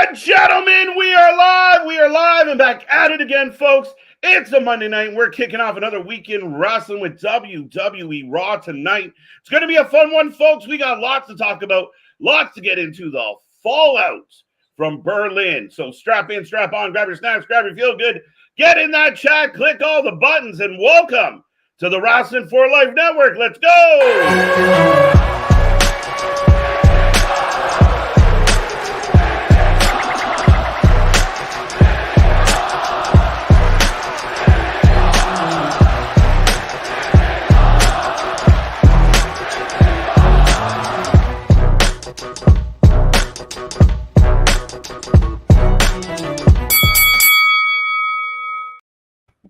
and gentlemen, we are live. We are live and back at it again, folks. It's a Monday night, and we're kicking off another weekend wrestling with WWE RAW tonight. It's going to be a fun one, folks. We got lots to talk about, lots to get into. The fallout from Berlin. So strap in, strap on, grab your snacks, grab your feel good, get in that chat, click all the buttons, and welcome to the Wrestling for Life Network. Let's go!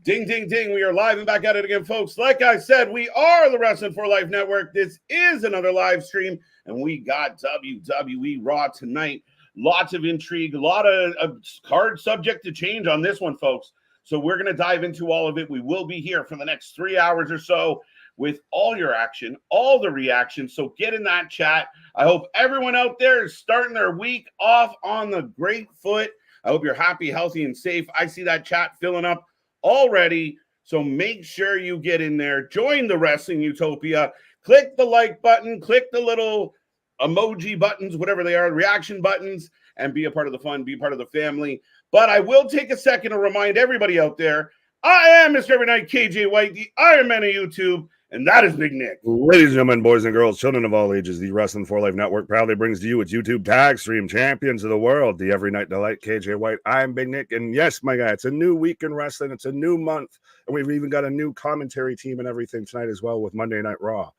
Ding, ding, ding. We are live and back at it again, folks. Like I said, we are the Wrestling for Life Network. This is another live stream, and we got WWE RAW tonight. Lots of intrigue, a lot of cards subject to change on this one, folks. So we're going to dive into all of it. We will be here for the next 3 hours or so with all your action, all the reactions. So get in that chat. I hope everyone out there is starting their week off on the great foot. I hope you're happy, healthy, and safe. I see that chat filling up already, so make sure you get in there, join the Wrestling Utopia, click the like button, click the little emoji buttons, whatever they are, reaction buttons, and be a part of the fun, be part of the family. But I will take a second to remind everybody out there, I am Mr. Every Night KJ White, the Iron Man of YouTube, and that is Big Nick. Ladies and gentlemen, boys and girls, children of all ages, the Wrestling for Life Network proudly brings to you its YouTube tag stream champions of the world, the Every Night Delight, KJ White. I'm Big Nick, and yes, my guy, it's a new week in wrestling. It's a new month, and we've even got a new commentary team and everything tonight as well with Monday Night Raw.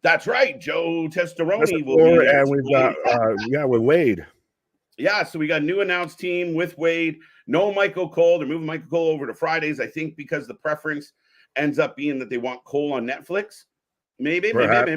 That's right, Joe Testoroni will be there. And we've got, with Wade. Yeah, so we got a new announced team with Wade. No Michael Cole. They're moving Michael Cole over to Fridays, I think, because the preference ends up being that they want Cole on Netflix. Maybe. Perhaps.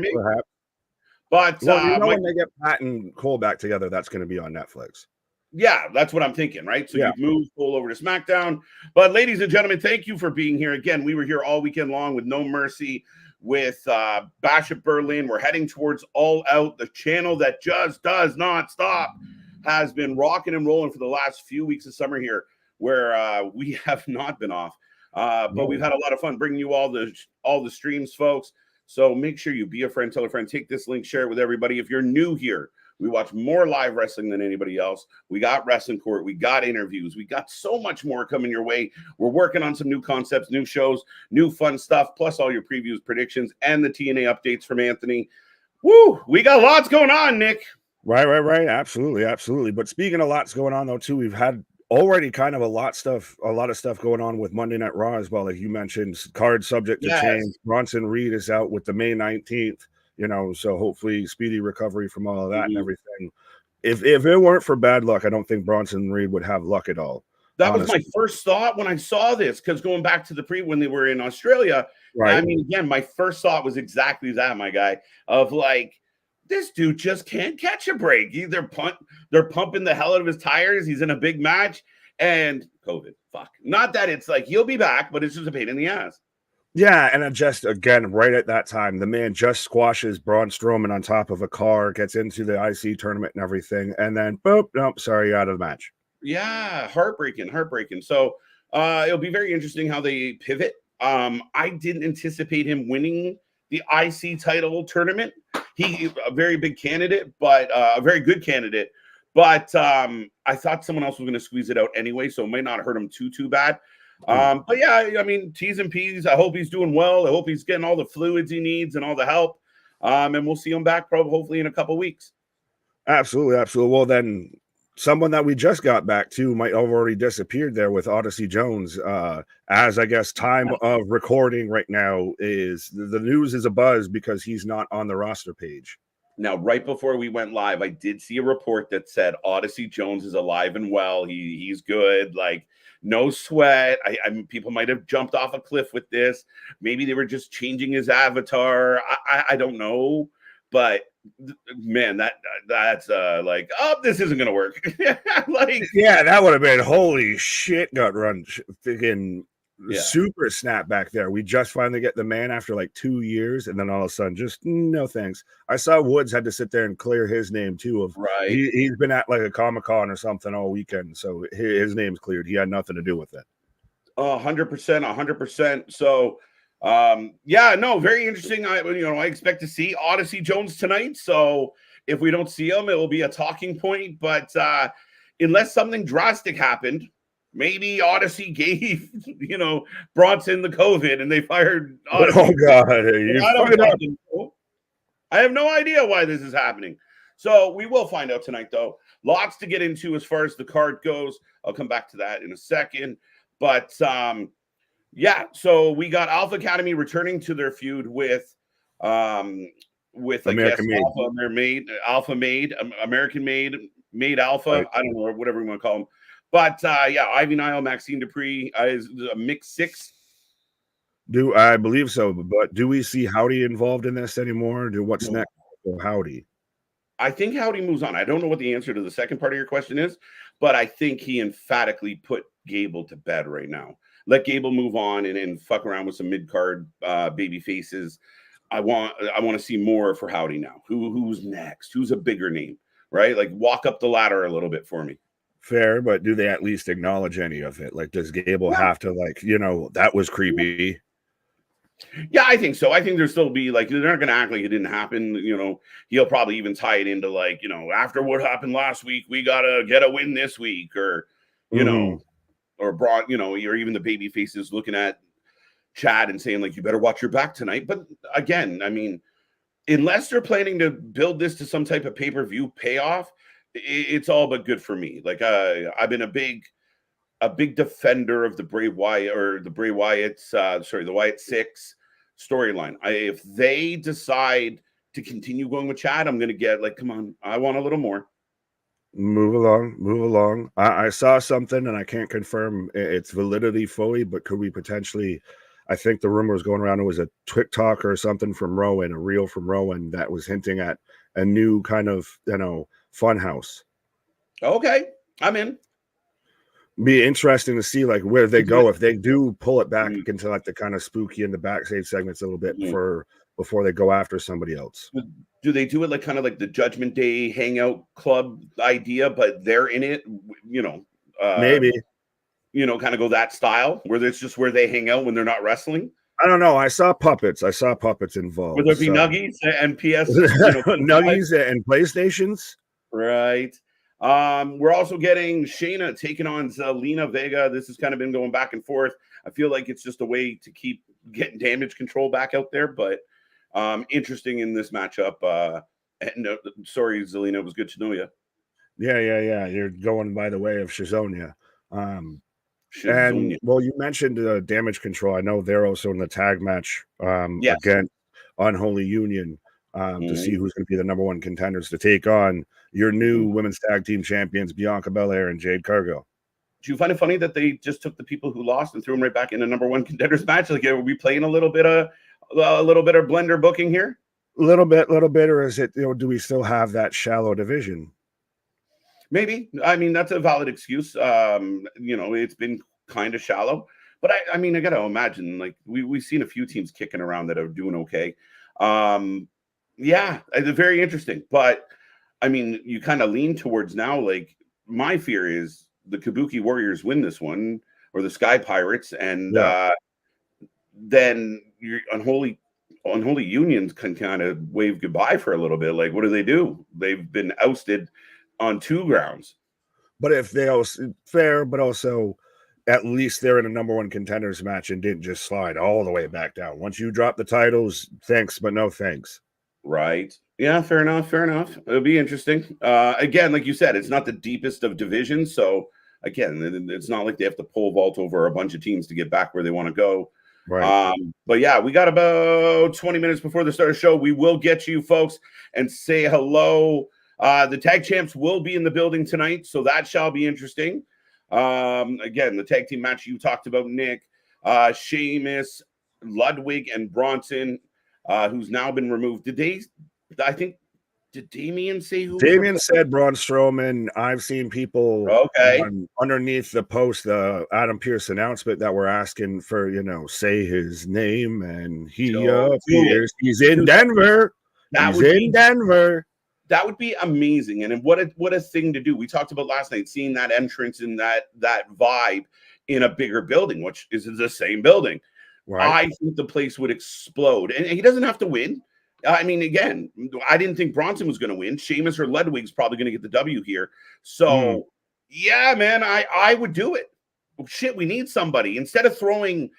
But when they get Pat and Cole back together, that's going to be on Netflix. Yeah, that's what I'm thinking, right? So you've moved Cole over to SmackDown. But ladies and gentlemen, thank you for being here. Again, we were here all weekend long with No Mercy, with Bashop Berlin. We're heading towards All Out, the channel that just does not stop. Has been rocking and rolling for the last few weeks of summer here, where we have not been off. But we've had a lot of fun bringing you all the streams, folks. So make sure you be a friend, tell a friend, take this link, share it with everybody. If you're new here, we watch more live wrestling than anybody else. We got Wrestling Court, we got interviews, we got so much more coming your way. We're working on some new concepts, new shows, new fun stuff, plus all your previews, predictions, and the TNA updates from Anthony. Woo! We got lots going on, Nick. Right. Absolutely. But speaking of lots going on, though, too, we've had already kind of a lot of stuff going on with Monday Night Raw as well. Like you mentioned, card subject to change. Bronson Reed is out with the May 19th, so hopefully speedy recovery from all of that and everything. If it weren't for bad luck, I don't think Bronson Reed would have luck at all. That honestly was my first thought when I saw this, because going back to when they were in Australia, right? I mean, again, my first thought was exactly that, my guy, of like, this dude just can't catch a break. They're pumping the hell out of his tires. He's in a big match, and COVID. Fuck. Not that it's like he'll be back, but it's just a pain in the ass. Yeah, and just again, right at that time, the man just squashes Braun Strowman on top of a car, gets into the IC tournament and everything, and then boop, nope, sorry, you're out of the match. Yeah, heartbreaking. So it'll be very interesting how they pivot. I didn't anticipate him winning the IC title tournament. He's a very big candidate, but a very good candidate. But I thought someone else was going to squeeze it out anyway, so it might not hurt him too bad. But yeah, I mean, T's and P's. I hope he's doing well. I hope he's getting all the fluids he needs and all the help. And we'll see him back probably hopefully in a couple weeks. Absolutely. Well, then someone that we just got back to might have already disappeared there with Odyssey Jones. As I guess time of recording right now is the news is abuzz because he's not on the roster page. Now, right before we went live, I did see a report that said Odyssey Jones is alive and well. He's good. Like, no sweat. I mean, people might have jumped off a cliff with this. Maybe they were just changing his avatar. I don't know. But man, that's like, oh, this isn't gonna work. Like, yeah, that would have been holy shit gut run. Freaking super snap back there. We just finally get the man after like 2 years, and then all of a sudden, just no thanks. I saw Woods had to sit there and clear his name too. Of he's been at like a Comic-Con or something all weekend, so his name's cleared. He had nothing to do with it. 100%. So, no, very interesting. I expect to see Odyssey Jones tonight. So if we don't see him, it will be a talking point. But unless something drastic happened. Maybe Odyssey gave, Bronson the COVID and they fired Odyssey. Oh, God. I have no idea why this is happening. So we will find out tonight, though. Lots to get into as far as the card goes. I'll come back to that in a second. But, so we got Alpha Academy returning to their feud with American Made Alpha. Right. I don't know, whatever we want to call them. But Ivy Nile, Maxine Dupree is a mixed six. I believe so? But do we see Howdy involved in this anymore? What's next for Howdy? I think Howdy moves on. I don't know what the answer to the second part of your question is, but I think he emphatically put Gable to bed right now. Let Gable move on and fuck around with some mid card baby faces. I want to see more for Howdy now. Who's next? Who's a bigger name? Right? Like walk up the ladder a little bit for me. Fair, but do they at least acknowledge any of it? Like, does Gable have to, that was creepy? Yeah, I think so. I think there'll still be, they're not going to act like it didn't happen. He'll probably even tie it into, after what happened last week, we got to get a win this week. Or, or brought, or even the baby faces looking at Chad and saying, you better watch your back tonight. But again, I mean, unless they're planning to build this to some type of pay-per-view payoff, it's all but good for me. I've been a big defender of the the Wyatt Sicks storyline. If they decide to continue going with Chad, I'm going to get come on, I want a little more. Move along. I saw something, and I can't confirm its validity fully, but could we potentially? I think the rumor was going around. It was a TikTok or something from Rowan, a reel from Rowan that was hinting at a new kind of fun house. Okay, I'm in. Be interesting to see where they go if they do pull it back into the kind of spooky in the backstage segments a little bit before they go after somebody else. Do they do it kind of like the Judgment Day Hangout Club idea, but they're in it? Maybe. Kind of go that style where it's just where they hang out when they're not wrestling. I don't know. I saw puppets involved. Would there be Nuggies and PS? Nuggies and PlayStations? Right. We're also getting Shayna taking on Zelina Vega. This has kind of been going back and forth. I feel like it's just a way to keep getting damage control back out there, but interesting in this matchup. Sorry, Zelina, it was good to know you. Yeah. You're going by the way of Shazonia. And you mentioned damage control. I know they're also in the tag match against Unholy Union to see who's going to be the number one contenders to take on your new women's tag team champions, Bianca Belair and Jade Cargill. Do you find it funny that they just took the people who lost and threw them right back in the number one contenders match? Are we playing a little bit of blender booking here? A little bit, or is it? Do we still have that shallow division? Maybe. I mean, that's a valid excuse. It's been kind of shallow, but I mean, I got to imagine we've seen a few teams kicking around that are doing okay. It's very interesting, but I mean, you kind of lean towards now. My fear is the Kabuki Warriors win this one, or the Sky Pirates, and then your unholy unions can kind of wave goodbye for a little bit. What do? They've been ousted on 2 grounds. But if they also fair, but also at least they're in a number one contenders match and didn't just slide all the way back down. Once you drop the titles, thanks, but no thanks. Right. Yeah, fair enough. It'll be interesting. Again, like you said, it's not the deepest of divisions. So again, it's not like they have to pole vault over a bunch of teams to get back where they want to go. Right. But yeah, we got about 20 minutes before the start of the show. We will get to you folks and say hello. The tag champs will be in the building tonight, so that shall be interesting. Again, the tag team match you talked about, Nick, Sheamus, Ludwig, and Bronson, who's now been removed. I think Did Damien say who? Damien said Braun Strowman. I've seen people underneath the post, the Adam Pearce announcement, that were asking for, say his name, and he appears. He's in Denver. He's in Denver. That would be amazing. And what a thing to do. We talked about last night, seeing that entrance and that vibe in a bigger building, which is the same building. Right. I think the place would explode. And he doesn't have to win. I mean, again, I didn't think Bronson was going to win. Sheamus or Ludwig's probably going to get the W here. So, yeah, man, I would do it. Shit, we need somebody. Instead of throwing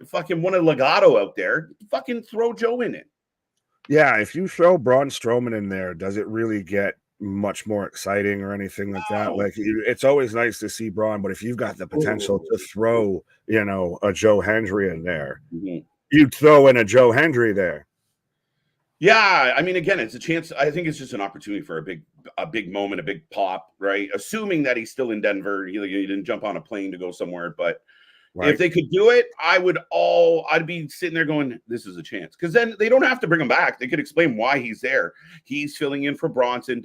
fucking one of Legato out there, fucking throw Joe in it. Yeah, if you throw Braun Strowman in there, does it really get much more exciting or anything like that? Like, it's always nice to see Braun, but if you've got the potential to throw, a Joe Hendry in there, you'd throw in a Joe Hendry there. Yeah, I mean, again, it's a chance. I think it's just an opportunity for a big moment, a big pop, right? Assuming that he's still in Denver, he didn't jump on a plane to go somewhere, but. Right. If they could do it, I'd be sitting there going, this is a chance. Because then they don't have to bring him back. They could explain why he's there. He's filling in for Bronson,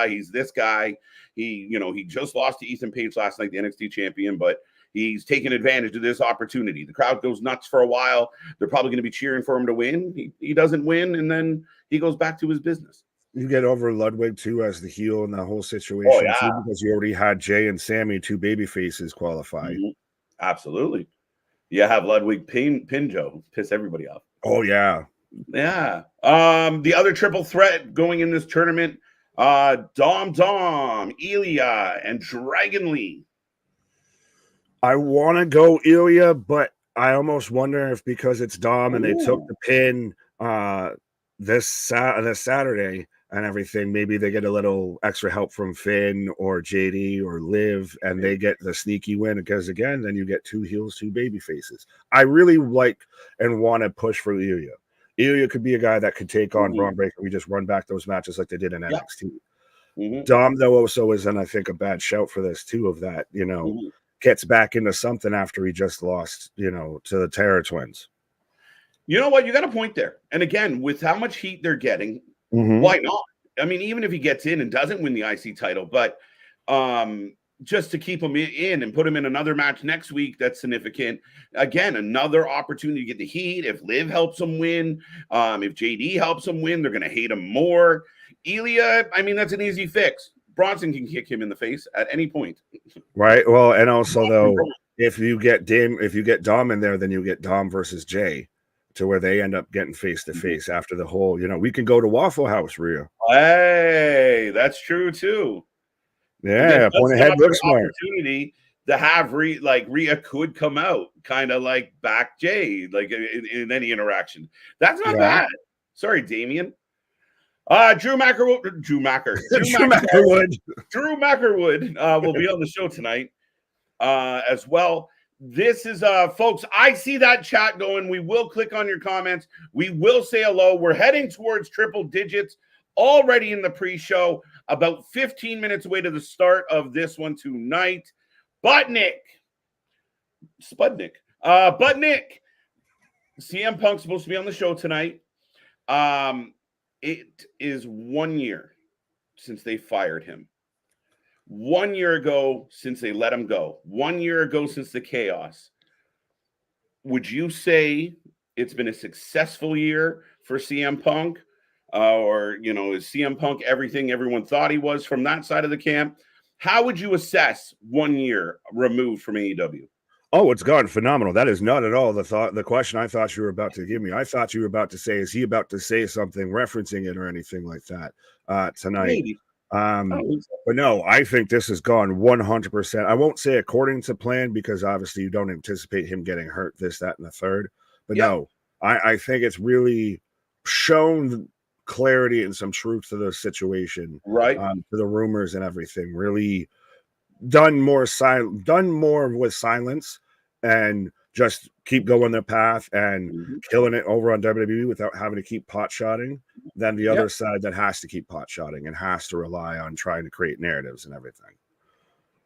He's this guy. He just lost to Ethan Page last night, the NXT champion, but he's taking advantage of this opportunity. The crowd goes nuts for a while. They're probably going to be cheering for him to win. He doesn't win, and then he goes back to his business. You get over Ludwig, too, as the heel in the whole situation, too, because you already had Jay and Sami, two baby faces, qualified. Absolutely. You have Ludwig pin Joe, piss everybody off. Oh, yeah. Yeah. The other triple threat going in this tournament, Dom, Ilja, and Dragon Lee. I want to go Ilja, but I almost wonder if because it's Dom and they took the pin this Saturday and everything, maybe they get a little extra help from Finn or JD or Liv, and they get the sneaky win, because again, then you get two heels, two baby faces. I really like and want to push for Ilja. Ilja could be a guy that could take on Braun Breaker. We just run back those matches like they did in NXT. Dom, though, also isn't, I think, a bad shout for this too, of that, gets back into something after he just lost, to the Terror Twins. You know what? You got a point there. And again, with how much heat they're getting, why not? I mean, even if he gets in and doesn't win the IC title, but just to keep him in and put him in another match next week, that's significant. Again, another opportunity to get the heat. If Liv helps him win, if JD helps him win, they're going to hate him more. Ilja, I mean, that's an easy fix. Bronson can kick him in the face at any point. Right. Well, and also, though, if you get Dom in there, then you get Dom versus Jay, to where they end up getting face to face after the whole, we can go to Waffle House, Rhea. Hey, that's true too. Yeah, point ahead, look smart. Opportunity to have Rhea could come out, kind of like back Jay, like in any interaction. That's not bad. Sorry, Damien. Drew Mackerwood will be on the show tonight as well. This is folks, I see that chat going. We will click on your comments. We will say hello. We're heading towards triple digits already in the pre-show, about 15 minutes away to the start of this one tonight. Sputnik, CM Punk's supposed to be on the show tonight. It is 1 year since they fired him. 1 year ago since they let him go. 1 year ago since the chaos. Would you say it's been a successful year for CM Punk? Or, is CM Punk everything everyone thought he was from that side of the camp? How would you assess 1 year removed from AEW? Oh, it's gone phenomenal. That is not at all the question I thought you were about to give me. I thought you were about to say, is he about to say something referencing it or anything like that tonight? Maybe. But no, I think this has gone 100%. I won't say according to plan, because obviously you don't anticipate him getting hurt, this, that, and the third. But no, I think it's really shown clarity and some truth to the situation, right? To the rumors and everything. Really done more with silence, and just keep going their path and killing it over on WWE without having to keep pot-shotting, than the other side that has to keep pot-shotting and has to rely on trying to create narratives and everything.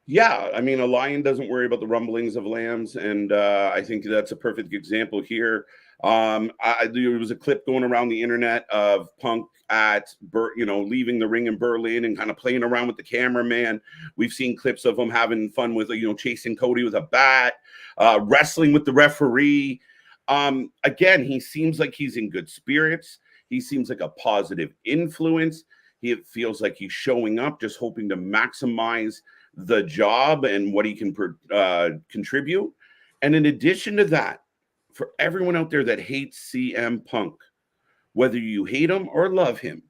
Yeah, I mean, a lion doesn't worry about the rumblings of lambs, and I think that's a perfect example here. There was a clip going around the internet of Punk at leaving the ring in Berlin and kind of playing around with the cameraman. We've seen clips of him having fun with chasing Cody with a bat, wrestling with the referee. Again, he seems like he's in good spirits. He seems like a positive influence. It feels like he's showing up, just hoping to maximize the job and what he can contribute. And in addition to that, for everyone out there that hates CM Punk, whether you hate him or love him,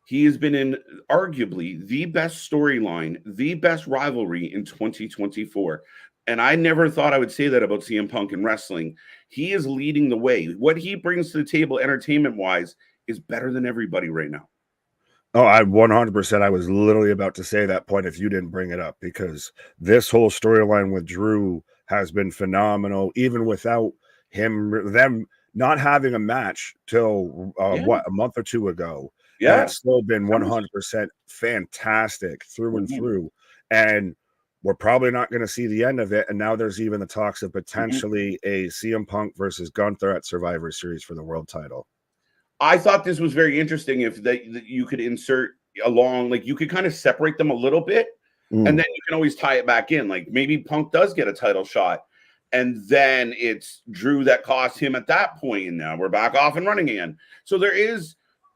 he has been in arguably the best storyline, the best rivalry in 2024. And I never thought I would say that about CM Punk in wrestling. He is leading the way. What he brings to the table entertainment-wise is better than everybody right now. Oh, I 100%. I was literally about to say that point if you didn't bring it up, because this whole storyline with Drew has been phenomenal, even without them not having a match till a month or two ago. Yeah, and it's still been 100% fantastic through and through. And we're probably not going to see the end of it. And now there's even the talks of potentially a CM Punk versus Gunther at Survivor Series for the world title. I thought this was very interesting if that you could insert along, like you could kind of separate them a little bit, and then you can always tie it back in. Like maybe Punk does get a title shot, and then it's Drew that cost him at that point, and now we're back off and running again. So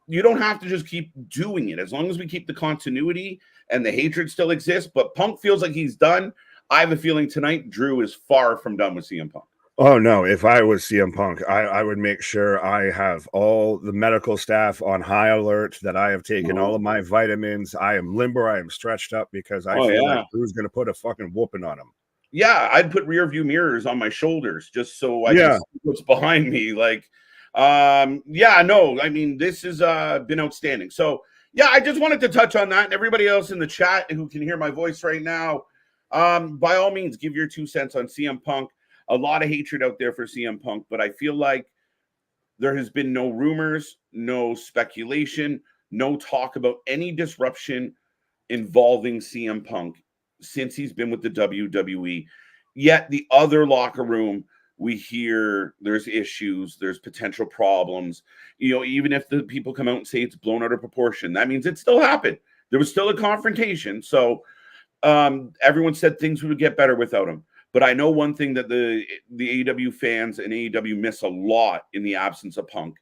you don't have to just keep doing it as long as we keep the continuity and the hatred still exists. But Punk feels like he's done. I have a feeling tonight Drew is far from done with CM Punk. Oh, no. If I was CM Punk, I would make sure I have all the medical staff on high alert, that I have taken all of my vitamins. I am limber. I am stretched up because I feel like Drew's going to put a fucking whooping on him. Yeah, I'd put rear view mirrors on my shoulders just so I can see what's behind me. Like, I mean, this has been outstanding. So, yeah, I just wanted to touch on that. And everybody else in the chat who can hear my voice right now, by all means, give your 2 cents on CM Punk. A lot of hatred out there for CM Punk, but I feel like there has been no rumors, no speculation, no talk about any disruption involving CM Punk since he's been with the WWE. Yet the other locker room, we hear there's issues, there's potential problems. Even if the people come out and say it's blown out of proportion, that means it still happened. There was still a confrontation. So everyone said things would get better without him. But I know one thing that the AEW fans and AEW miss a lot in the absence of Punk,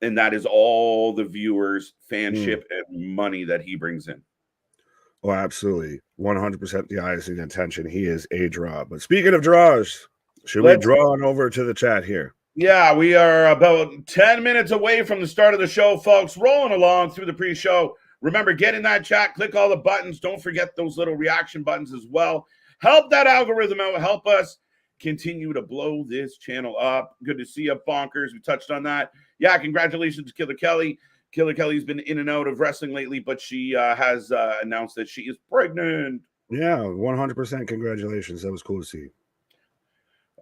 and that is all the viewers, fanship, and money that he brings in. Oh, absolutely. 100% the eyes and attention. He is a draw. But speaking of draws, we draw on over to the chat here? Yeah, we are about 10 minutes away from the start of the show, folks. Rolling along through the pre-show. Remember, get in that chat, click all the buttons. Don't forget those little reaction buttons as well. Help that algorithm out. Help us continue to blow this channel up. Good to see you, Bonkers. We touched on that. Yeah, congratulations to Killer Kelly. Killer Kelly's been in and out of wrestling lately, but she has announced that she is pregnant. Yeah, 100% congratulations. That was cool to see.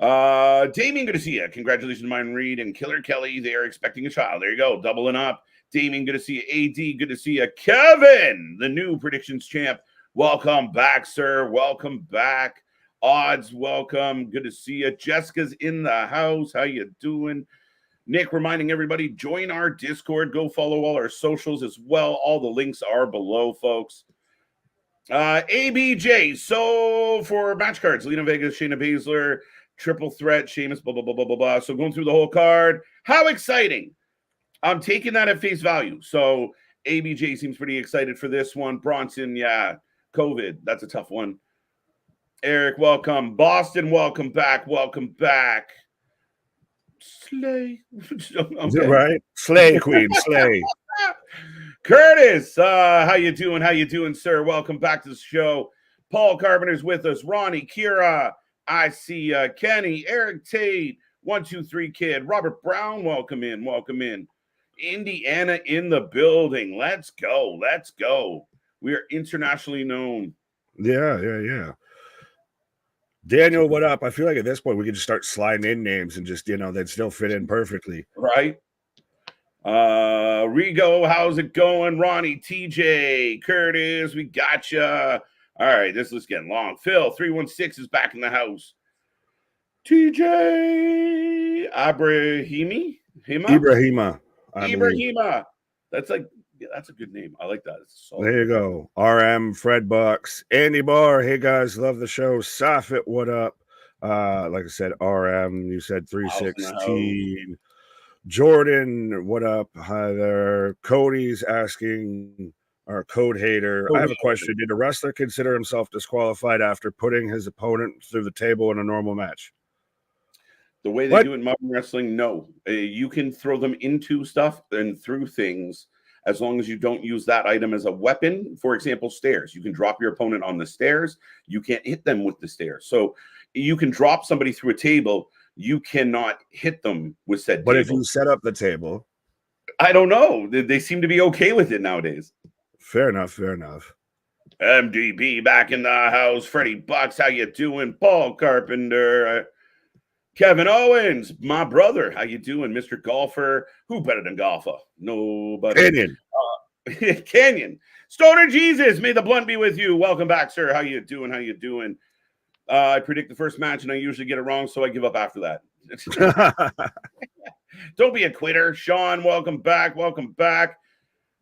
Damien, good to see you. Congratulations to Mine Reed and Killer Kelly. They are expecting a child. There you go. Doubling up. Damien, good to see you. AD, good to see you. Kevin, the new predictions champ. Welcome back, sir. Welcome back. Odds, welcome. Good to see you. Jessica's in the house. How you doing? Nick, reminding everybody, join our Discord. Go follow all our socials as well. All the links are below, folks. ABJ. So for match cards, Zelina, Vega, Shayna Baszler, triple threat, Sheamus, blah, blah, blah, blah, blah, blah. So going through the whole card. How exciting. I'm taking that at face value. So ABJ seems pretty excited for this one. Bronson, yeah. COVID, that's a tough one. Eric, welcome. Boston, welcome back. Welcome back. Slay. Okay. Right? Slay, Queen, slay. Curtis, how you doing? How you doing, sir? Welcome back to the show. Paul Carpenter's with us. Ronnie, Kira, I see Kenny, Eric Tate, 123 Kid, Robert Brown, welcome in, welcome in. Indiana in the building. Let's go. Let's go. We are internationally known. Yeah. Daniel, what up? I feel like at this point we could just start sliding in names and just, they'd still fit in perfectly. Right. Rigo, how's it going? Ronnie, TJ, Curtis, we gotcha. All right, this is getting long. Phil, 316 is back in the house. TJ Ibrahima. Ibrahima. That's a good name. I like that. There you go. RM, Fred Bucks, Andy Barr. Hey guys, love the show. Safit, what up? Like I said, RM, you said 316. Jordan, what up? Hi there. Cody's asking, our code hater. I have a question. Did a wrestler consider himself disqualified after putting his opponent through the table in a normal match? The way they do it in modern wrestling, no. You can throw them into stuff and through things as long as you don't use that item as a weapon. For example, stairs. You can drop your opponent on the stairs. You can't hit them with the stairs. So you can drop somebody through a table. You cannot hit them with said table. But if you set up the table, I don't know. They seem to be okay with it nowadays. Fair enough. Fair enough. MDB back in the house. Freddie Bucks, how you doing? Paul Carpenter. Kevin Owens, my brother. How you doing? Mr. Golfer. Who better than Golfer? Nobody. Canyon. Canyon. Stoner Jesus, may the blunt be with you. Welcome back, sir. How you doing? How you doing? I predict the first match, and I usually get it wrong, so I give up after that. Don't be a quitter. Sean, welcome back. Welcome back.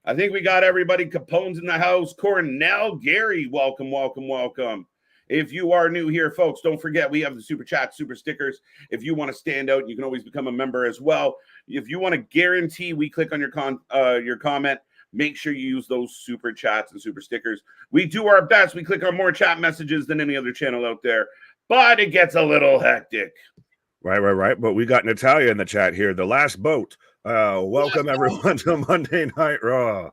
I think we got everybody. Capone's in the house. Cornell, Gary, welcome, welcome, welcome. If you are new here, folks, don't forget we have the super chat, super stickers. If you want to stand out, you can always become a member as well. If you want to guarantee we click on your comment, make sure you use those super chats and super stickers. We do our best. We click on more chat messages than any other channel out there, but it gets a little hectic. Right. But we got Natalia in the chat here. The last boat. Welcome everyone to Monday Night Raw.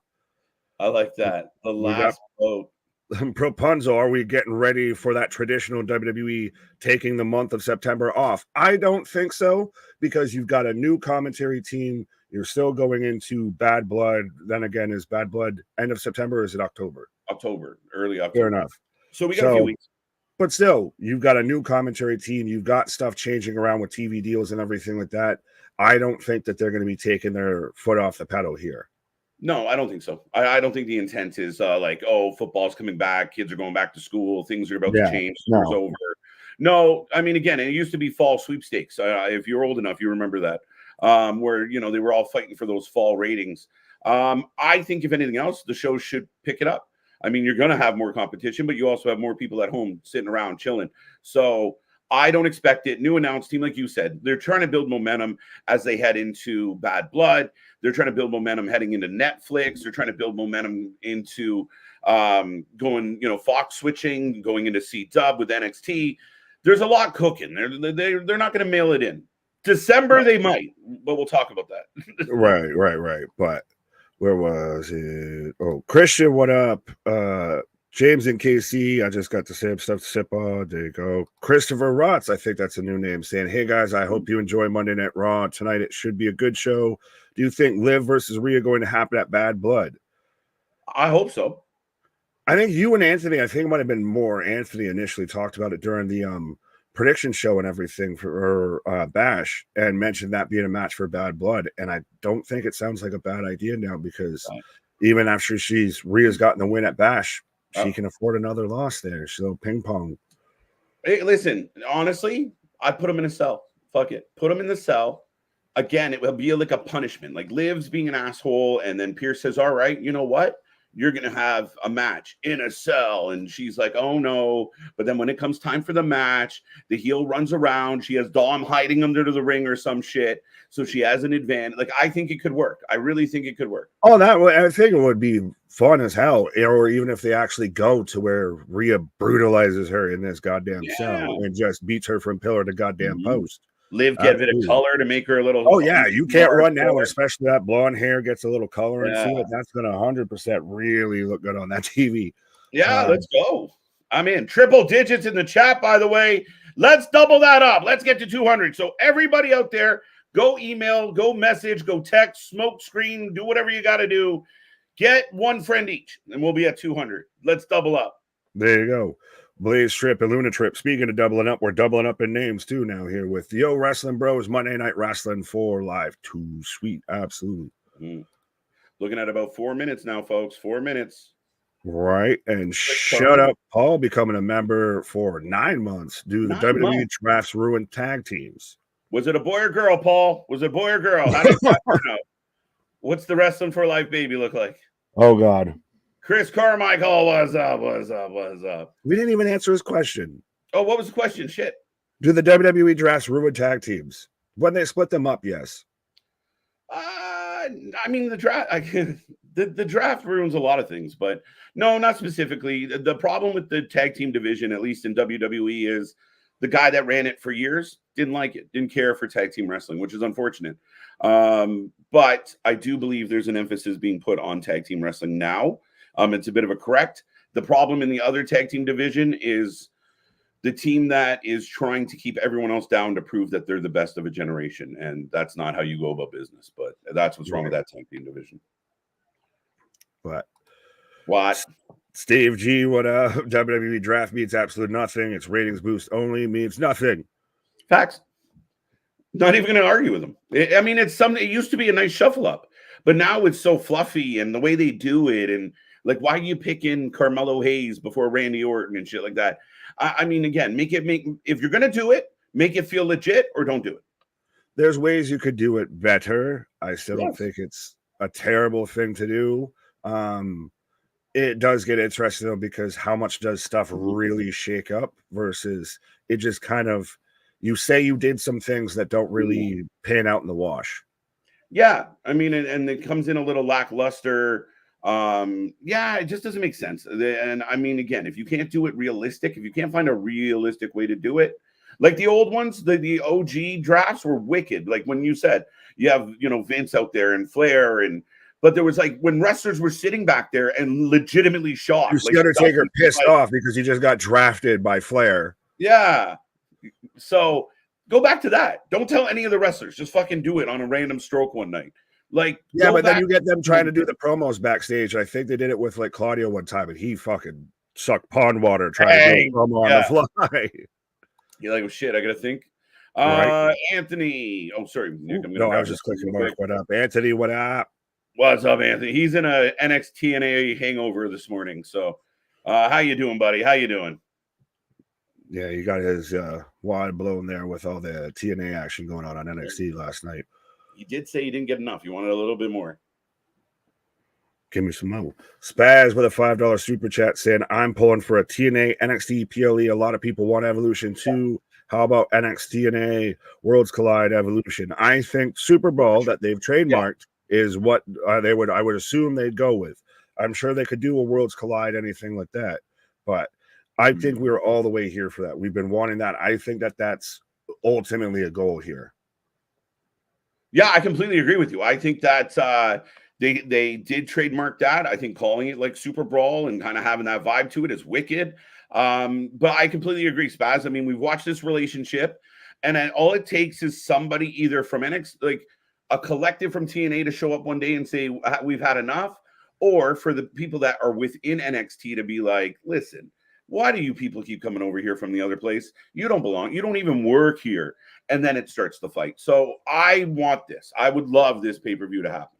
I like that. The last boat. Propunzo, are we getting ready for that traditional WWE taking the month of September off? I don't think so, because you've got a new commentary team. You're still going into Bad Blood. Then again, is Bad Blood end of September or is it October? October, early October. Fair enough. So we got a few weeks. But still, you've got a new commentary team. You've got stuff changing around with TV deals and everything like that. I don't think that they're going to be taking their foot off the pedal here. No, I don't think so. I don't think the intent is like, oh, football's coming back, kids are going back to school, things are about to change, summer's over. No, I mean, again, it used to be fall sweepstakes. If you're old enough, you remember that, where, you know, they were all fighting for those fall ratings. I think if anything else, the show should pick it up. I mean, you're going to have more competition, but you also have more people at home sitting around chilling. So I don't expect it. New announced team, like you said, they're trying to build momentum as they head into Bad Blood. They're trying to build momentum heading into Netflix. They're trying to build momentum into going, you know, Fox switching, going into C-Dub with NXT. There's a lot cooking. They're not going to mail it in. December they might, but we'll talk about that. Right. But where was it? Oh, Christian, what up? James and KC, I just got the same stuff to sip on. There you go. Christopher Rotz, I think that's a new name, saying, hey guys, I hope you enjoy Monday Night Raw. Tonight it should be a good show. Do you think Liv versus Rhea going to happen at Bad Blood? I hope so. I think you and Anthony, I think it might have been more Anthony initially talked about it during the prediction show and everything for Bash, and mentioned that being a match for Bad Blood. And I don't think it sounds like a bad idea now, because even after Rhea's gotten the win at Bash, she can afford another loss there. So ping pong. Hey, listen, honestly, I put him in a cell. Fuck it. Put him in the cell. Again, it will be like a punishment. Like Liv's being an asshole, and then Pierce says, all right, you know what? You're going to have a match in a cell. And she's like, oh no. But then when it comes time for the match, the heel runs around. She has Dom hiding under the ring or some shit. So she has an advantage. Like, I think it could work. I really think it could work. Oh, I think it would be fun as hell. Or even if they actually go to where Rhea brutalizes her in this goddamn cell and just beats her from pillar to goddamn post. Liv get a bit of color to make her a little. Oh yeah, you can't run now, especially that blonde hair gets a little color and see it. That's gonna 100% really look good on that TV. Yeah, let's go. I'm in. Triple digits in the chat, by the way. Let's double that up. Let's get to 200. So everybody out there, go email, go message, go text, smoke screen, do whatever you got to do. Get one friend each, and we'll be at 200. Let's double up. There you go. Blaze Trip and Luna Trip. Speaking of doubling up, we're doubling up in names too now here with Yo Wrestling Bros, Monday Night Wrestling 4 Live. Too sweet. Absolutely. Looking at about 4 minutes now, folks. 4 minutes. Right. And shut up, Paul becoming a member for 9 months due to the WWE drafts ruined tag teams. Was it a boy or girl, Paul? Was it a boy or girl? How did that turn out? What's the Wrestling for Life baby look like? Oh, God. Chris Carmichael, what's up? We didn't even answer his question. Oh, what was the question? Shit. Do the WWE drafts ruin tag teams? When they split them up, yes. I mean, the draft, the draft ruins a lot of things, but no, not specifically. The problem with the tag team division, at least in WWE, is the guy that ran it for years didn't like it, didn't care for tag team wrestling, which is unfortunate. But I do believe there's an emphasis being put on tag team wrestling now. It's a bit of a correct. The problem in the other tag team division is the team that is trying to keep everyone else down to prove that they're the best of a generation. And that's not how you go about business, but that's what's wrong with that tag team division. What? Steve G, what WWE draft means absolute nothing. It's ratings boost only, means nothing. Facts. Not even going to argue with them. I mean, it's something, it used to be a nice shuffle up, but now it's so fluffy and the way they do it. And like, why are you picking Carmelo Hayes before Randy Orton and shit like that? I mean, again, if you're going to do it, make it feel legit or don't do it. There's ways you could do it better. I still don't think it's a terrible thing to do. It does get interesting though, because how much does stuff really shake up versus it just kind of, you say you did some things that don't really pan out in the wash. Yeah. I mean, and it comes in a little lackluster. It just doesn't make sense. And I mean, again, if you can't do it realistic, if you can't find a realistic way to do it, like the old ones, the OG drafts were wicked. Like when you said you have, Vince out there and Flair but there was like when wrestlers were sitting back there and legitimately shocked. You see Undertaker pissed off because he just got drafted by Flair. Yeah. So go back to that. Don't tell any of the wrestlers. Just fucking do it on a random stroke one night. Like, yeah, but then you get them trying to do the promos backstage. I think they did it with like Claudio one time, and he fucking sucked pond water trying to do a promo on the fly. You're like, oh shit, I gotta think. Right. Anthony. Oh, sorry, Nick. I was just clicking Mark. What up, Anthony? What up? What's up, Anthony? He's in a NXT hangover this morning. So, how you doing, buddy? How you doing? Yeah, he got his wad blown there with all the TNA action going on NXT last night. He did say he didn't get enough. You wanted a little bit more. Give me some more. Spaz with a $5 super chat saying, I'm pulling for a TNA, NXT, PLE. A lot of people want Evolution too. How about NXT, TNA, Worlds Collide, Evolution? I think Super Bowl that they've trademarked is what I would assume they'd go with. I'm sure they could do a Worlds Collide, anything like that. But I think we're all the way here for that. We've been wanting that. I think that that's ultimately a goal here. Yeah, I completely agree with you. I think that they did trademark that. I think calling it like Super Brawl and kind of having that vibe to it is wicked. But I completely agree, Spaz. I mean, we've watched this relationship, and then all it takes is somebody either from NXT, like a collective from TNA, to show up one day and say we've had enough, or for the people that are within NXT to be like, listen, why do you people keep coming over here from the other place? You don't belong. You don't even work here. And then it starts the fight. So I want this. I would love this pay-per-view to happen.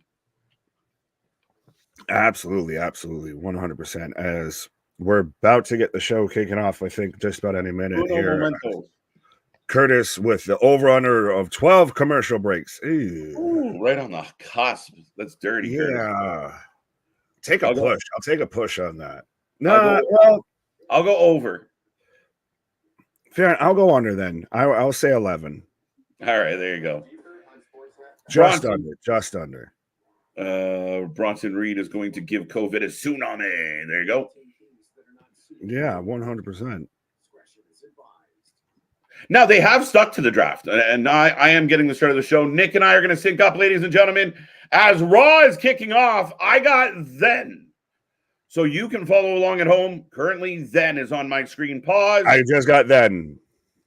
Absolutely. 100%. As we're about to get the show kicking off, I think just about any minute here. Curtis with the over-under of 12 commercial breaks. Ooh, right on the cusp. That's dirty. Yeah. Curtis. Take a push. I'll take a push on that. No, I'll go over. Fair. I'll go under then. I'll say 11. All right, there you go. Just under. Bronson Reed is going to give COVID a tsunami. There you go. Yeah, 100%. Now, they have stuck to the draft, and I am getting the start of the show. Nick and I are going to sync up, ladies and gentlemen. As Raw is kicking off, I got Zen. So you can follow along at home. Currently, Zen is on my screen. Pause. I just got Zen.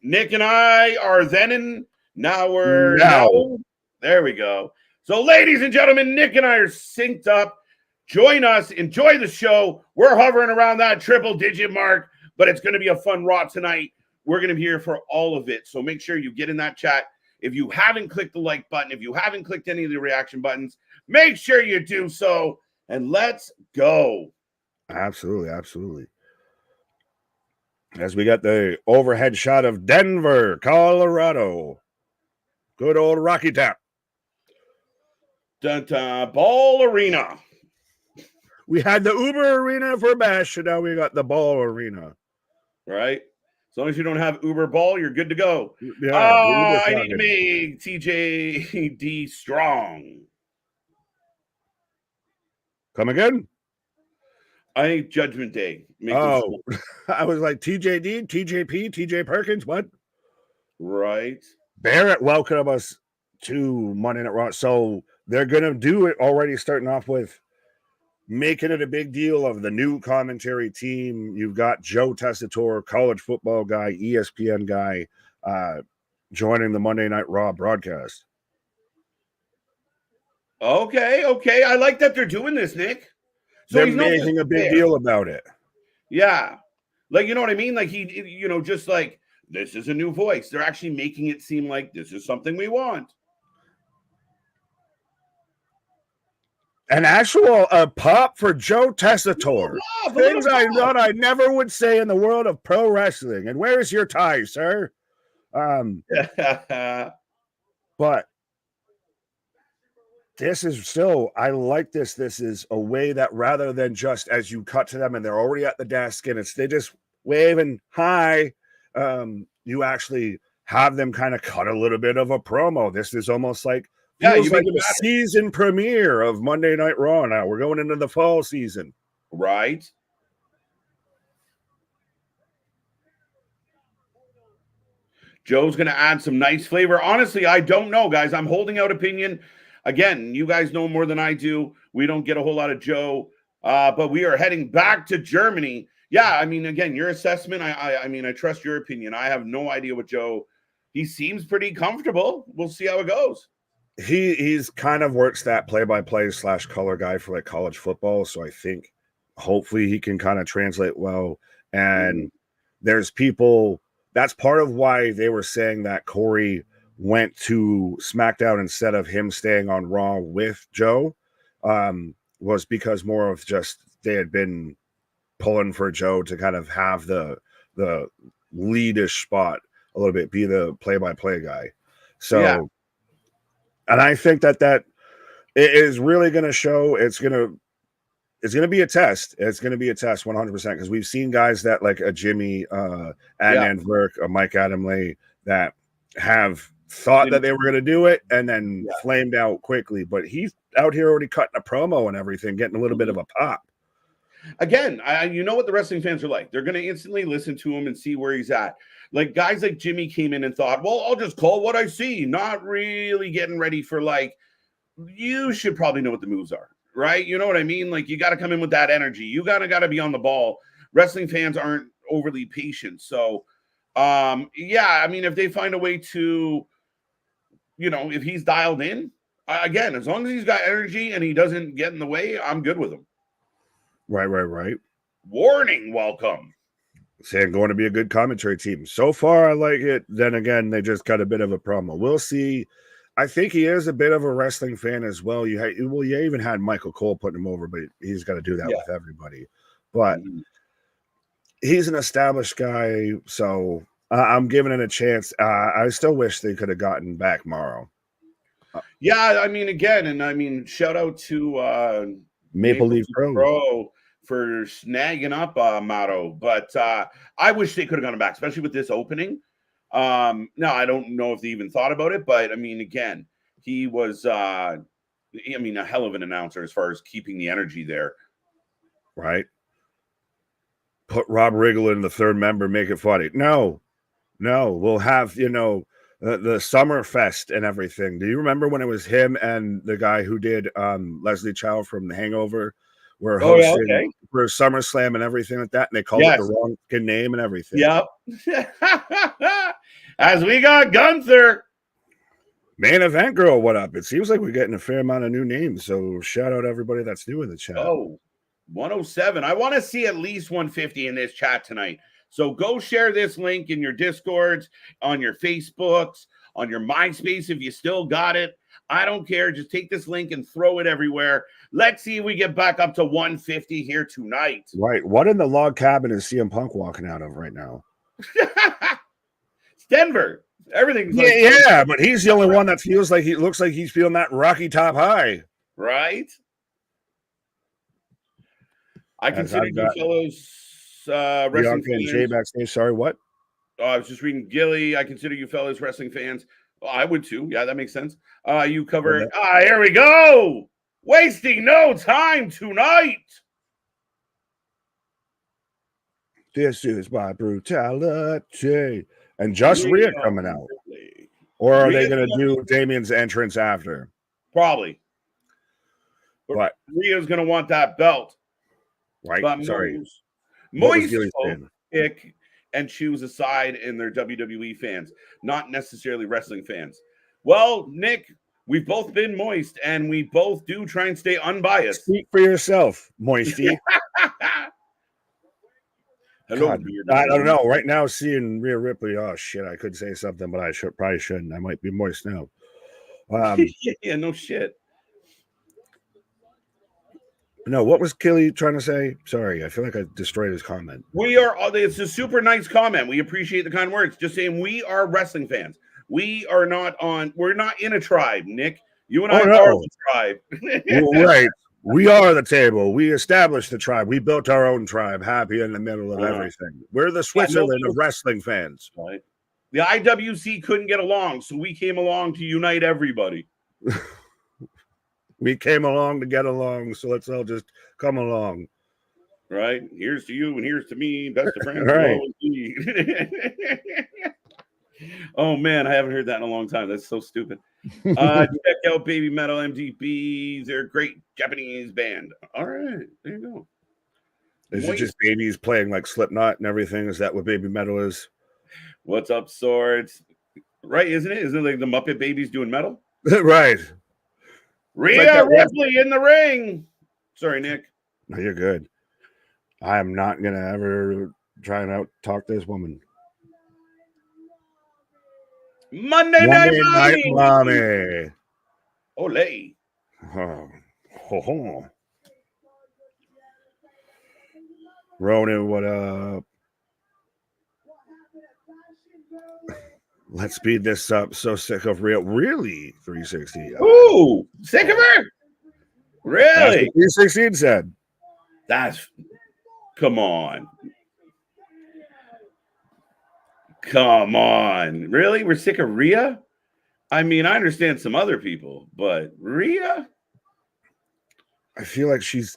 Nick and I are Zenin. Now we're now. There we go. So, ladies and gentlemen, Nick and I are synced up. Join us. Enjoy the show. We're hovering around that triple-digit mark, but it's going to be a fun Raw tonight. We're going to be here for all of it. So make sure you get in that chat. If you haven't clicked the like button, if you haven't clicked any of the reaction buttons, make sure you do so. And let's go. Absolutely, absolutely. As we got the overhead shot of Denver, Colorado. Good old Rocky Tap. Ball Arena. We had the Uber Arena for Bash, and now we got the Ball Arena. Right? As long as you don't have Uber Ball, you're good to go. Yeah, I need to make TJD strong. Come again? I think Judgment Day. Oh, I was like TJD, TJP, TJ Perkins. What? Right. Barrett welcome us to Monday Night Raw. So they're going to do it already, starting off with making it a big deal of the new commentary team. You've got Joe Tessitore, college football guy, ESPN guy, joining the Monday Night Raw broadcast. Okay. I like that they're doing this, Nick. So they're making a big deal about it. Yeah. Like, you know what I mean? Like, just like, this is a new voice. They're actually making it seem like this is something we want. An actual pop for Joe Tessitore. Things I thought I never would say in the world of pro wrestling. And where is your tie, sir? But this is still, I like this. This is a way that rather than just as you cut to them and they're already at the desk and they just waving hi, you actually have them kind of cut a little bit of a promo. This is almost like, feels like the season premiere of Monday Night Raw now. We're going into the fall season. Right. Joe's going to add some nice flavor. Honestly, I don't know, guys. I'm holding out opinion. Again, you guys know more than I do. We don't get a whole lot of Joe, but we are heading back to Germany. Yeah, I mean, again, your assessment, I mean, I trust your opinion. I have no idea what Joe, he seems pretty comfortable. We'll see how it goes. He's kind of works that play-by-play / color guy for like college football. So I think hopefully he can kind of translate well. And there's people, that's part of why they were saying that Corey went to SmackDown instead of him staying on Raw with Joe, was because more of just they had been pulling for Joe to kind of have the leadish spot a little bit, be the play-by-play guy. So, yeah. And I think that it is really going to show. It's going to be a test. It's going to be a test 100% because we've seen guys that like a Jimmy, Adnan Verk, a Mike Adamle that have thought that they were going to do it and then flamed out quickly. But he's out here already cutting a promo and everything, getting a little bit of a pop. Again, you know what the wrestling fans are like. They're going to instantly listen to him and see where he's at. Like guys like Jimmy came in and thought, well, I'll just call what I see. Not really getting ready for like, you should probably know what the moves are, right? You know what I mean? Like you got to come in with that energy. You got to be on the ball. Wrestling fans aren't overly patient. So, I mean, if they find a way to, if he's dialed in, again, as long as he's got energy and he doesn't get in the way, I'm good with him. Right. Warning, welcome. Saying going to be a good commentary team. So far, I like it. Then again, they just got a bit of a promo. We'll see. I think he is a bit of a wrestling fan as well. You even had Michael Cole putting him over, but he's got to do that with everybody. But he's an established guy, so I'm giving it a chance. I still wish they could have gotten back Morrow. I mean, again, and I mean, shout out to Maple Leaf Pro for snagging up Motto, but I wish they could have gone back, especially with this opening. Now I don't know if they even thought about it, but I mean, again, he was a hell of an announcer as far as keeping the energy there. Right. Put Rob Riggle in the third member, make it funny. No, we'll have, the Summer Fest and everything. Do you remember when it was him and the guy who did Leslie Chow from The Hangover were hosting for SummerSlam and everything like that, and they called it the wrong name and everything. Yep. As we got Gunther. Main Event Girl, what up? It seems like we're getting a fair amount of new names, so shout out everybody that's new in the chat. 107. I want to see at least 150 in this chat tonight. So go share this link in your Discords, on your Facebooks, on your MySpace if you still got it. I don't care. Just take this link and throw it everywhere. Let's see if we get back up to 150 here tonight. Right. What in the log cabin is CM Punk walking out of right now? It's Denver. Everything's yeah, but he's the only one that feels like he looks like he's feeling that Rocky Top high. Right? I consider you fellows wrestling fans. Backstage. Sorry, what? I was just reading Gilly. I consider you fellas wrestling fans. Well, I would too. Yeah, that makes sense. You cover. Here we go. Wasting no time tonight. This is my brutality. And just Rhea coming out. Or are they going to do Damien's entrance after? Probably. But Rhea's going to want that belt. Right. But sorry. Moist pick and choose a side in their WWE fans, not necessarily wrestling fans. Well, Nick, we've both been moist, and we both do try and stay unbiased. Speak for yourself, Moisty. Hello, God, I don't know. Right now, seeing Rhea Ripley, oh shit, I could say something, but I probably shouldn't. I might be moist now. Yeah, no shit. No, what was Killy trying to say? Sorry, I feel like I destroyed his comment. It's a super nice comment. We appreciate the kind words. Just saying we are wrestling fans. We're not in a tribe, Nick. You and I are the tribe. Right. We are the table. We established the tribe. We built our own tribe, happy in the middle of everything. We're the Switzerland of wrestling fans. Right. The IWC couldn't get along, so we came along to unite everybody. We came along to get along, so let's all just come along. Right? Here's to you and here's to me. Best of friends. Right. Oh, man, I haven't heard that in a long time. That's so stupid. Check out Baby Metal MDBs. They're a great Japanese band. All right. There you go. Is it just babies playing like Slipknot and everything? Is that what Baby Metal is? What's up, Swords? Right, isn't it? Isn't it like the Muppet Babies doing metal? Right. Rhea Ripley in the ring. Sorry, Nick. No, you're good. I am not going to ever try and out-talk this woman. Monday Night Mommy. Olay. Ronan, what up? Let's speed this up. So sick of Rhea. Really? 360. Ooh, sick of her? Really? 316 said. Come on. Come on. Really? We're sick of Rhea? I mean, I understand some other people, but Rhea? I feel like she's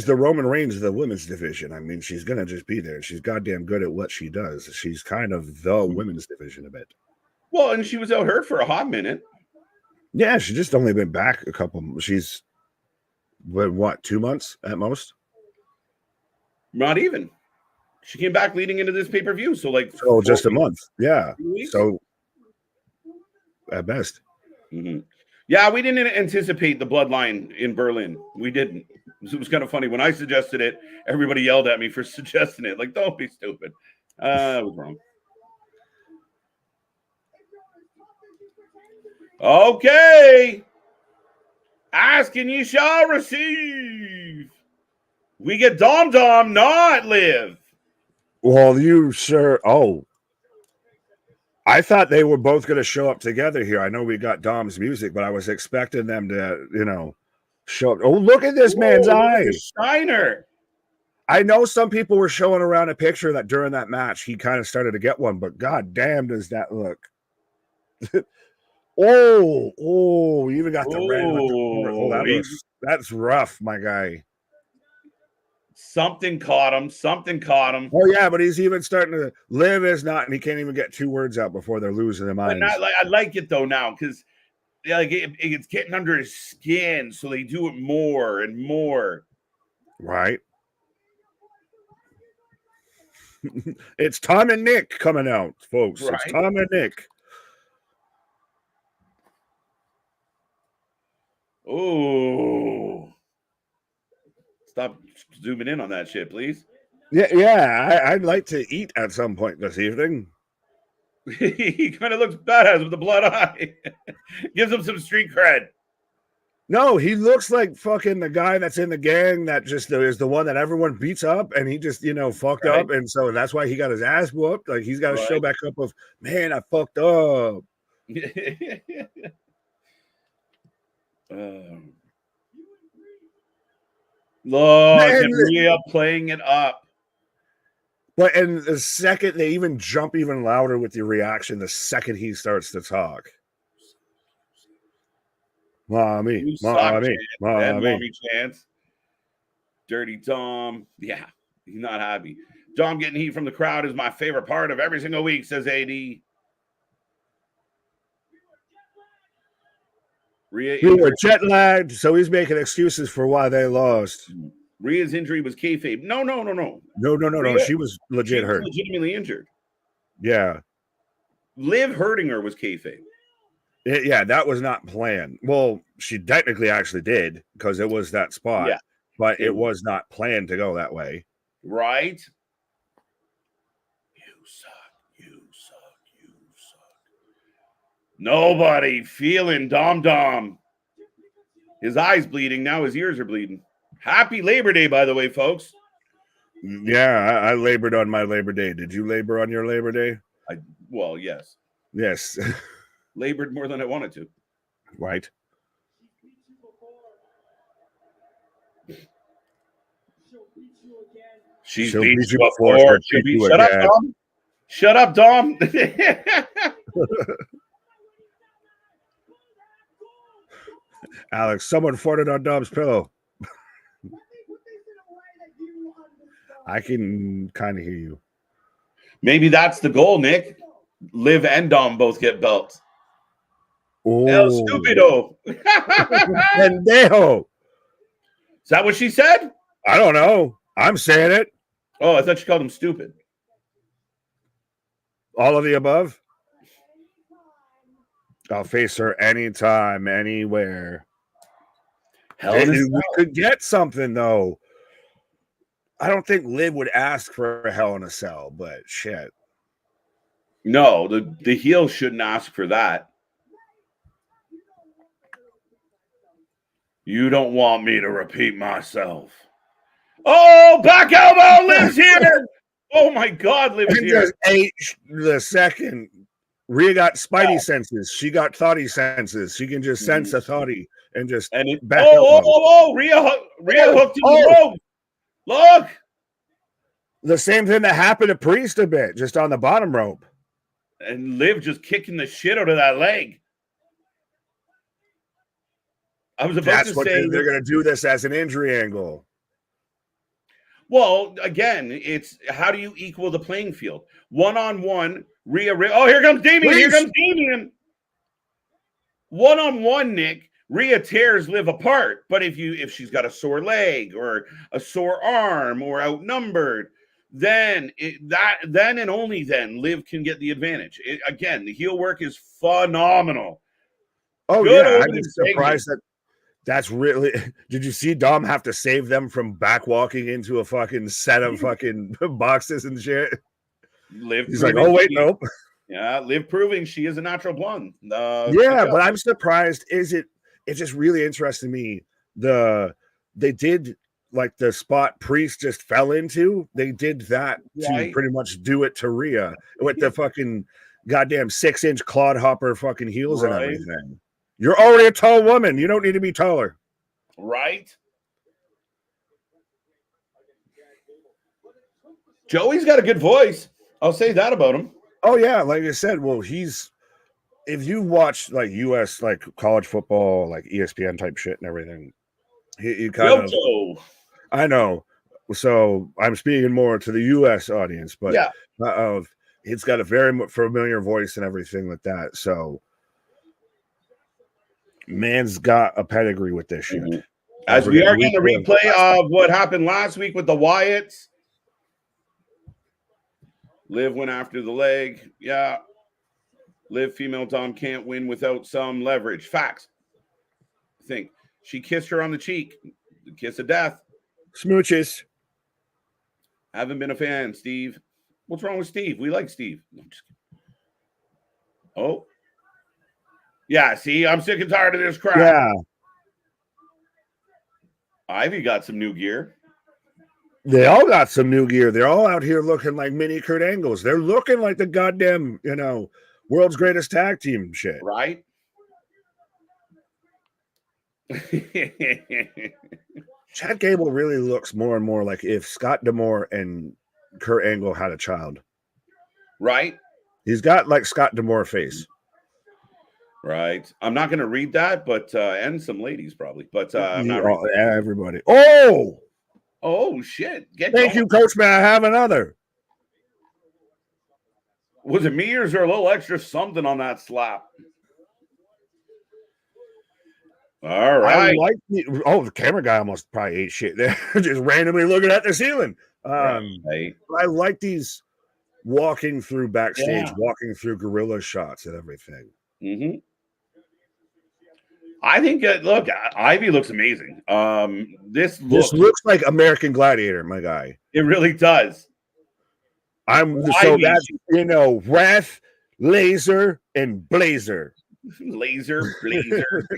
the Roman Reigns of the women's division. I mean, she's going to just be there. She's goddamn good at what she does. She's kind of the women's division a bit. Well, and she was out hurt for a hot minute. Yeah, she's just only been back a couple. She's, what, 2 months at most? Not even. She came back leading into this pay-per-view. So, just a month. Yeah. So, at best. Mm-hmm. Yeah, we didn't anticipate the bloodline in Berlin. We didn't. It was kind of funny. When I suggested it, everybody yelled at me for suggesting it. Like, don't be stupid. I was wrong. Okay. Ask and ye shall receive. We get Dom Dom, not Liv. Well, you sure. Oh. I thought they were both going to show up together here. I know we got Dom's music, but I was expecting them to, show up. Oh, look at this man's eyes. Shiner. I know some people were showing around a picture that during that match, he kind of started to get one, but god damn does that look. Oh, you even got the red. Oh, that's rough, my guy. Something caught him. Oh, yeah, but he's even starting to live as not, and he can't even get 2 words out before they're losing their minds. I like it, though, now, because it's getting under his skin, so they do it more and more. Right. It's Tom and Nick coming out, folks. Right. It's Tom and Nick. Oh. Stop zooming in on that shit, please. Yeah. I'd like to eat at some point this evening. He kind of looks badass with the blood eye. Gives him some street cred. No, he looks like fucking the guy that's in the gang that just is the one that everyone beats up, and he just, fucked up, and so that's why he got his ass whooped. Like, he's got to show back up of, man, I fucked up. Look at Rhea playing it up. But in the second, they even jump even louder with the reaction the second he starts to talk. Mommy. Chance. Dirty Dom. Yeah, he's not happy. Dom getting heat from the crowd is my favorite part of every single week, says AD. We were jet lagged, so he's making excuses for why they lost. Rhea's injury was kayfabe. No. No. She was legit hurt. Legitimately injured. Yeah. Liv hurting her was kayfabe. Yeah, that was not planned. Well, she technically actually did because it was that spot. Yeah. But it was not planned to go that way. Right? You suck. Nobody feeling Dom. His eyes bleeding. Now his ears are bleeding. Happy Labor Day, by the way, folks. Yeah, I labored on my Labor Day. Did you labor on your Labor Day? Well, yes. Yes. Labored more than I wanted to. Right. She's beat you before. Shut up, Dom. Shut up, Dom. Alex, someone farted on Dom's pillow. I can kind of hear you. Maybe that's the goal, Nick. Liv and Dom both get belts. Oh. El Stupido. Pendejo. Is that what she said? I don't know. I'm saying it. Oh, I thought she called him stupid. All of the above? I'll face her anytime, anywhere. We could get something, though. I don't think Liv would ask for a Hell in a Cell, but shit. No, the heel shouldn't ask for that. You don't want me to repeat myself. Oh, back elbow, Liv's here. Oh, my God, Liv's here. Just ate the second. Rhea got spidey senses. She got thoughty senses. She can just sense a thoughty and just back elbow. Rhea hooked in the rope. Look. The same thing that happened to Priest a bit, just on the bottom rope. And Liv just kicking the shit out of that leg. I was about to say they're going to do this as an injury angle. Well, again, it's how do you equal the playing field? One-on-one, Rhea. Oh, here comes Damien. Please. Here comes Damien. One-on-one, Nick. Rhea tears Liv apart. But if she's got a sore leg or a sore arm or outnumbered, then and only then Liv can get the advantage. Again, the heel work is phenomenal. Oh, yeah. I'm surprised that's really. Did you see Dom have to save them from backwalking into a fucking set of fucking boxes and shit? He's like, oh, wait, nope. Yeah, Liv proving she is a natural blonde. But I'm surprised. It's just really interesting to me. They did like the spot Priest just fell into. They did that to pretty much do it to Rhea with the fucking goddamn 6-inch clodhopper fucking heels and everything. You're already a tall woman. You don't need to be taller. Right? Joey's got a good voice. I'll say that about him. Oh, yeah. Like I said, well, if you watch like US, like college football, like ESPN type shit and everything, he kind of. I know. So I'm speaking more to the US audience, but it's got a very familiar voice and everything like that. So. Man's got a pedigree with this shit. Mm-hmm. As we are getting a replay of what happened last week with the Wyatts. Liv went after the leg. Yeah. Liv female Dom can't win without some leverage. Facts. I think she kissed her on the cheek. The kiss of death. Smooches. Haven't been a fan, Steve. What's wrong with Steve? We like Steve. No, I'm just kidding. Oh. Yeah, see, I'm sick and tired of this crap. Yeah. Ivy got some new gear. They all got some new gear. They're all out here looking like mini Kurt Angles. They're looking like the goddamn, world's greatest tag team shit. Right? Chad Gable really looks more and more like if Scott D'Amore and Kurt Angle had a child. Right? He's got like Scott D'Amore face. Right. I'm not going to read that, but and some ladies probably, but everybody. Oh shit! Thank you, Coach. May I have another? Was it me, or is there a little extra something on that slap? All right. The camera guy almost probably ate shit there, just randomly looking at the ceiling. Right. I like these walking through backstage, walking through gorilla shots and everything. Mm-hmm. I think, look, Ivy looks amazing. This looks like American Gladiator, my guy. It really does. That's Wrath, Laser, and Blazer. Laser, Blazer.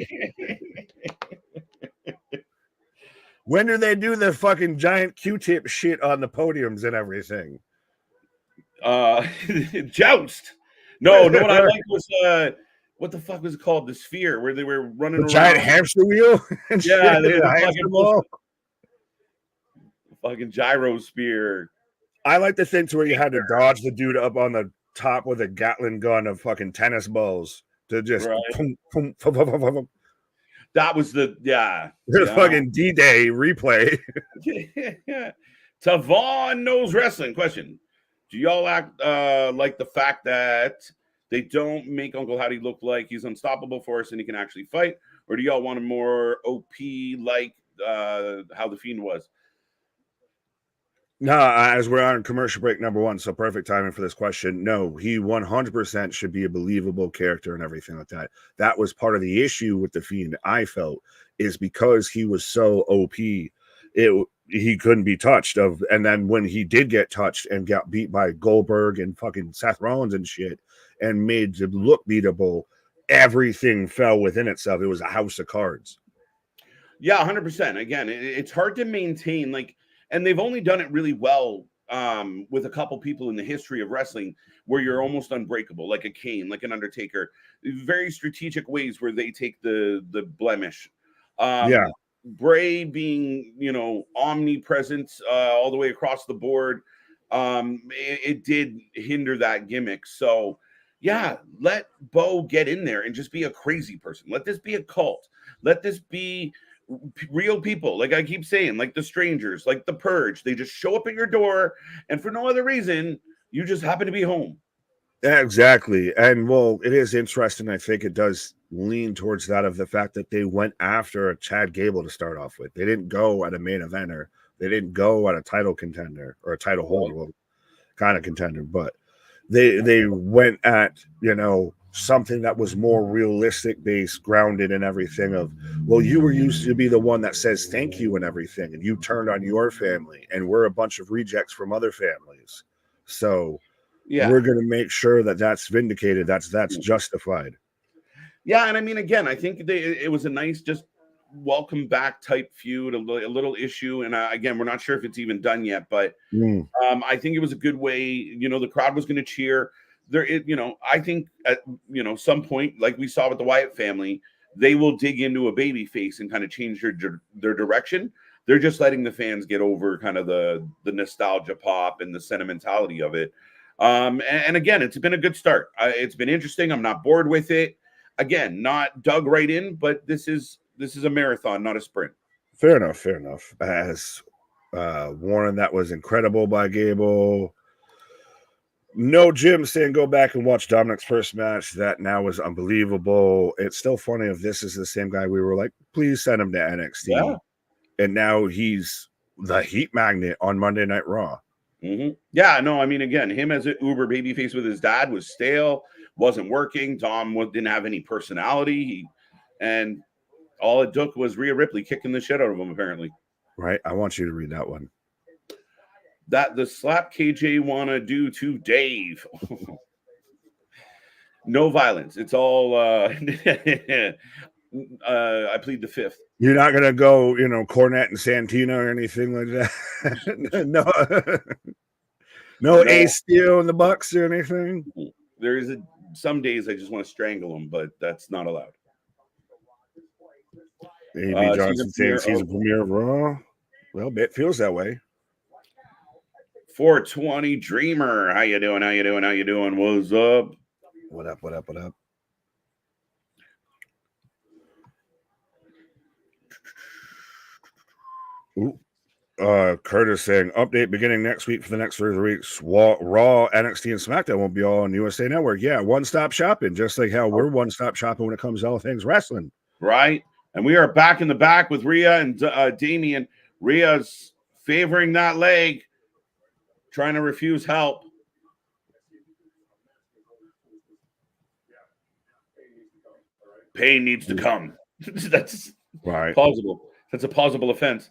When do they do the fucking giant Q-tip shit on the podiums and everything? Joust. No, what I liked was what the fuck was it called? The sphere where they were running around. Giant hamster wheel? Yeah, the fucking gyro spear. I like the things where you had to dodge the dude up on the top with a Gatling gun of fucking tennis balls to just That was the fucking D-Day replay. Tavon knows wrestling. Question: do y'all act like the fact that they don't make Uncle Howdy look like he's unstoppable for us and he can actually fight? Or do y'all want him more OP like how The Fiend was? No, as we're on commercial break number 1, so perfect timing for this question. No, he 100% should be a believable character and everything like that. That was part of the issue with The Fiend, I felt, is because he was so OP, he couldn't be touched. And then when he did get touched and got beat by Goldberg and fucking Seth Rollins and shit, and made to look beatable, everything fell within itself. It was a house of cards. Yeah, 100%. Again, it's hard to maintain, and they've only done it really well with a couple people in the history of wrestling where you're almost unbreakable, like a Kane, like an Undertaker. Very strategic ways where they take the blemish. Bray being, omnipresent all the way across the board, it did hinder that gimmick. So, yeah, let Bo get in there and just be a crazy person. Let this be a cult. Let this be real people. Like I keep saying, like the strangers, like the Purge. They just show up at your door, and for no other reason, you just happen to be home. Yeah, exactly. And well, it is interesting. I think it does lean towards that of the fact that they went after a Chad Gable to start off with. They didn't go at a main eventer. They didn't go at a title contender or a title holder, well, kind of contender, but they went at, something that was more realistic based, grounded in everything of, well, you were used to be the one that says thank you and everything, and you turned on your family, and we're a bunch of rejects from other families. So we're going to make sure that that's vindicated. That's justified. Yeah. And I mean, again, I think it was a nice, just welcome back type feud, a little issue. And again, we're not sure if it's even done yet, but I think it was a good way, the crowd was going to cheer. I think at, some point, like we saw with the Wyatt family, they will dig into a baby face and kind of change their direction. They're just letting the fans get over kind of the nostalgia pop and the sentimentality of it. And again, it's been a good start. It's been interesting. I'm not bored with it. Again, not dug right in, but this is a marathon, not a sprint. Fair enough. As Warren, that was incredible by Gable. No, Jim saying go back and watch Dominik's first match. That now was unbelievable. It's still funny if this is the same guy we were like, please send him to NXT. Yeah. And now he's the heat magnet on Monday Night Raw. Mm-hmm. Yeah, no, I mean, again, him as an uber babyface with his dad was stale, wasn't working. Dom didn't have any personality. And all it took was Rhea Ripley kicking the shit out of him, apparently. Right. I want you to read that one. That the slap KJ want to do to Dave. No violence. It's all. I plead the fifth. You're not gonna go, Cornette and Santino or anything like that. No Ace Steel in the Bucks or anything. There is some days I just want to strangle them, but that's not allowed. A.B. Johnson saying season premiere of Raw. Well, it feels that way. 420 Dreamer. How you doing? What's up? What up? Ooh. Curtis saying update beginning next week for the next 3 weeks. Raw, NXT, and SmackDown won't be all on USA Network. Yeah, one-stop shopping, just like how we're one-stop shopping when it comes to all things wrestling. Right. And we are back in the back with Rhea and Damian. Rhea's favoring that leg, trying to refuse help. Pain needs to come. That's right. Plausible. That's a plausible offense.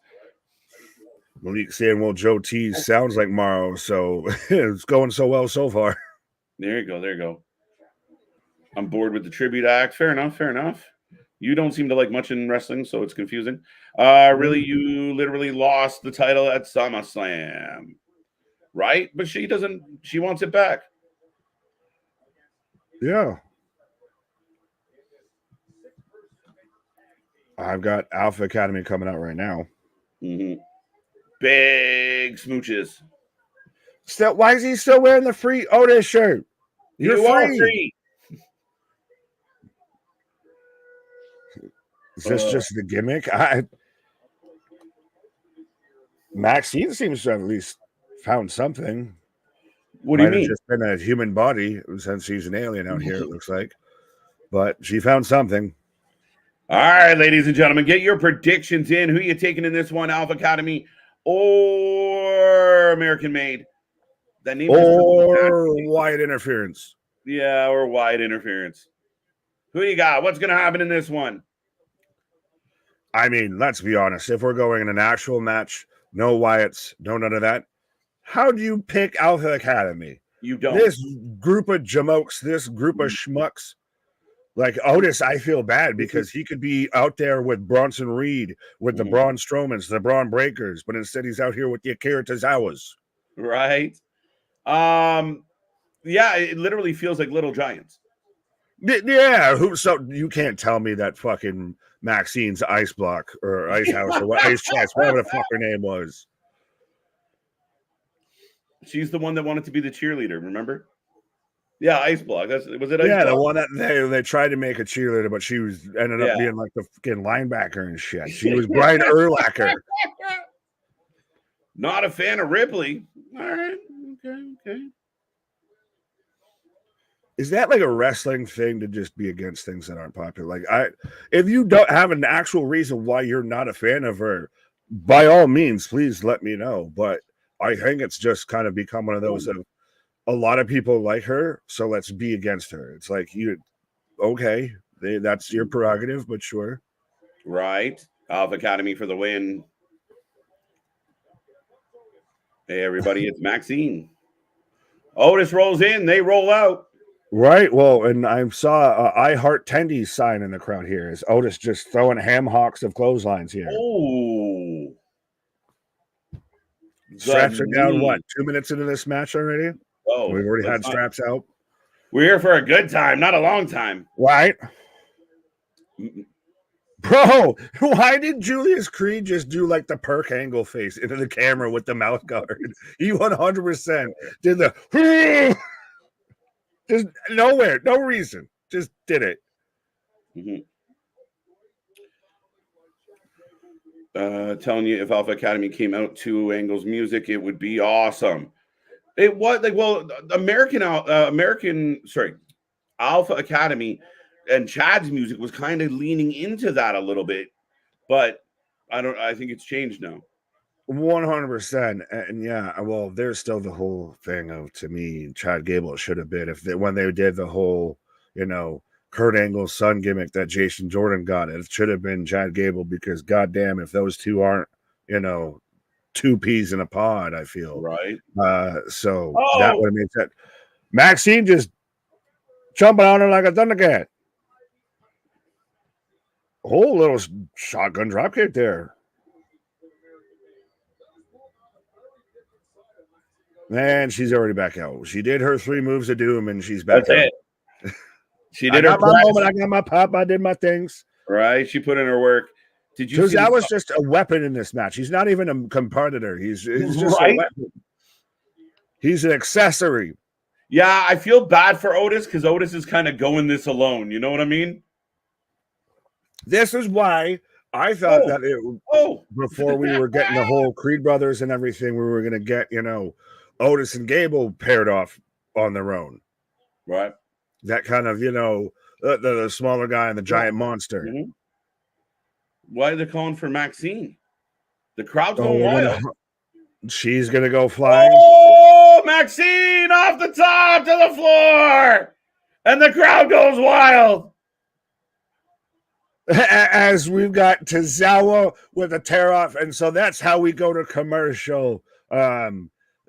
Malik saying, well, Joe T sounds like Morrow, so it's going so well so far. There you go. I'm bored with the tribute act. Fair enough. You don't seem to like much in wrestling, so it's confusing. Really, you literally lost the title at SummerSlam, right? But she wants it back. Yeah. I've got Alpha Academy coming out right now. Mm-hmm. Big smooches. Why is he still wearing the free Otis shirt? You're free. Is this just the gimmick? Maxine seems to have at least found something. What do you mean? Have just been a human body since she's an alien out here, it looks like. But she found something. All right, ladies and gentlemen, get your predictions in. Who are you taking in this one, Alpha Academy or American Made? That name or Wyatt Interference. Yeah, or Wyatt Interference. Who you got? What's going to happen in this one? I mean, let's be honest. If we're going in an actual match, no Wyatts, no none of that, how do you pick Alpha Academy? You don't. This group of jamokes, this group of schmucks. Like Otis, I feel bad because he could be out there with Bronson Reed, with the Braun Strowmans, the Braun Breakers, but instead he's out here with the Akira Tozawas. Right. Yeah, it literally feels like Little Giants. Yeah, so you can't tell me that fucking Maxine's Ice Block or Ice House or what Ice Chest, whatever the fuck her name was. She's the one that wanted to be the cheerleader, remember? Yeah, Ice Block. Was it Ice Block? The one that they tried to make a cheerleader, but she ended up being like the fucking linebacker and shit. She was Brian Urlacher. Not a fan of Ripley. All right. Okay. Is that like a wrestling thing to just be against things that aren't popular? Like, if you don't have an actual reason why you're not a fan of her, by all means, please let me know. But I think it's just kind of become one of those of a lot of people like her, so let's be against her. It's like that's your prerogative, but sure. Right. Alpha Academy for the win. Hey, everybody, it's Maxine. Otis rolls in, they roll out. Right. Well, and I saw I Heart Tendies sign in the crowd here. Is Otis just throwing ham hocks of clotheslines here? Oh. Straps are down, 2 minutes into this match already? Oh. We've already had straps out. We're here for a good time, not a long time. Right. Bro, why did Julius Creed just do like the perk angle face into the camera with the mouth guard? He 100% did the just nowhere, no reason. Just did it. Telling you, if Alpha Academy came out to Angle's music, it would be awesome. It was like, well, Alpha Academy and Chad's music was kind of leaning into that a little bit, but I think it's changed now. 100%. And yeah, well, there's still the whole thing of, to me, Chad Gable should have been when they did the whole, Kurt Angle's son gimmick that Jason Jordan got. It should have been Chad Gable because goddamn, if those two aren't, two peas in a pod, I feel. Right. So that would have made sense. Maxine just Jumping on her like a thundercat. Whole little shotgun dropkick there. And she's already back out. She did her 3 moves of doom, and she's back out. It. She did her my moment. I got my pop. I did my things. Right. She put in her work. Did you? Because that was just a weapon in this match. He's not even a competitor. He's just a weapon. He's an accessory. Yeah, I feel bad for Otis because Otis is kind of going this alone. You know what I mean? This is why I thought that before we were getting the whole Creed brothers and everything, we were going to get, Otis and Gable paired off on their own. Right. That kind of, the smaller guy and the giant monster. Mm-hmm. Why are they calling for Maxine? The crowd's going wild. She's going to go flying. Oh, Maxine off the top to the floor. And the crowd goes wild. As we've got Tozawa with a tear off. And so that's how we go to commercial.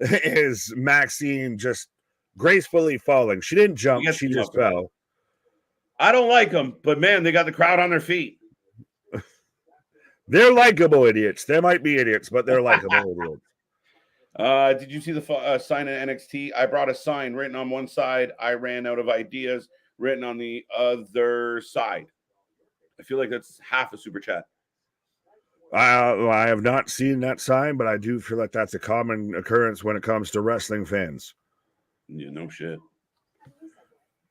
Is Maxine just gracefully falling. She didn't jump. She just fell. I don't like them, but man, they got the crowd on their feet. They're likable idiots. They might be idiots, but they're likable idiots. Did you see the sign at NXT? I brought a sign written on one side. I ran out of ideas written on the other side. I feel like that's half a super chat. I have not seen that sign, but I do feel like that's a common occurrence when it comes to wrestling fans. Yeah, no shit.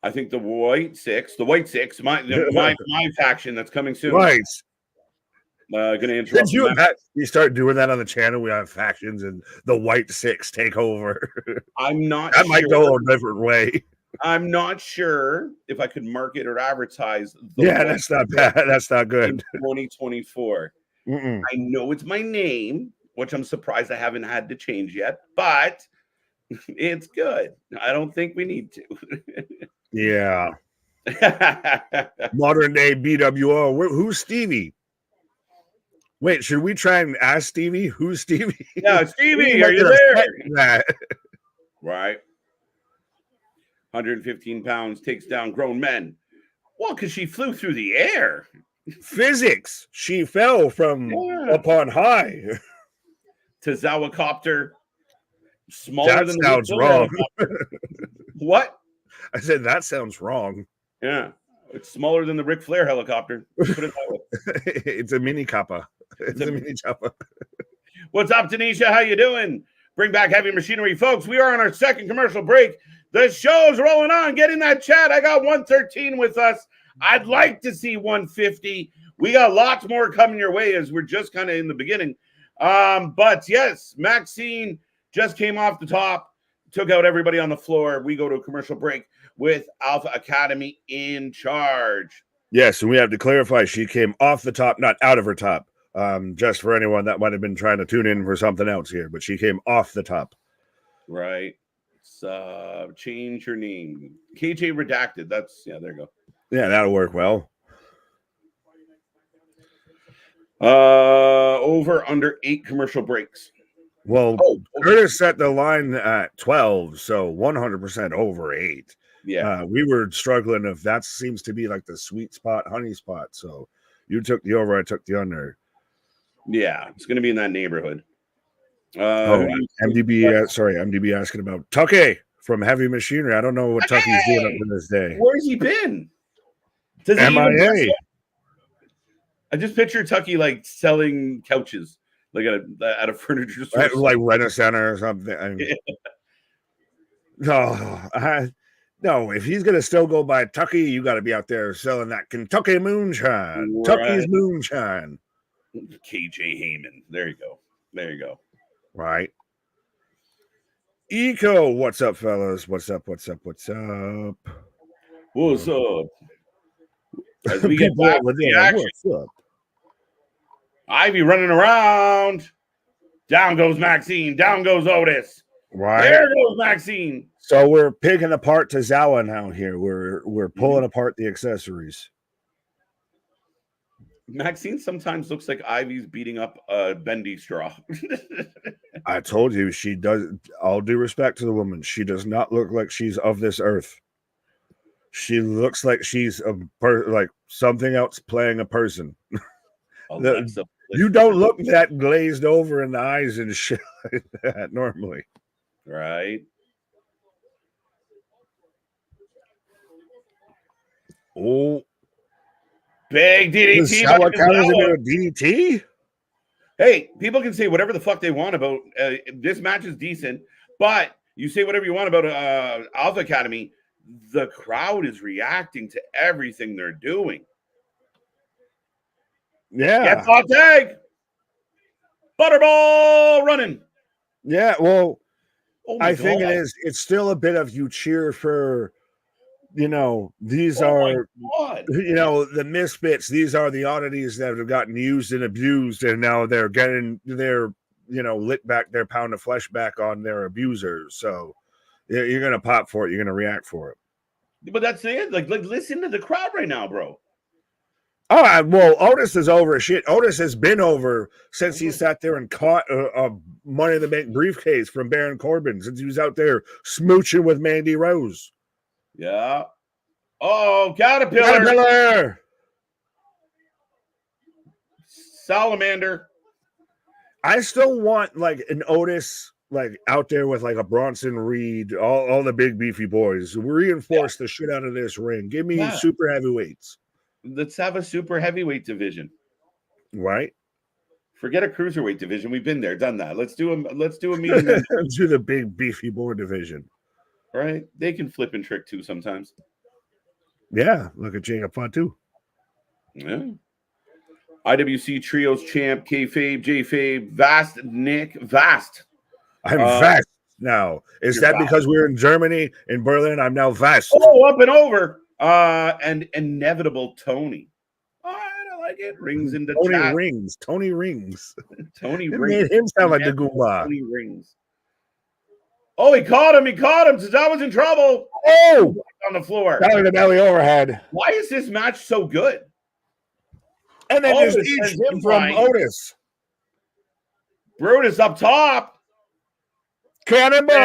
I think the Wyatt Sicks, my faction that's coming soon. Right. Gonna interrupt. You start doing that on the channel. We have factions and the Wyatt Sicks take over. I'm not. That might go a different way. I'm not sure if I could market or advertise. That's not bad. That's not good. 2024. Mm-mm. I know it's my name, which I'm surprised I haven't had to change yet, but it's good. I don't think we need to. Yeah. Modern day BWO. Who's Stevie? Wait, should we try and ask Stevie? Who's Stevie? Yeah, Stevie, are you there? Right. 115 pounds takes down grown men. Well, because she flew through the air. Physics. She fell from upon high. Tozawa copter. Smaller that than sounds wrong. What? I said that sounds wrong. Yeah. It's smaller than the Ric Flair helicopter. Put it that way. It's a mini kappa. It's a mini chopper. What's up, Tanisha? How you doing? Bring back heavy machinery, folks. We are on our second commercial break. The show's rolling on. Get in that chat. I got 113 with us. I'd like to see 150. We got lots more coming your way as we're just kind of in the beginning. But yes, Maxine just came off the top, took out everybody on the floor. We go to a commercial break with Alpha Academy in charge. Yes, and we have to clarify she came off the top, not out of her top. Just for anyone that might have been trying to tune in for something else here, but she came off the top. Right. Change your name. KJ Redacted. There you go. Yeah, that'll work well. Over under 8 commercial breaks. Well, Curtis set the line at 12, so 100% over 8. Yeah. We were struggling if that seems to be like the sweet spot, honey spot. So you took the over, I took the under. Yeah, it's going to be in that neighborhood. MDB asking about Tucky from Heavy Machinery. I don't know what Tucky's doing up in this day. Where's he been? Does MIA. I just picture Tucky like selling couches, like at a furniture store, like Rent-A-Center or something. No, if he's gonna still go by Tucky, you got to be out there selling that Kentucky moonshine, right. Tucky's moonshine. KJ Heyman. There you go. Right. Eco, what's up, fellas? What's up? What's up? As we get back to the action. What's up? Ivy running around. Down goes Maxine. Down goes Otis. Right. There goes Maxine. So we're picking apart Tozawa now here. We're pulling apart the accessories. Maxine sometimes looks like Ivy's beating up a bendy straw. I told you she does. All due respect to the woman, she does not look like she's of this earth. She looks like she's like something else playing a person. Alexa, you don't look that glazed over in the eyes and shit like that normally. Right. Oh, big DDT. What counts into a DDT? Hey, people can say whatever the fuck they want about this match is decent, but you say whatever you want about Alpha Academy, the crowd is reacting to everything they're doing. Yeah. Get hot tag. Butterball running. Yeah, well, I God. think it's still a bit of you cheer for, these are, the misfits. These are the oddities that have gotten used and abused, and now they're getting their, lit back their pound of flesh back on their abusers. So you're going to pop for it. You're going to react for it. But that's it. Like, listen to the crowd right now, bro. All right, well, Otis is over shit. Otis has been over since he sat there and caught a Money in the Bank briefcase from Baron Corbin, since he was out there smooching with Mandy Rose. Yeah. Oh, Caterpillar. Salamander. I still want like an Otis like out there with like a Bronson Reed, all the big beefy boys. Reinforce the shit out of this ring. Give me super heavyweights. Let's have a super heavyweight division. Right? Forget a cruiserweight division. We've been there, done that. Let's do a meeting. Do the big beefy boy division. Right? They can flip and trick too sometimes. Yeah, look at Jacob Fatu. Yeah. IWC Trios champ, Kayfabe, J-Fabe, Vast, Nick, Vast. I'm Vast now. Is that Vast. because we're in Germany, in Berlin? I'm now Vast. Oh, up and over. And Inevitable Tony. All right, I like it. Rings into Tony chat. Rings. Tony Rings. Tony Rings. Rings. Made him sound like the Goomba. Tony Rings. Oh, he caught him. Cesaro was in trouble. Oh! On the floor. Down in the belly overhead. Why is this match so good? And then just each from Otis. Brutus up top. Cannonball.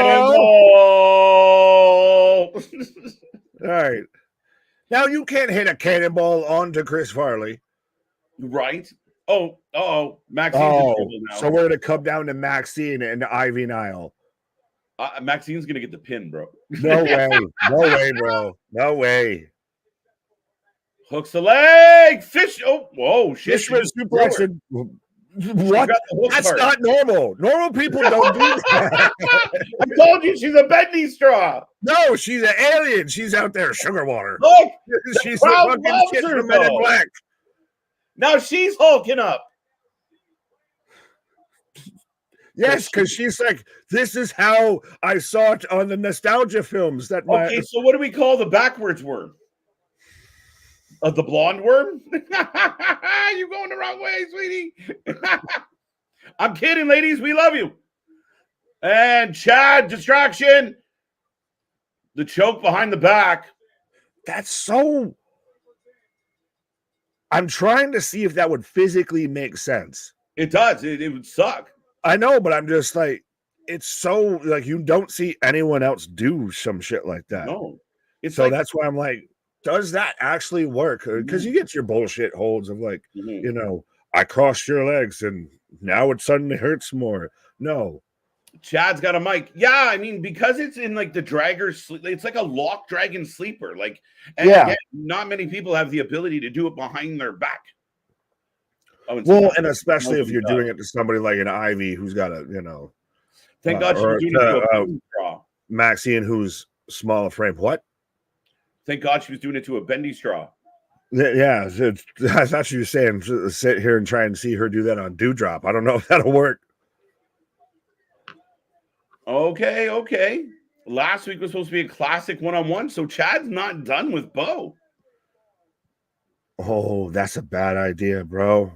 All right. Now you can't hit a cannonball onto Chris Farley. Right. Oh, Maxine's in trouble now. So we're going to come down to Maxine and Ivy Nile. Maxine's going to get the pin, bro. No way. No way, bro. No way. Hooks the leg. Fish. Oh, whoa. Shit. Fishman suplexed. What? That's not normal. Normal people don't do that. I told you she's a bendy straw. No, she's an alien. She's out there, sugar water. Look, she's the fucking shit from Men in Black. Now she's hulking up. Yes, because she's like, this is how I saw it on the nostalgia films. So what do we call the backwards worm? The blonde worm? You're going the wrong way, sweetie. I'm kidding, ladies. We love you. And Chad, distraction. The choke behind the back. That's so... I'm trying to see if that would physically make sense. It does. It would suck. I know, but I'm just like, it's so like you don't see anyone else do some shit like that. No. So that's why I'm like, does that actually work? Because you get your bullshit holds of like, I crossed your legs and now it suddenly hurts more. No. Chad's got a mic. Yeah, I mean, because it's in like the dragger sleep, it's like a lock dragon sleeper. Like, and again, not many people have the ability to do it behind their back. Well, and especially if you're doing it to somebody like an Ivy who's got a, thank God she was doing it to a bendy straw. Maxine who's smaller frame. What? Thank God she was doing it to a bendy straw. Yeah, I thought she was saying sit here and try and see her do that on Dewdrop. I don't know if that'll work. Okay. Last week was supposed to be a classic one-on-one, so Chad's not done with Bo. Oh, that's a bad idea, bro.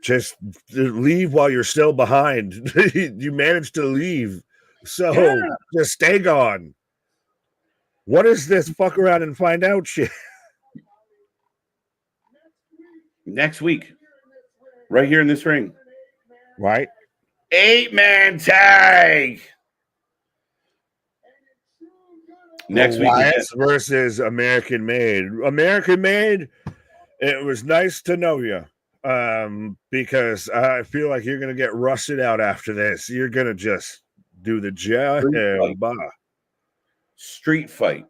Just leave while you're still behind. You managed to leave, so just stay gone. What is this fuck around and find out shit? Next week, right here in this ring. Right? 8-man tag. Next week, Wyatt versus American Made. American Made, it was nice to know you. Because I feel like you're going to get rusted out after this. You're going to just do the jail. Street fight.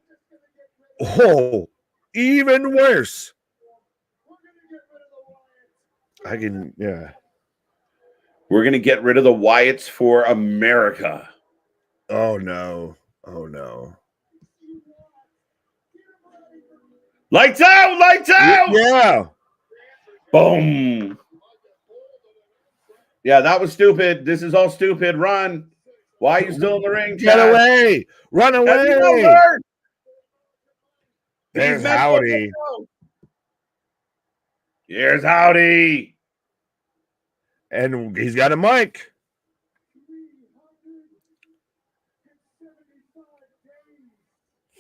Oh, even worse. Yeah. We're going to get rid of the Wyatts for America. Oh, no. Oh, no. Lights out! Lights out! Yeah. Boom. Yeah, that was stupid. This is all stupid. Run. Why are you still in the ring, Get Chad? away. Run away. There's Howdy. Here's Howdy. And he's got a mic.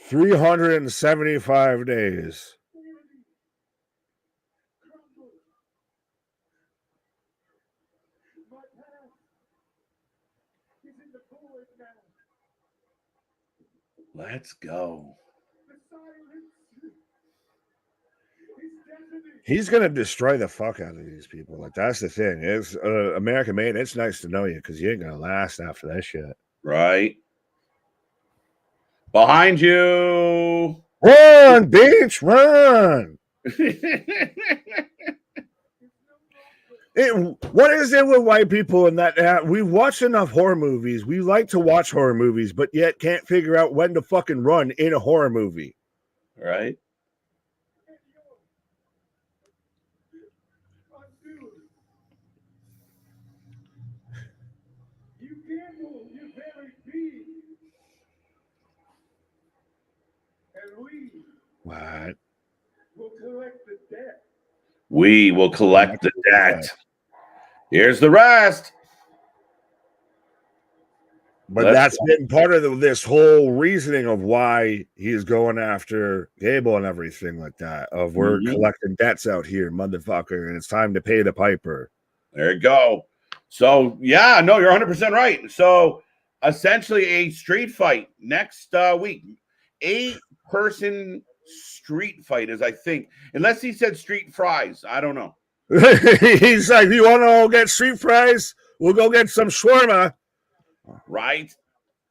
$375 days. Let's go. He's gonna destroy the fuck out of these people. Like, that's the thing. It's American Made. It's nice to know you because you ain't gonna last after that shit. Right. Behind you. Run, bitch, run. What is it with white people and that we watch enough horror movies? We like to watch horror movies, but yet can't figure out when to fucking run in a horror movie. Right. What? We will collect the debt. Here's the rest. But that's been part of this whole reasoning of why he's going after Gable and everything like that. Of we're collecting debts out here, motherfucker, and it's time to pay the piper. There you go. So, yeah, no, you're 100% right. So, essentially a street fight next week. 8-person street fight is, I think, unless he said street fries. I don't know. He's like, you want to all get street fries? We'll go get some shawarma. Right?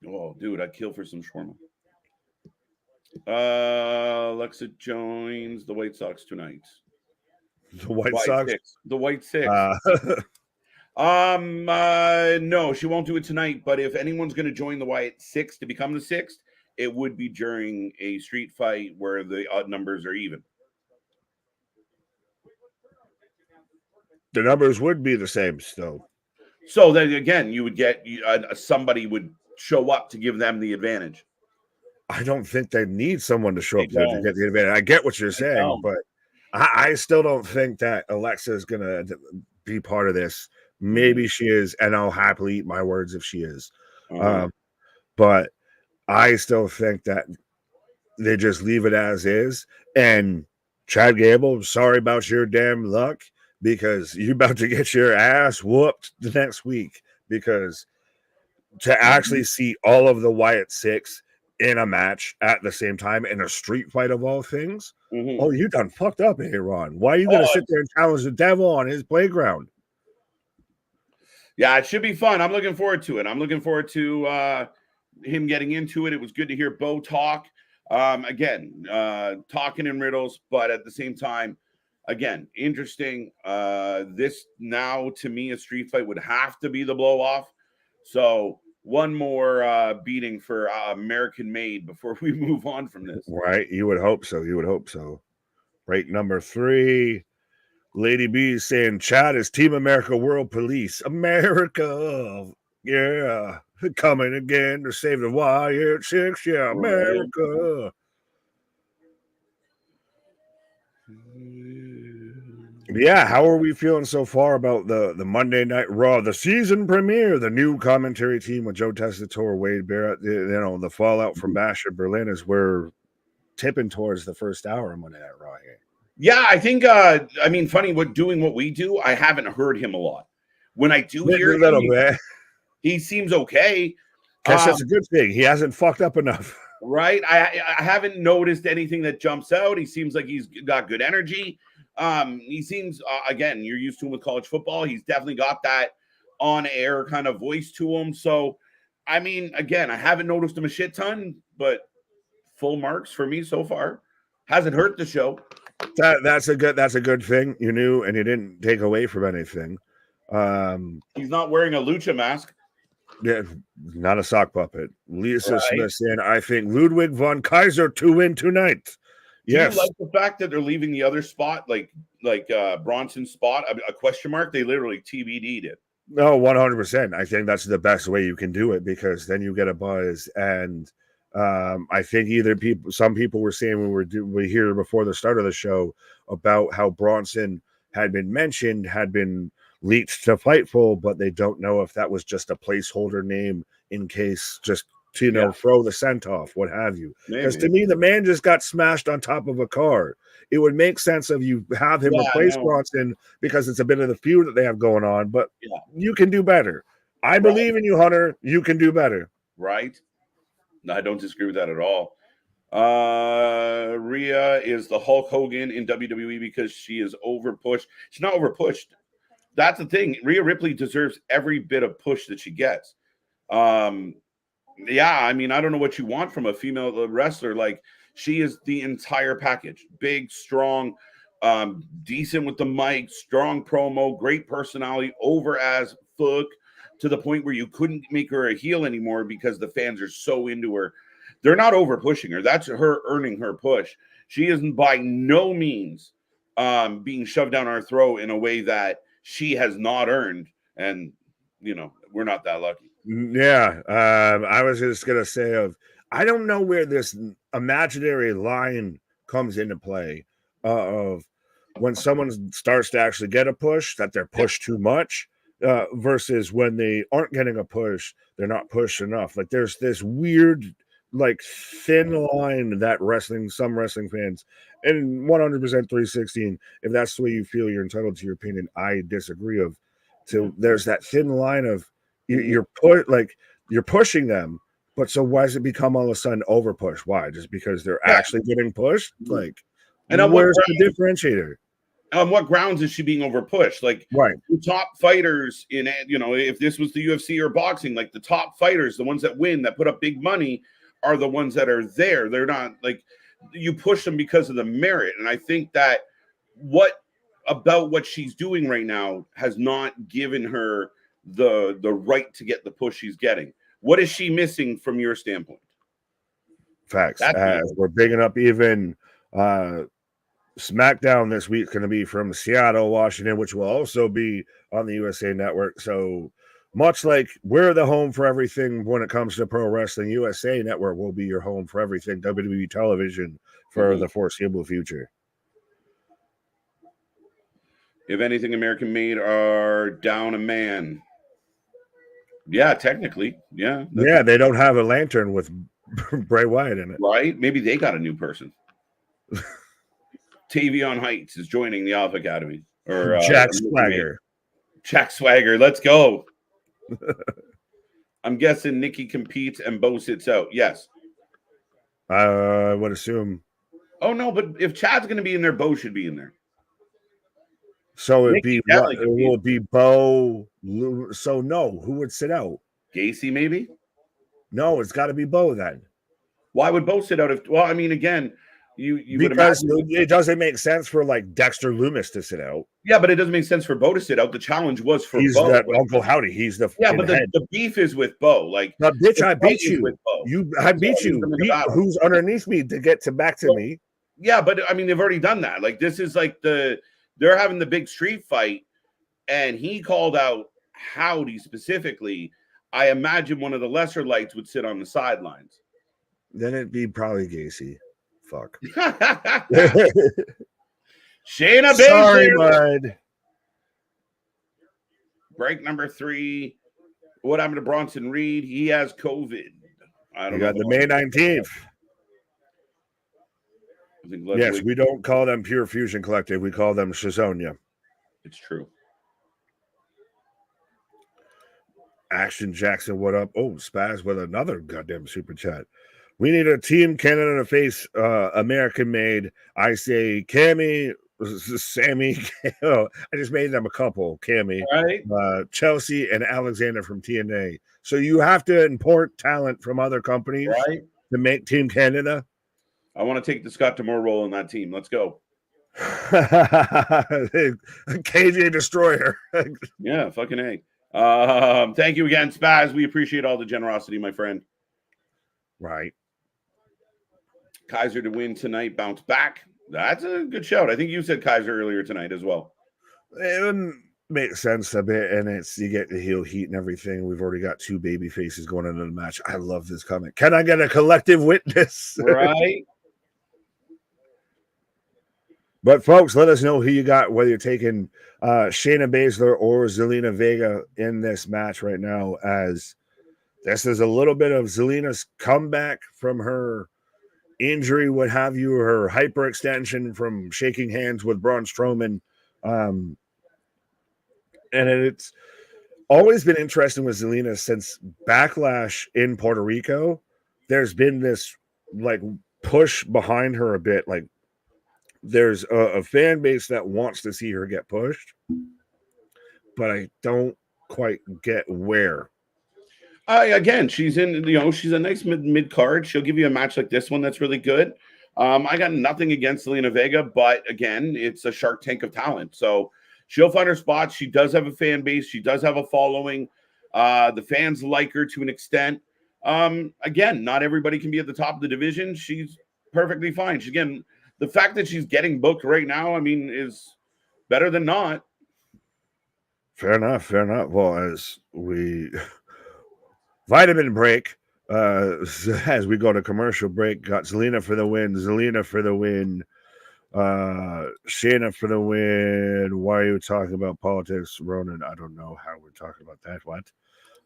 Oh, dude, I'd kill for some shawarma. Alexa joins the White Sox tonight. The White Sox? The White Sicks. No, she won't do it tonight, but if anyone's going to join the Wyatt Sicks to become the sixth, it would be during a street fight where the odd numbers are even. The numbers would be the same still. So then again, you would get somebody would show up to give them the advantage. I don't think they need someone to show up there to get the advantage. I get what you're saying, but I still don't think that Alexa is going to be part of this. Maybe she is, and I'll happily eat my words if she is. But I still think that they just leave it as is. And Chad Gable, sorry about your damn luck, because you're about to get your ass whooped the next week. Because to actually see all of the Wyatt Sicks in a match at the same time in a street fight of all things, oh, you done fucked up, Aaron. Why are you going to sit there and challenge the devil on his playground? Yeah, it should be fun. I'm looking forward to it. I'm looking forward to him getting into it. It was good to hear Bo talk. Again, talking in riddles, but at the same time, again, interesting. This now, to me, a street fight would have to be the blow off. So one more beating for American Made before we move on from this. Right. You would hope so. You would hope so. Break number 3. Lady B is saying Chad is Team America World Police. America. Yeah. Coming again to save the Wyatt Sicks. Yeah, America. Yeah, how are we feeling so far about the Monday Night Raw, the season premiere, the new commentary team with Joe Tessitore, Wade Barrett, the fallout from Baszler Berlin as we're tipping towards the first hour of Monday Night Raw here. Yeah, I think, funny, doing what we do, I haven't heard him a lot. When I do hear him, he seems okay. Guess that's a good thing. He hasn't fucked up enough. Right. I haven't noticed anything that jumps out. He seems like he's got good energy. He seems, again, you're used to him with college football. He's definitely got that on air kind of voice to him. So, I mean, again, I haven't noticed him a shit ton, but full marks for me so far. Hasn't hurt the show. That's a good thing. You knew, and you didn't take away from anything. He's not wearing a lucha mask. Yeah, not a sock puppet. Lisa Smith saying, I think Ludwig von Kaiser to win tonight. Yes. Do you like the fact that they're leaving the other spot, like Bronson's spot, a question mark? They literally TBD'd it. No, 100%. I think that's the best way you can do it, because then you get a buzz. And I think some people were saying when we hear before the start of the show about how Bronson had been mentioned, had been leaked to Fightful, but they don't know if that was just a placeholder name in case, just to throw the scent off, what have you. Because to me, the man just got smashed on top of a car. It would make sense if you have him replace Bronson, because it's a bit of the feud that they have going on, but you can do better. I believe in you, Hunter. You can do better. Right. No, I don't disagree with that at all. Rhea is the Hulk Hogan in WWE because she is overpushed. She's not overpushed. That's the thing. Rhea Ripley deserves every bit of push that she gets. I mean, I don't know what you want from a female wrestler. Like, she is the entire package. Big, strong, decent with the mic, strong promo, great personality, over as fuck, to the point where you couldn't make her a heel anymore because the fans are so into her. They're not over pushing her. That's her earning her push. She isn't by no means being shoved down our throat in a way that she has not earned. And, we're not that lucky. Yeah. I was just going to say I don't know where this imaginary line comes into play of when someone starts to actually get a push, that they're pushed too much, versus when they aren't getting a push, they're not pushed enough. Like, there's this weird, like, thin line that some wrestling fans, and 100% 316, if that's the way you feel, you're entitled to your opinion. I disagree so there's that thin line of you're pushing them, but so why does it become all of a sudden over push? Why? Just because they're actually getting pushed? Like, and where's the differentiator? On what grounds is she being over pushed? Like, the top fighters in, if this was the UFC or boxing, like, the top fighters, the ones that win, that put up big money, are the ones that are there. They're not, like, you push them because of the merit. And I think that what she's doing right now has not given her the right to get the push she's getting. What is she missing from your standpoint? Facts. We're bigging up even SmackDown this week, going to be from Seattle, Washington, which will also be on the USA Network. So much like we're the home for everything when it comes to pro wrestling, USA Network will be your home for everything WWE television for the foreseeable future. If anything American made are down a man. Yeah, technically. Yeah. Yeah, they don't have a lantern with Bray Wyatt in it. Right? Maybe they got a new person. Tavion Heights is joining the Alpha Academy. Or Jack Swagger. Jack Swagger, let's go. I'm guessing Nikki competes and Bo sits out. Yes. I would assume. Oh, no, but if Chad's going to be in there, Bo should be in there. So it will be Bo. So no, who would sit out? Gacy, maybe? No, it's got to be Bo then. Why would Bo sit out? Again, you because it doesn't make sense for like Dexter Lumis to sit out. Yeah, but it doesn't make sense for Bo to sit out. The challenge was for He's Bo. Uncle Howdy. He's the but the beef is with Bo. Like, now, bitch, I beat you. I beat you. Who's underneath me to get back to me? Yeah, but I mean, they've already done that. Like, this is like they're having the big street fight, and he called out Howdy specifically. I imagine one of the lesser lights would sit on the sidelines. Then it'd be probably Gacy. Fuck. Shayna Sorry, bud. Break number 3. What happened to Bronson Reed? He has COVID. I don't know. The May 19th. Yes, we don't call them Pure Fusion Collective. We call them Shazonia. It's true. Action Jackson, what up? Oh, Spaz with another goddamn super chat. We need a Team Canada to face American made. I say Cammy, Sammy. I just made them a couple. Cammy, right? Chelsea, and Alexander from TNA. So you have to import talent from other companies Right. to make Team Canada. I want to take the Scott D'Amore role in that team. Let's go. KJ Destroyer. Yeah, fucking A. Thank you again, Spaz. We appreciate all the generosity, my friend. Right. Kaiser to win tonight, bounce back. That's a good shout. I think you said Kaiser earlier tonight as well. It makes sense a bit, and you get the heel heat and everything. We've already got 2 baby faces going into the match. I love this comment. Can I get a collective witness? Right. But folks, let us know who you got, whether you're taking Shayna Baszler or Zelina Vega in this match right now, as this is a little bit of Zelina's comeback from her injury, what have you, her hyperextension from shaking hands with Braun Strowman. And it's always been interesting with Zelina since Backlash in Puerto Rico. There's been this like push behind her a bit, like there's a fan base that wants to see her get pushed, but I don't quite get where. Again, she's in, she's a nice mid card. She'll give you a match like this one that's really good. I got nothing against Zelina Vega, but again, it's a shark tank of talent. So she'll find her spots. She does have a fan base. She does have a following. The fans like her to an extent. Again, not everybody can be at the top of the division. She's perfectly fine. Again, the fact that she's getting booked right now, I mean, is better than not. Fair enough. Well, as we vitamin break, as we go to commercial break, got Zelina for the win, Shayna for the win. Why are you talking about politics, Ronan? I don't know how we're talking about that. What?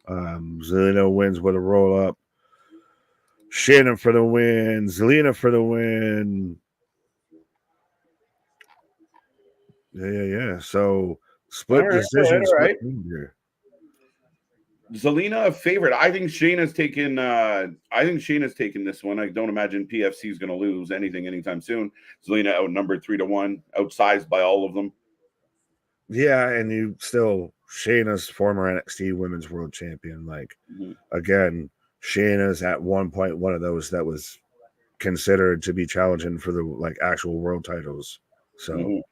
Zelina wins with a roll up. Shayna for the win, Zelina for the win. Yeah. So split decision. Right. Zelina a favorite. I think Shayna's taken. This one. I don't imagine PFC is going to lose anything anytime soon. Zelina outnumbered 3-1, outsized by all of them. Yeah, and you still Shayna's former NXT Women's World Champion. Like again, Shayna's at one point one of those that was considered to be challenging for the like actual world titles. So.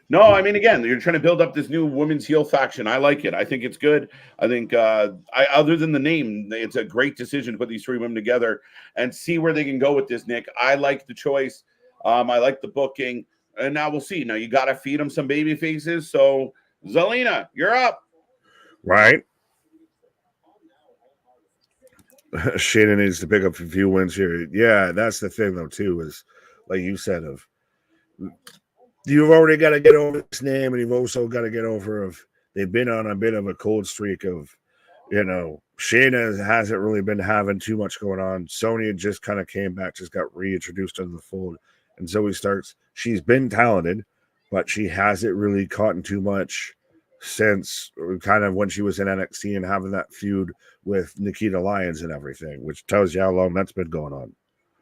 No, I mean, again, you're trying to build up this new women's heel faction. I like it. I think it's good. I think, other than the name, it's a great decision to put these 3 women together and see where they can go with this, Nick. I like the choice. I like the booking. And now we'll see. Now you got to feed them some baby faces. So, Zelina, you're up. Right. Shayna needs to pick up a few wins here. Yeah, that's the thing, though, too, is like you said, you've already got to get over this name, and you've also got to get over they've been on a bit of a cold streak of, Shayna hasn't really been having too much going on. Sonya just kind of came back, just got reintroduced into the fold. And Zoe Starks, she's been talented, but she hasn't really caught too much since kind of when she was in NXT and having that feud with Nikita Lyons and everything, which tells you how long that's been going on.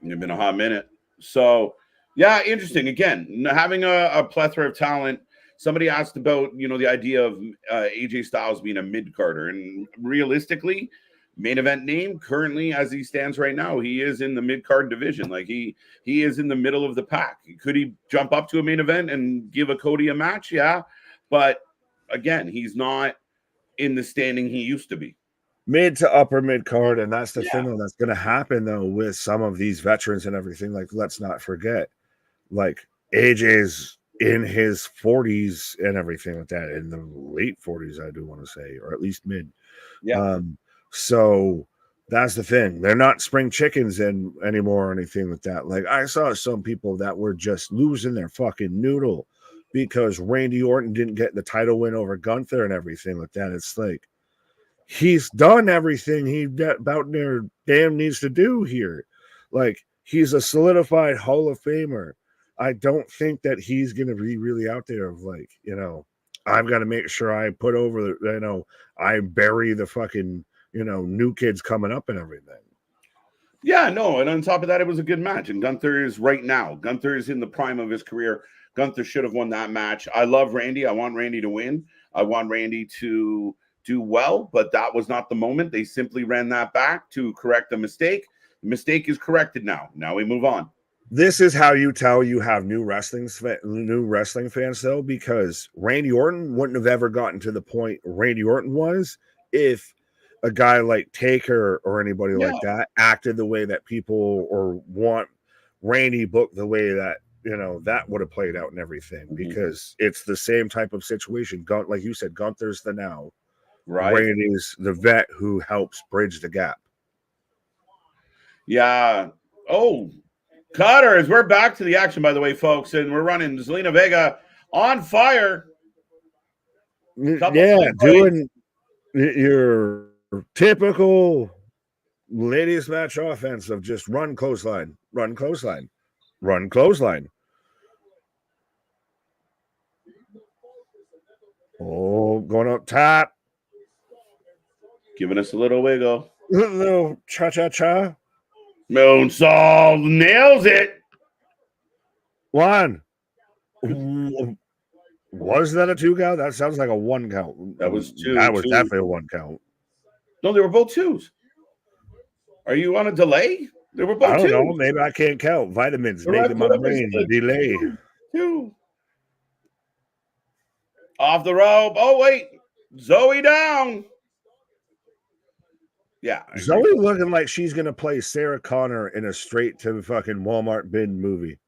It's been a hot minute. So, yeah, interesting. Again, having a plethora of talent. Somebody asked about, the idea of AJ Styles being a mid-carder. And realistically, main event name currently, as he stands right now, he is in the mid-card division. Like, he is in the middle of the pack. Could he jump up to a main event and give a Cody a match? Yeah. But, again, he's not in the standing he used to be. Mid to upper mid-card, and that's the thing that's going to happen, though, with some of these veterans and everything. Like, let's not forget, like, AJ's in his 40s and everything like that, in the late 40s, I do want to say, or at least mid. Yeah. So that's the thing. They're not spring chickens anymore or anything like that. Like, I saw some people that were just losing their fucking noodle because Randy Orton didn't get the title win over Gunther and everything like that. It's like, he's done everything he about there damn needs to do here. Like, he's a solidified Hall of Famer. I don't think that he's going to be really out there of like, I've got to make sure I put over I bury the fucking, new kids coming up and everything. Yeah, no, and on top of that, it was a good match. And Gunther is right now. Gunther is in the prime of his career. Gunther should have won that match. I love Randy. I want Randy to win. I want Randy to do well, but that was not the moment. They simply ran that back to correct the mistake. The mistake is corrected now. Now we move on. This is how you tell you have new wrestling fans, though, because Randy Orton wouldn't have ever gotten to the point Randy Orton was if a guy like Taker or anybody like that acted the way that people or want Randy booked the way that, you know, that would have played out and everything, because it's the same type of situation. Like you said, Gunther's the now. Right. Randy's the vet who helps bridge the gap. Yeah. Oh, Cutters, we're back to the action, by the way, folks, and we're running Zelina Vega on fire. Doing your typical ladies match offense of just run clothesline, run clothesline, run clothesline. Oh, going up top. Giving us a little wiggle. A little cha-cha-cha. Moonsault nails it. One. Was that a 2 count? That sounds like a 1 count. That was 2. That was definitely a 1 count. No, they were both 2s. Are you on a delay? They were both 2s. I don't know. Maybe I can't count. Vitamins making my brain delay. 2. Off the rope. Oh, wait. Zoe down. Yeah. Zoe looking like she's going to play Sarah Connor in a straight to fucking Walmart bin movie.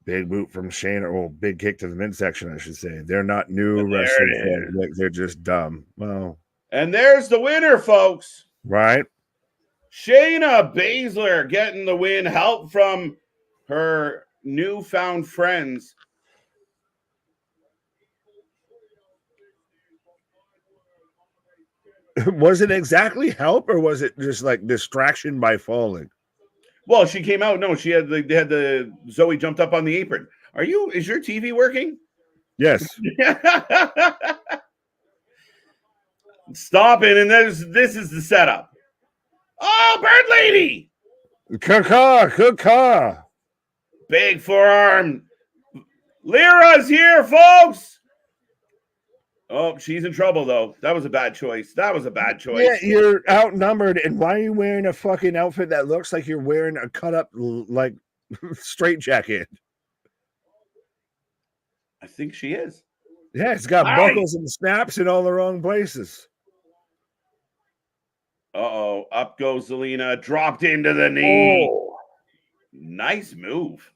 Big boot from Shayna. Oh, big kick to the midsection, I should say. They're not new wrestling fans. They're just dumb. Well. And there's the winner, folks. Right. Shayna Baszler getting the win. Help from her newfound friends. Was it exactly help, or was it just like distraction by falling? Well, she came out. No, they had the Zoe jumped up on the apron. Is your TV working? Yes. Stop it. And this is the setup. Oh, Bird Lady. Caw. Big forearm. Lyra's here, folks. Oh, she's in trouble, though. That was a bad choice. Yeah, you're outnumbered. And why are you wearing a fucking outfit that looks like you're wearing a cut-up, like, straight jacket? I think she is. Yeah, it's got buckles and snaps in all the wrong places. Uh-oh. Up goes Zelina. Dropped into the knee. Oh. Nice move.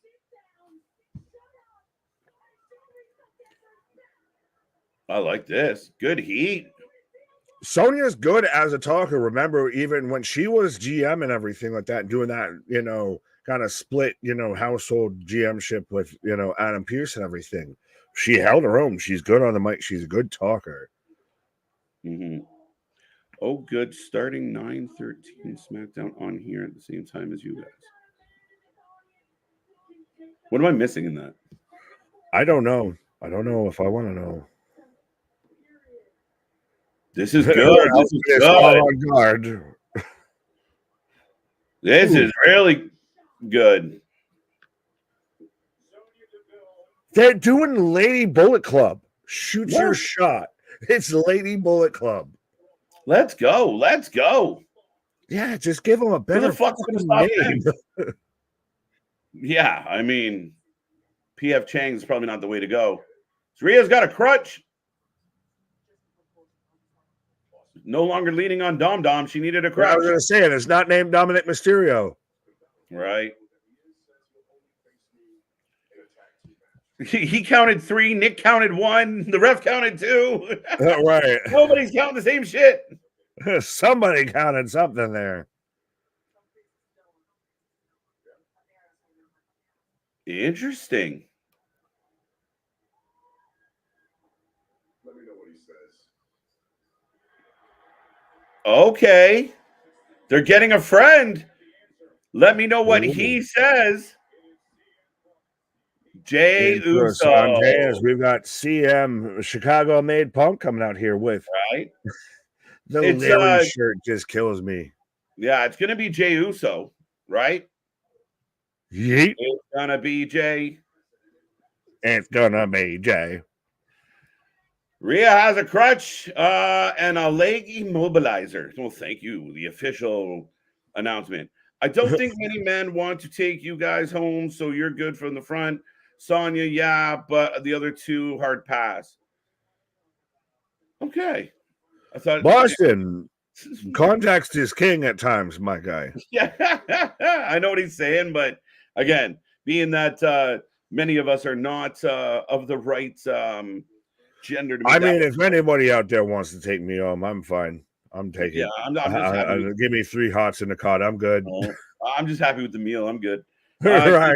I like this. Good heat. Sonya's good as a talker. Remember, even when she was GM and everything like that, doing that, you know, kind of split, you know, household GM-ship with, you know, Adam Pearce and everything. She held her own. She's good on the mic. She's a good talker. Mm-hmm. Oh, good. Starting 9/13 SmackDown on here at the same time as you guys. What am I missing in that? I don't know. I don't know if I want to know. This is good. This is good. This is really good. They're doing Lady Bullet Club. Shoot your shot. It's Lady Bullet Club. Let's go. Let's go. Yeah, just give them a better fucking name. Yeah, I mean, P.F. Chang is probably not the way to go. Rhea's got a crutch. No longer leaning on Dom. She needed a crutch. I was going to say it. It's not named Dominik Mysterio. Right. He counted 3. Nick counted 1. The ref counted 2. Right. Nobody's counting the same shit. Somebody counted something there. Interesting. Let me know what he says. Okay. They're getting a friend. Let me know what he says. Jay Uso. We've got CM Chicago made Punk coming out here with The It's, Larry shirt just kills me. Yeah, it's going to be Jey Uso, right? Yeet. It's going to be Jey. It's gonna be Jey. Rhea has a crutch and a leg immobilizer. Well, thank you. The official announcement. I don't think many men want to take you guys home, so you're good from the front. Sonya, yeah, but the other two, hard pass. Okay. I thought Boston, context is king at times, my guy. Yeah, I know what he's saying, but again, being that many of us are not of the right gender to I mean, if anybody out there wants to take me home, I'm fine. I'm taking. Yeah, I'm just happy. Give me 3 hots in the cot. I'm good. Oh, I'm just happy with the meal. I'm good. Right.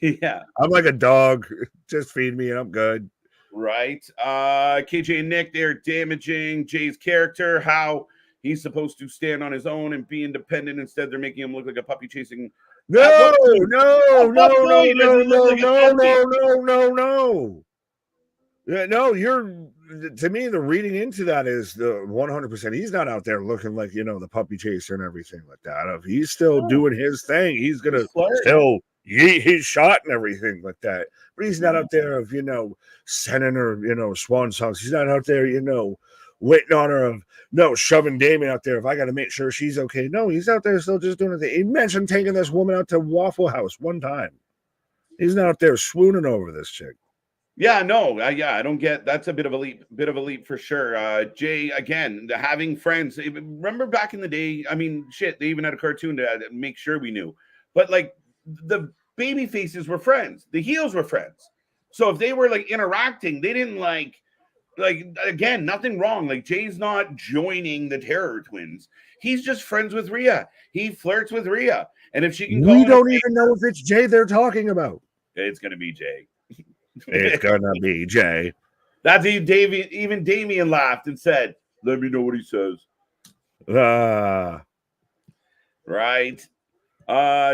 Yeah. I'm like a dog. Just feed me and I'm good. Right. KJ and Nick, they're damaging Jay's character, how he's supposed to stand on his own and be independent. Instead, they're making him look like a puppy chasing. No. Yeah, no, to me, the reading into that is the 100%. He's not out there looking like, the puppy chaser and everything like that. If he's still doing his thing, he's going to still yeet his shot and everything like that. But he's not out there of, sending her, swan songs. He's not out there, waiting on her of, shoving Damien out there. If I got to make sure she's okay. No, he's out there still just doing the thing. He mentioned taking this woman out to Waffle House one time. He's not out there swooning over this chick. Yeah, no, I don't get. That's a bit of a leap for sure. Jay, again, having friends. Remember back in the day? I mean, shit, they even had a cartoon to make sure we knew. But like the baby faces were friends, the heels were friends. So if they were like interacting, they didn't like again, nothing wrong. Like Jay's not joining the Terror Twins. He's just friends with Rhea. He flirts with Rhea, and if she can, we don't even know if it's Jay they're talking about. It's gonna be Jay. It's gonna be Jay. That's even Damien laughed and said, "Let me know what he says." Right.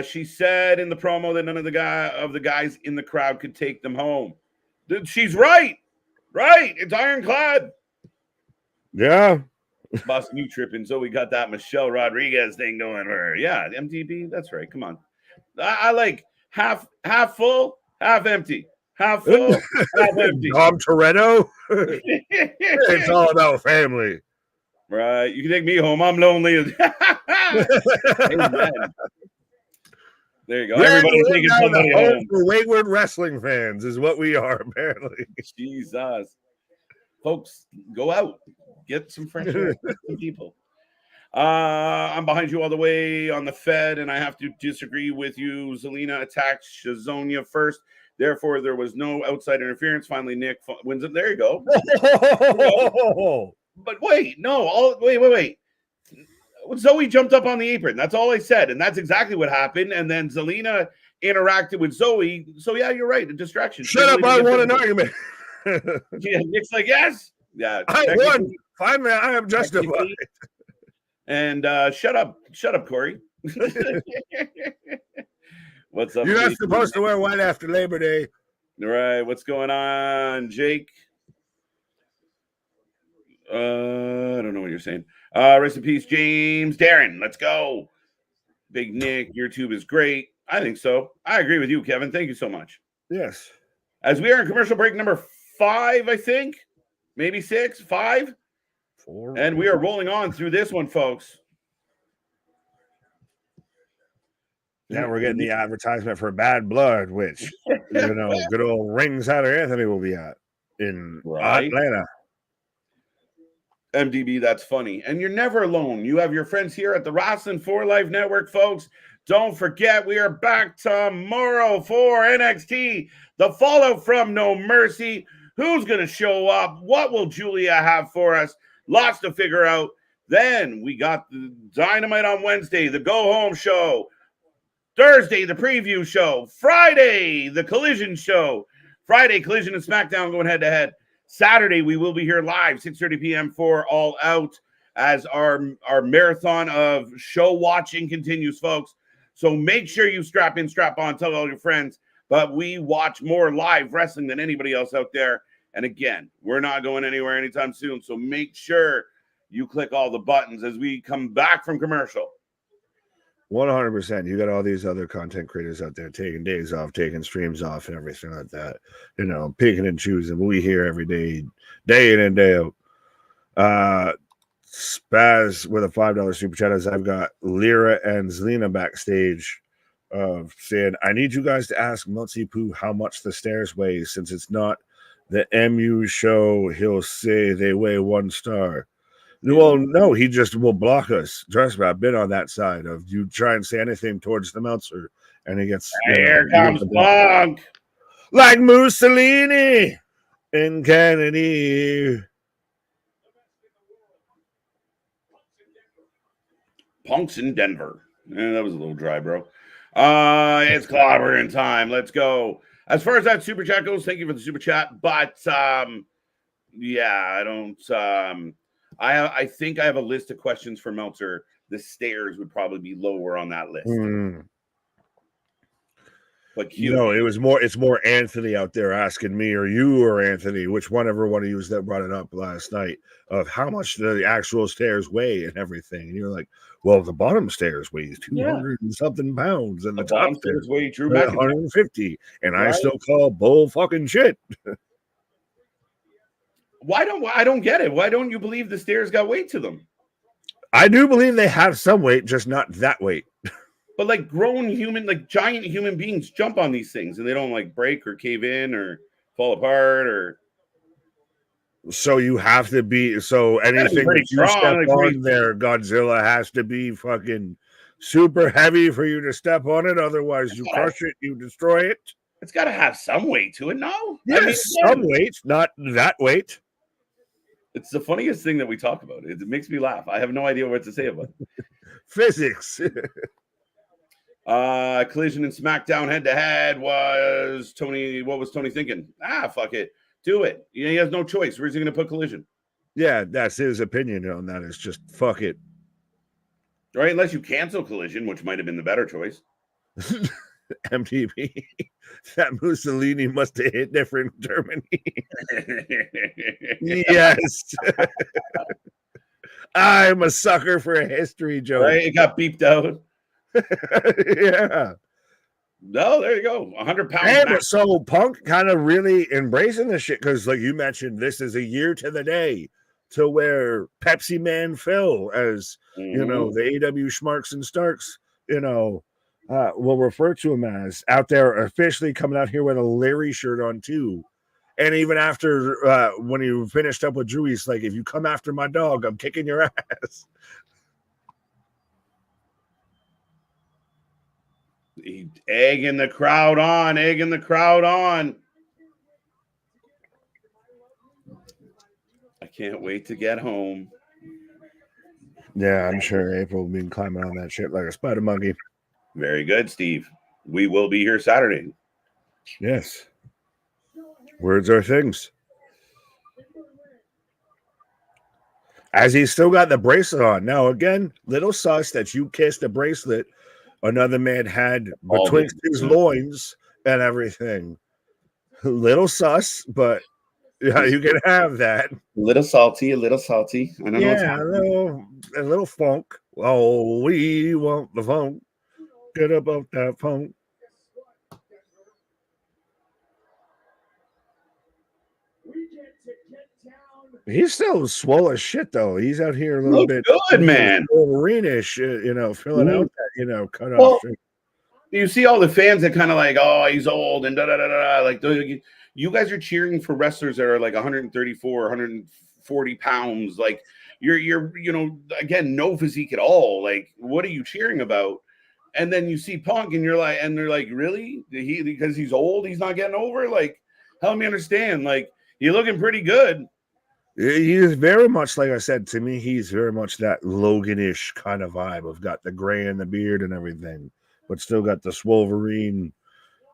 She said in the promo that none of the guys in the crowd could take them home. She's right. Right. It's ironclad. Yeah. Boss, you tripping. So we got that Michelle Rodriguez thing going for her. Yeah, MTB. That's right. Come on. I like half full, half empty. Half full, half empty. Dom Toretto. It's all about family. Right. You can take me home. I'm lonely. Amen. There you go. Everybody taking somebody home. For wayward wrestling fans is what we are, apparently. Jesus. Folks, go out. Get some fresh air. Some people. I'm behind you all the way on the Fed, and I have to disagree with you. Zelina attacked Shazonia first. Therefore, there was no outside interference. Finally, Nick wins it. There you go. But wait, no. Wait. Zoe jumped up on the apron. That's all I said. And that's exactly what happened. And then Zelina interacted with Zoe. So, yeah, you're right. A distraction. Shut up. I won an argument. Yeah, Nick's like, yes. Yeah. I won. Finally, I am justified. And shut up, Corey. What's up? You're not supposed to wear white after Labor Day. All right. What's going on, Jake? I don't know what you're saying. Rest in peace, James. Darren, let's go. Big Nick, your tube is great. I think so. I agree with you, Kevin. Thank you so much. Yes. As we are in commercial break number 5, I think. Maybe 6, 5. 4. And we are rolling on through this one, folks. Now we're getting the advertisement for Bad Blood, which, good old Ringside Anthony will be at in Atlanta. MDB, that's funny. And you're never alone. You have your friends here at the Wrestling for Life Network, folks. Don't forget, we are back tomorrow for NXT. The fallout from No Mercy. Who's going to show up? What will Julia have for us? Lots to figure out. Then we got the Dynamite on Wednesday, the Go Home show. Thursday, the preview show. Friday, the Collision show. Friday, Collision and SmackDown going head-to-head. Saturday, we will be here live, 6:30 p.m. for All Out as our marathon of show watching continues, folks. So make sure you strap in, strap on, tell all your friends. But we watch more live wrestling than anybody else out there. And again, we're not going anywhere anytime soon. So make sure You click all the buttons as we come back from commercial. 100%. You got all these other content creators out there taking days off, taking streams off, and everything like that. You know, picking and choosing. We here every day in and day out. Spaz with a $5 super chat as I've got Lyra and Zelina backstage saying, I need you guys to ask Meltsy Poo how much the stairs weigh since it's not the MU show. He'll say they weigh 1 star. Well, no, he just will block us. Trust me, I've been on that side of you try and say anything towards the Meltzer, and he gets here comes Punk, like Mussolini in Kennedy. Punk's in Denver. That was a little dry, bro. It's clobbering time. Let's go. As far as that super chat goes, thank you for the super chat. But yeah, I don't. I think I have a list of questions for Meltzer. The stairs would probably be lower on that list. But cute. No, it's more Anthony out there asking me or you or Anthony, whichever one of you that brought it up last night, of how much the actual stairs weigh and everything. And you're like, well, the bottom stairs weighs 200 and something pounds, and the top stairs weigh 150. And right? I still call bull fucking shit. I don't get it. Why don't you believe the stairs got weight to them? I do believe they have some weight, just not that weight. But like grown human, like giant human beings jump on these things and they don't like break or cave in or fall apart or. So you have to be, so anything that you step on there, Godzilla has to be fucking super heavy for you to step on it. Otherwise you crush it, you destroy it. It's got to have some weight to it, no? Yes, I mean, some weight, not that weight. It's the funniest thing that we talk about. It makes me laugh. I have no idea what to say about it. Physics. Collision and SmackDown head-to-head was Tony. What was Tony thinking? Fuck it. Do it. He has no choice. Where's he going to put Collision? Yeah, that's his opinion on that. Is just fuck it. Right? Unless you cancel Collision, which might have been the better choice. MTV. That Mussolini must have hit different in Germany. Yes. I'm a sucker for a history joke. Right? It got beeped out. Yeah. No, there you go. 100 pounds. Hey, but so Punk kind of really embracing this shit because, like you mentioned, this is a year to the day to where Pepsi Man Phil, as you know, the AW Schmarks and Starks, you know, will refer to him as, out there officially coming out here with a Larry shirt on too. And even after when he finished up with Drew, he's like, if you come after my dog, I'm kicking your ass. Egging the crowd on. I can't wait to get home. Yeah, I'm sure April will be climbing on that shit like a spider monkey. Very good, Steve. We will be here Saturday. Yes. Words are things. As he's still got the bracelet on. Now, again, little sus that you kissed a bracelet another man had betwixt his loins and everything. Little sus, but yeah, you can have that. A little salty. I don't know. A little funk. Oh, we want the funk. Get about that funk. He's still swole as shit, though. He's out here a little bit good, man. Wolverine-ish, you know, filling out that, you know, cut off. You see all the fans that kind of like, oh, he's old and da-da-da-da. Like, you guys are cheering for wrestlers that are like 134, 140 pounds. Like, you're, you know, again, no physique at all. Like, what are you cheering about? And then you see Punk and you're like, and they're like, really? Because he's old, he's not getting over? Like, help me understand. Like, you're looking pretty good. He is very much, like I said, to me, he's very much that Logan-ish kind of vibe of got the gray and the beard and everything, but still got the Wolverine,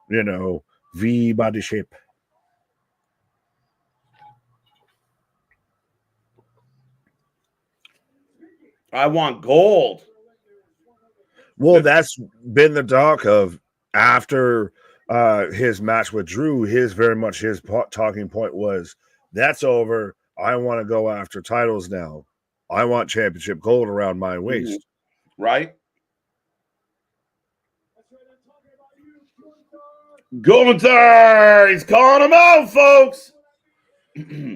you know, V body shape. I want gold. Well, that's been the talk of after his match with Drew. His talking point was, that's over. I want to go after titles now. I want championship gold around my waist. Right? Gunther! He's calling him out, folks!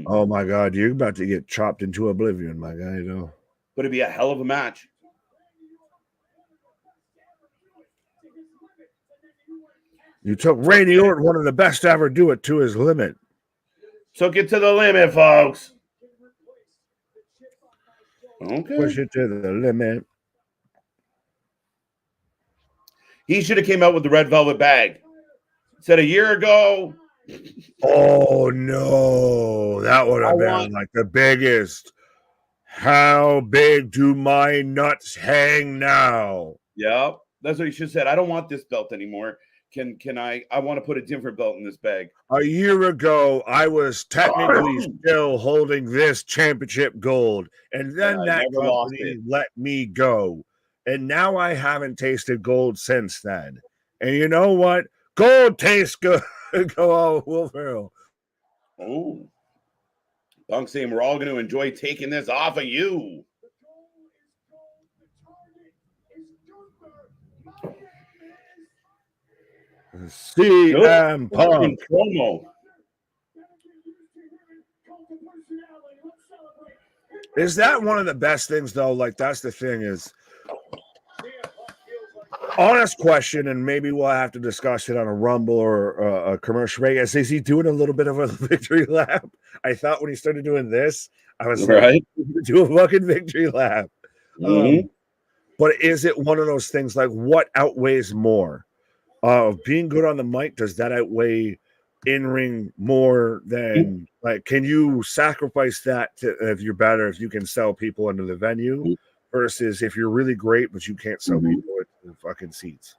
Oh my God, you're about to get chopped into oblivion, my guy. No. But it'd be a hell of a match. You took Randy Orton, one of the best to ever do it, to his limit. Took it to the limit, folks. Okay. Push it to the limit. He should have came out with the red velvet bag. Said a year ago. Oh no, that would have been like the biggest. How big do my nuts hang now? Yeah, that's what he should have said. I don't want this belt anymore. Can I want to put a different belt in this bag. A year ago, I was technically still holding this championship gold, and then that company let me go. And now I haven't tasted gold since then. And you know what? Gold tastes good. Go on, Will Ferrell. Oh. Punk saying we're all going to enjoy taking this off of you. CM Punk. Promo. Is that one of the best things, though? Like, that's the thing is, honest question, and maybe we'll have to discuss it on a Rumble or a commercial break. Is he doing a little bit of a victory lap? I thought when he started doing this, I was right. Like, do a fucking victory lap. But is it one of those things like what outweighs more? Being good on the mic, does that outweigh in-ring more than like, can you sacrifice that if you're better, if you can sell people into the venue versus if you're really great, but you can't sell people into the fucking seats?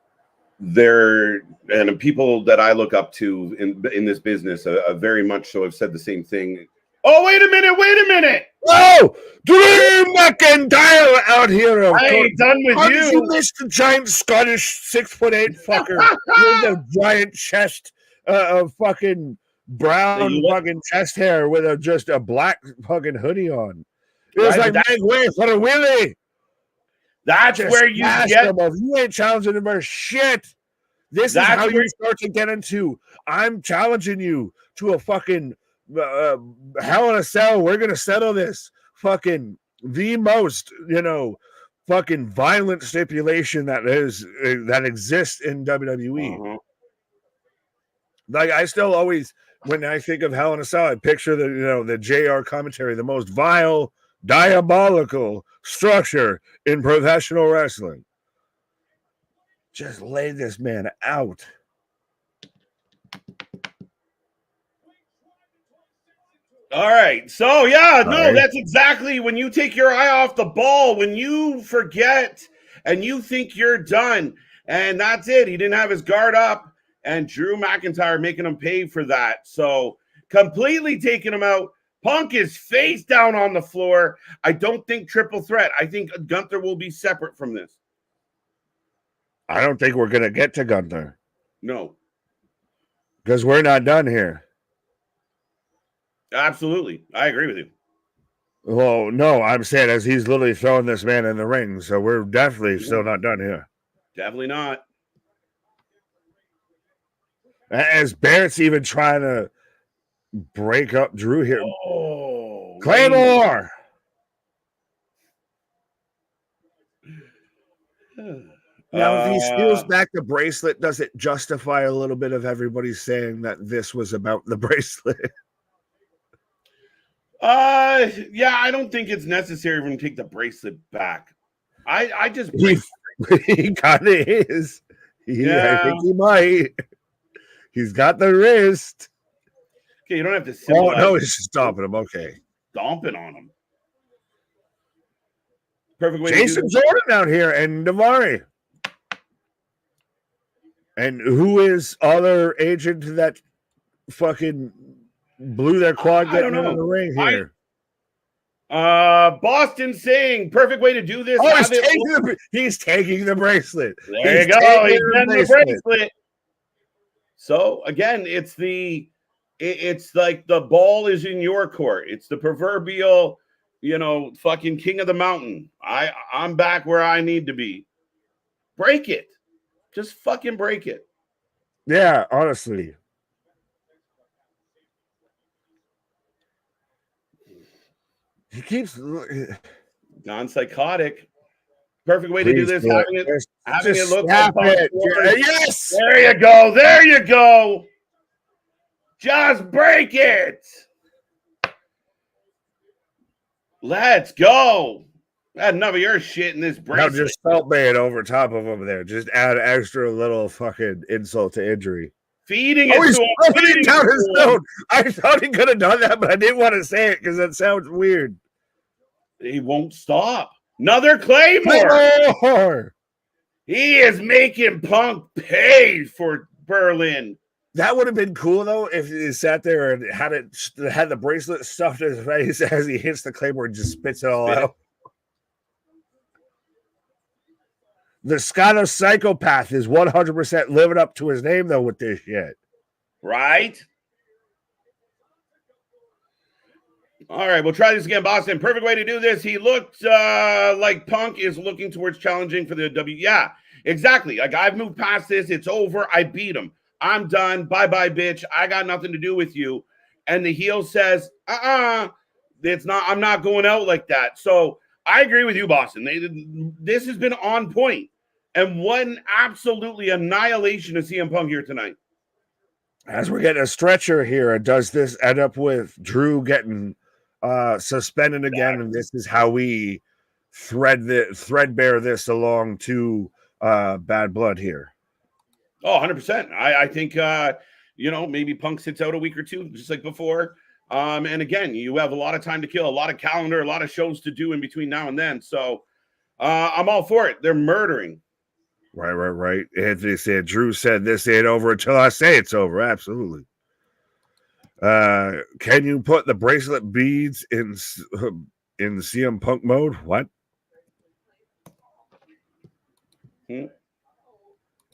There, and people that I look up to in this business, very much so have said the same thing. Oh, wait a minute. Oh, Drew McIntyre out here. I ain't done with How you. Did you miss the giant Scottish 6'8" fucker with a giant chest of fucking brown fucking chest hair with just a black fucking hoodie on? It was like, make way for a Willie. That's where you get. You ain't challenging him for shit. This is how you start to get into. I'm challenging you to a fucking Hell in a Cell. We're gonna settle this. Fucking the most, fucking violent stipulation that exists in WWE. Like, I still always, when I think of Hell in a Cell, I picture the JR commentary, the most vile, diabolical structure in professional wrestling. Just lay this man out. All right. So, that's exactly when you take your eye off the ball, when you forget and you think you're done. And that's it. He didn't have his guard up, and Drew McIntyre making him pay for that. So, completely taking him out. Punk is face down on the floor. I don't think triple threat. I think Gunther will be separate from this. I don't think we're going to get to Gunther. No. Because we're not done here. Absolutely. I agree with you. Well, no, I'm saying as he's literally throwing this man in the ring. So we're definitely still not done here. Definitely not. As Barrett's even trying to break up Drew here. Oh, Claymore! Now, if he steals back the bracelet, does it justify a little bit of everybody saying that this was about the bracelet? Yeah, I don't think it's necessary for him to take the bracelet back. I just he kind of is. I think he might. He's got the wrist. Okay, you don't have to. Oh no, he's stomping him. Okay, stomping on him. Perfect way. Jason Jordan out here and Davari. And who is other agent that fucking blew their quad getting into the ring here? Boston saying perfect way to do this. Oh, he's taking the bracelet. There you go. He's getting the bracelet. So again, it's like the ball is in your court. It's the proverbial fucking king of the mountain. I'm back where I need to be. Break it. Just fucking break it. Yeah, honestly. He keeps gone psychotic. Perfect way to do this. Having it look like it. Yes. There you go. There you go. Just break it. Let's go. Add enough of your shit in this bracelet. Now just felt bad over top of him there. Just add extra little fucking insult to injury. Feeding it to him. Feeding down his throat. I thought he could have done that, but I didn't want to say it because that sounds weird. He won't stop. Another Claymore. He is making Punk pay for Berlin. That would have been cool though if he sat there and had the bracelet stuffed in his face as he hits the Claymore and just spits it all out. The Scottish psychopath is 100% living up to his name though with this shit. Right? All right, we'll try this again, Boston. Perfect way to do this. He looked like Punk is looking towards challenging for the W. Yeah, exactly. Like, I've moved past this. It's over. I beat him. I'm done. Bye-bye, bitch. I got nothing to do with you. And the heel says, it's not. I'm not going out like that. So I agree with you, Boston. This has been on point. And one absolutely annihilation of CM Punk here tonight. As we're getting a stretcher here, does this end up with Drew getting suspended again? And this is how we threadbare this along to Bad Blood here. Oh, 100%. I think, maybe Punk sits out a week or two, just like before. And again, you have a lot of time to kill, a lot of calendar, a lot of shows to do in between now and then. So I'm all for it. They're murdering. Right. Anthony said, Drew said this ain't over until I say it's over. Absolutely. Can you put the bracelet beads in CM Punk mode? What?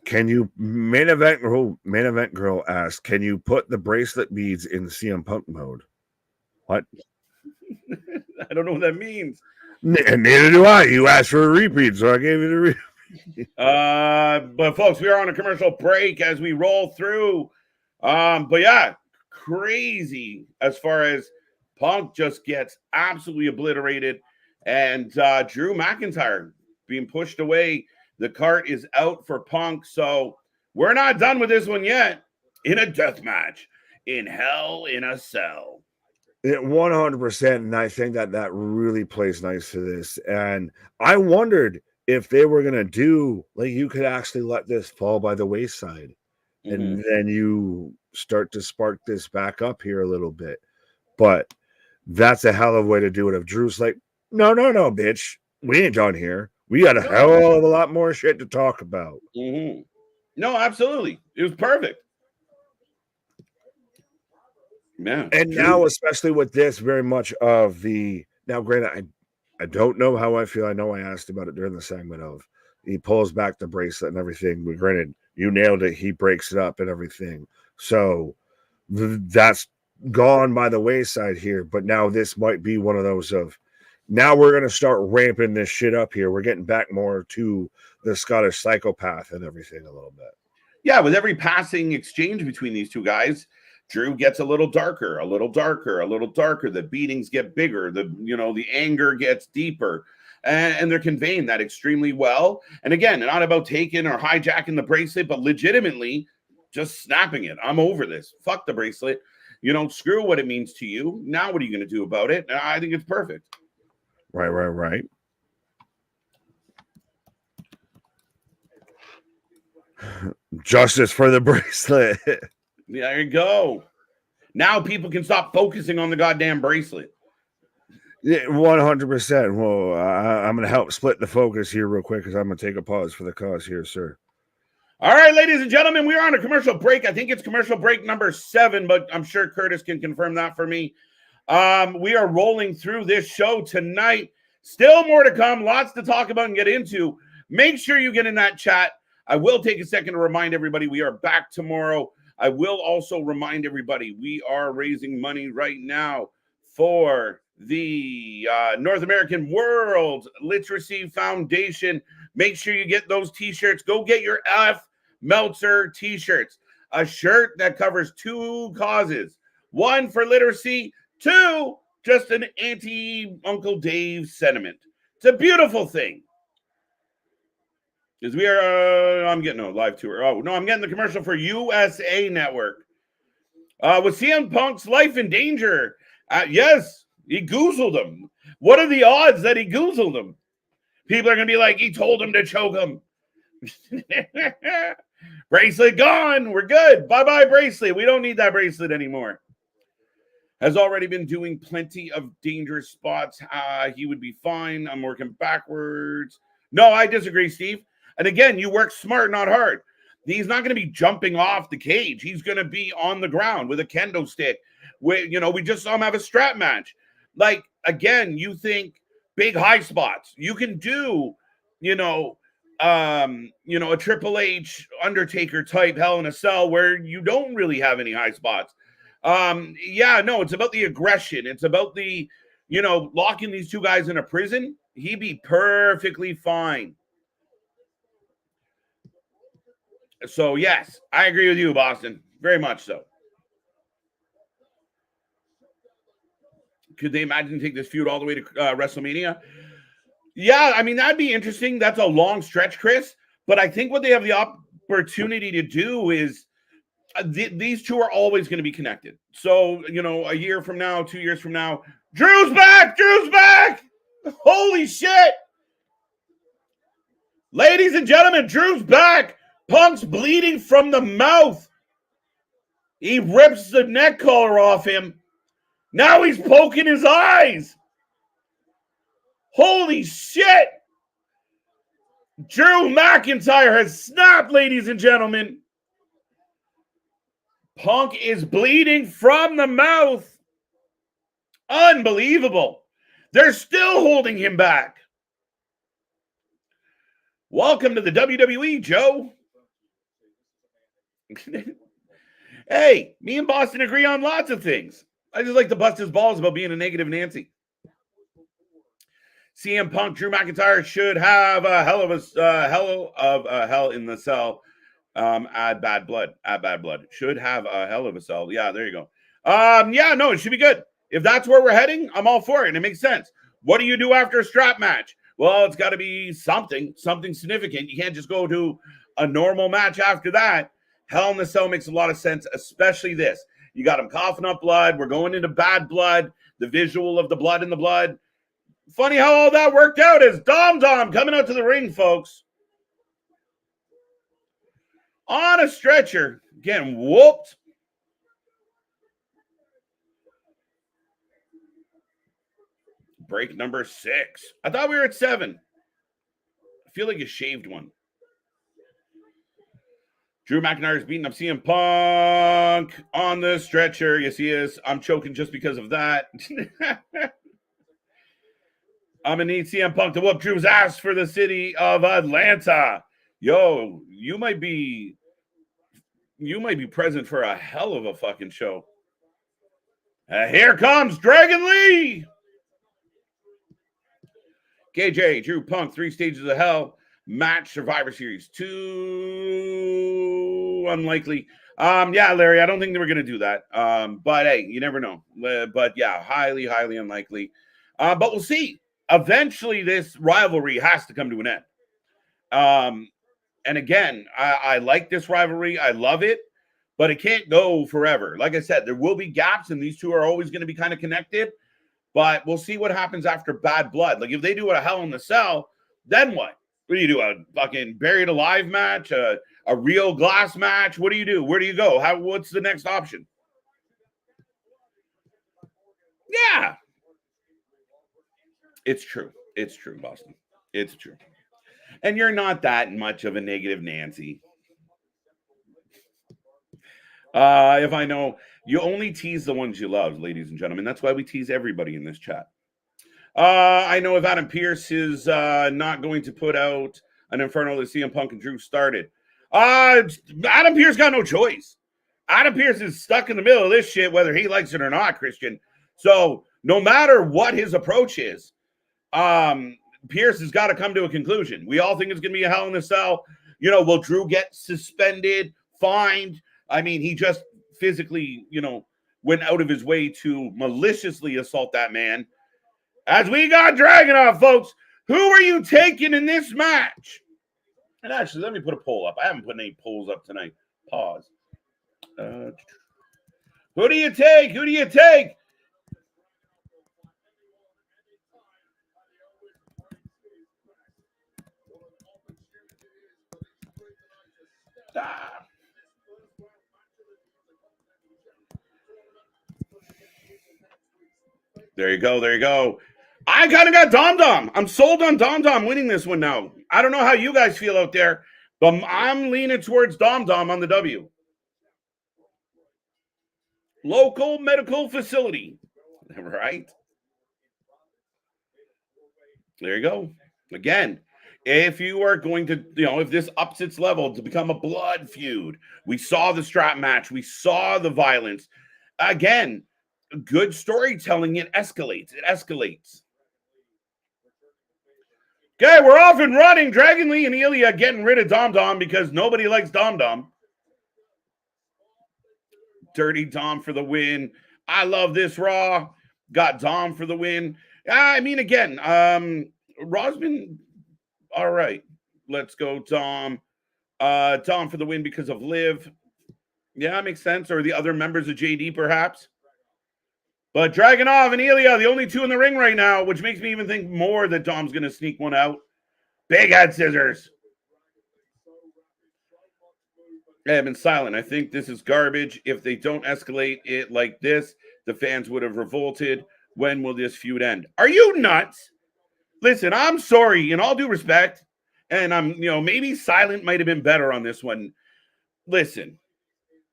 Can you main event girl asked, can you put the bracelet beads in CM Punk mode? What? I don't know what that means. Neither do I. You asked for a repeat, so I gave you the repeat. But folks, we are on a commercial break as we roll through. But yeah, crazy as far as Punk just gets absolutely obliterated, and Drew McIntyre being pushed away. The cart is out for Punk, so we're not done with this one yet. In a death match in Hell in a Cell. 100%, and I think that really plays nice to this. And I wondered if they were going to do, like, you could actually let this fall by the wayside. Mm-hmm. And then you start to spark this back up here a little bit. But that's a hell of a way to do it. If Drew's like, no, bitch, we ain't done here. We got a hell of a lot more shit to talk about. Mm-hmm. No, absolutely. It was perfect. Man. And now, especially with this, very much of the, now granted, I don't know how I feel. I know I asked about it during the segment of he pulls back the bracelet and everything. But granted, you nailed it. He breaks it up and everything. So that's gone by the wayside here. But now this might be one of those of, now we're going to start ramping this shit up here. We're getting back more to the Scottish psychopath and everything a little bit. Yeah, with every passing exchange between these two guys, Drew gets a little darker, a little darker, a little darker. The beatings get bigger. The anger gets deeper. And they're conveying that extremely well. And again, not about taking or hijacking the bracelet, but legitimately just snapping it. I'm over this. Fuck the bracelet. Screw what it means to you. Now what are you going to do about it? And I think it's perfect. Right. Justice for the bracelet. There you go. Now people can stop focusing on the goddamn bracelet. Yeah, 100%. Well, I'm going to help split the focus here real quick because I'm going to take a pause for the cause here, sir. All right, ladies and gentlemen, we are on a commercial break. I think it's commercial break number 7, but I'm sure Curtis can confirm that for me. We are rolling through this show tonight. Still more to come. Lots to talk about and get into. Make sure you get in that chat. I will take a second to remind everybody we are back tomorrow. I will also remind everybody we are raising money right now for the North American World Literacy Foundation. Make sure you get those t-shirts. Go get your F. Meltzer t-shirts. A shirt that covers 2 causes. 1 for literacy. 2, just an anti-Uncle Dave sentiment. It's a beautiful thing. Because we are, I'm getting a live tour. Oh, no, I'm getting the commercial for USA Network. With CM Punk's life in danger. Yes, he goozled him. What are the odds that he goozled him? People are going to be like, he told him to choke him. Bracelet gone. We're good. Bye-bye, bracelet. We don't need that bracelet anymore. Has already been doing plenty of dangerous spots. He would be fine. I'm working backwards. No, I disagree, Steve. And again, you work smart, not hard. He's not going to be jumping off the cage. He's going to be on the ground with a kendo stick. We just saw him have a strap match. Like, again, you think big high spots. You can do, a Triple H Undertaker type Hell in a Cell where you don't really have any high spots. It's about the aggression. It's about the, locking these 2 guys in a prison. He'd be perfectly fine. So, yes, I agree with you, Boston. Very much so. Could they imagine take this feud all the way to WrestleMania? Yeah, I mean, that'd be interesting. That's a long stretch, Chris. But I think what they have the opportunity to do is these 2 are always going to be connected. So, a year from now, 2 years from now, Drew's back! Drew's back! Holy shit! Ladies and gentlemen, Drew's back! Punk's bleeding from the mouth. He rips the neck collar off him. Now he's poking his eyes. Holy shit. Drew McIntyre has snapped, ladies and gentlemen. Punk is bleeding from the mouth. Unbelievable. They're still holding him back. Welcome to the WWE, Joe. Hey, me and Boston agree on lots of things. I just like to bust his balls about being a negative Nancy. CM Punk, Drew McIntyre should have a hell in the cell. Add bad blood. Should have a hell of a cell. Yeah, there you go. It should be good. If that's where we're heading, I'm all for it. And it makes sense. What do you do after a strap match? Well, it's got to be something significant. You can't just go to a normal match after that. Hell in the Cell makes a lot of sense, especially this. You got him coughing up blood. We're going into bad blood. The visual of the blood in the blood. Funny how all that worked out is Dom coming out to the ring, folks. On a stretcher. Getting whooped. Break number 6. I thought we were at 7. I feel like you shaved one. Drew McIntyre's beating up CM Punk on the stretcher. Yes, he is. I'm choking just because of that. I'm going to need CM Punk to whoop Drew's ass for the city of Atlanta. Yo, you might be present for a hell of a fucking show. Here comes Dragon Lee. KJ, Drew Punk, 3 stages of hell. Match Survivor Series 2. Unlikely. Larry, I don't think they were going to do that. But hey, you never know. But yeah, highly, highly unlikely. But we'll see. Eventually, this rivalry has to come to an end. And again, I like this rivalry. I love it. But it can't go forever. Like I said, there will be gaps, and these 2 are always going to be kind of connected. But we'll see what happens after Bad Blood. Like, if they do a Hell in the Cell, then what? What do you do? A fucking buried alive match? A real glass match? What do you do? Where do you go? What's the next option? Yeah. It's true. It's true, Boston. It's true. And you're not that much of a negative Nancy. If I know, you only tease the ones you love, ladies and gentlemen. That's why we tease everybody in this chat. I know if Adam Pearce is not going to put out an Inferno that CM Punk and Drew started. Adam Pearce got no choice. Adam Pearce is stuck in the middle of this shit, whether he likes it or not, Christian. So no matter what his approach is, Pierce has got to come to a conclusion. We all think it's going to be a Hell in a Cell. You know, will Drew get suspended, fined? I mean, he just physically, you know, went out of his way to maliciously assault that man. As we got Dragunov, folks, who are you taking in this match? And actually, let me put a poll up. I haven't put any polls up tonight. Pause. Who do you take? Who do you take? There you go. There you go. I kind of got Dom Dom. I'm sold on Dom Dom winning this one now. I don't know how you guys feel out there, but I'm leaning towards Dom Dom on the W. Local medical facility. Right? There you go. Again, if you are going to, you know, if this ups its level to become a blood feud, we saw the strap match, we saw the violence. Again, good storytelling, it escalates. It escalates. Okay, we're off and running. Dragon Lee and Ilja getting rid of Dom Dom because nobody likes Dom Dom. Dirty Dom for the win. I love this Raw. Got Dom for the win. I mean, again, Raw's been all right. Let's go, Dom. Dom for the win because of Liv. Yeah, makes sense. Or the other members of JD, perhaps. But Dragunov and Ilja, the only two in the ring right now, which makes me even think more that Dom's going to sneak one out. Big head scissors. I have been silent. I think this is garbage. If they don't escalate it like this, the fans would have revolted. When will this feud end? Are you nuts? Listen, I'm sorry, in all due respect, and I'm, you know, maybe silent might have been better on this one. Listen,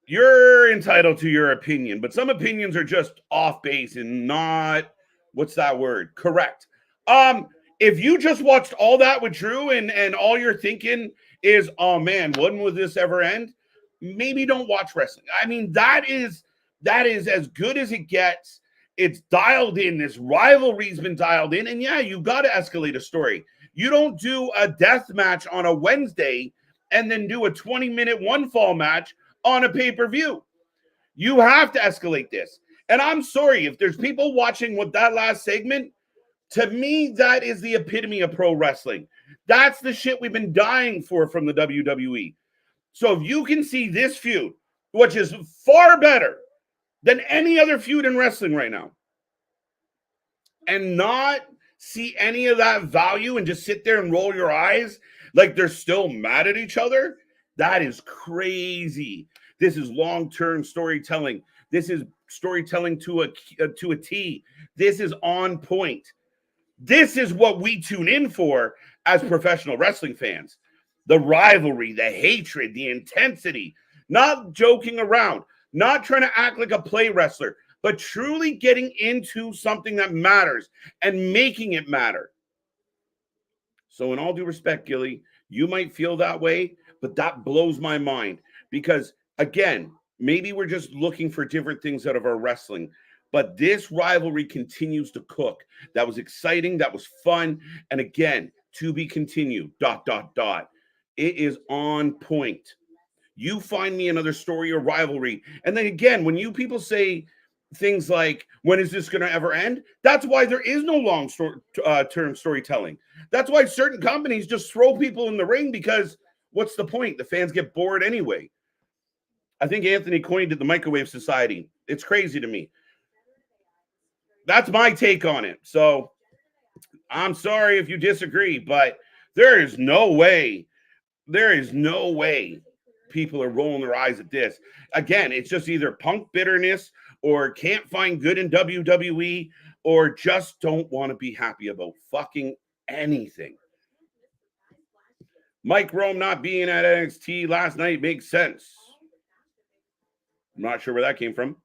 you're entitled to your opinion, but some opinions are just off base and not, what's that word? Correct. If you just watched all that with Drew and all you're thinking is, oh man, when will this ever end? Maybe don't watch wrestling. I mean, that is as good as it gets. It's dialed in. This rivalry's been dialed in. And yeah, you got to escalate a story. You don't do a death match on a Wednesday and then do a 20-minute one-fall match on a pay-per-view. You have to escalate this. And I'm sorry, if there's people watching with that last segment, to me, that is the epitome of pro wrestling. That's the shit we've been dying for from the WWE. So if you can see this feud, which is far better than any other feud in wrestling right now, and not see any of that value and just sit there and roll your eyes like they're still mad at each other, that is crazy. This is long-term storytelling. This is storytelling to a T. This is on point. This is what we tune in for as professional wrestling fans. The rivalry, the hatred, the intensity, not joking around, not trying to act like a play wrestler, but truly getting into something that matters and making it matter. So in all due respect, Gilly, you might feel that way, but that blows my mind because, again, maybe we're just looking for different things out of our wrestling, but this rivalry continues to cook. That was exciting. That was fun. And again, to be continued, ... It is on point. You find me another story or rivalry. And then again, when you people say things like, when is this going to ever end? That's why there is no long-term storytelling. That's why certain companies just throw people in the ring because what's the point? The fans get bored anyway. I think Anthony coined it the microwave society. It's crazy to me. That's my take on it. So I'm sorry if you disagree, but there is no way people are rolling their eyes at this. Again, it's just either punk bitterness or can't find good in WWE or just don't want to be happy about fucking anything. Mike Rome not being at NXT last night makes sense. I'm not sure where that came from.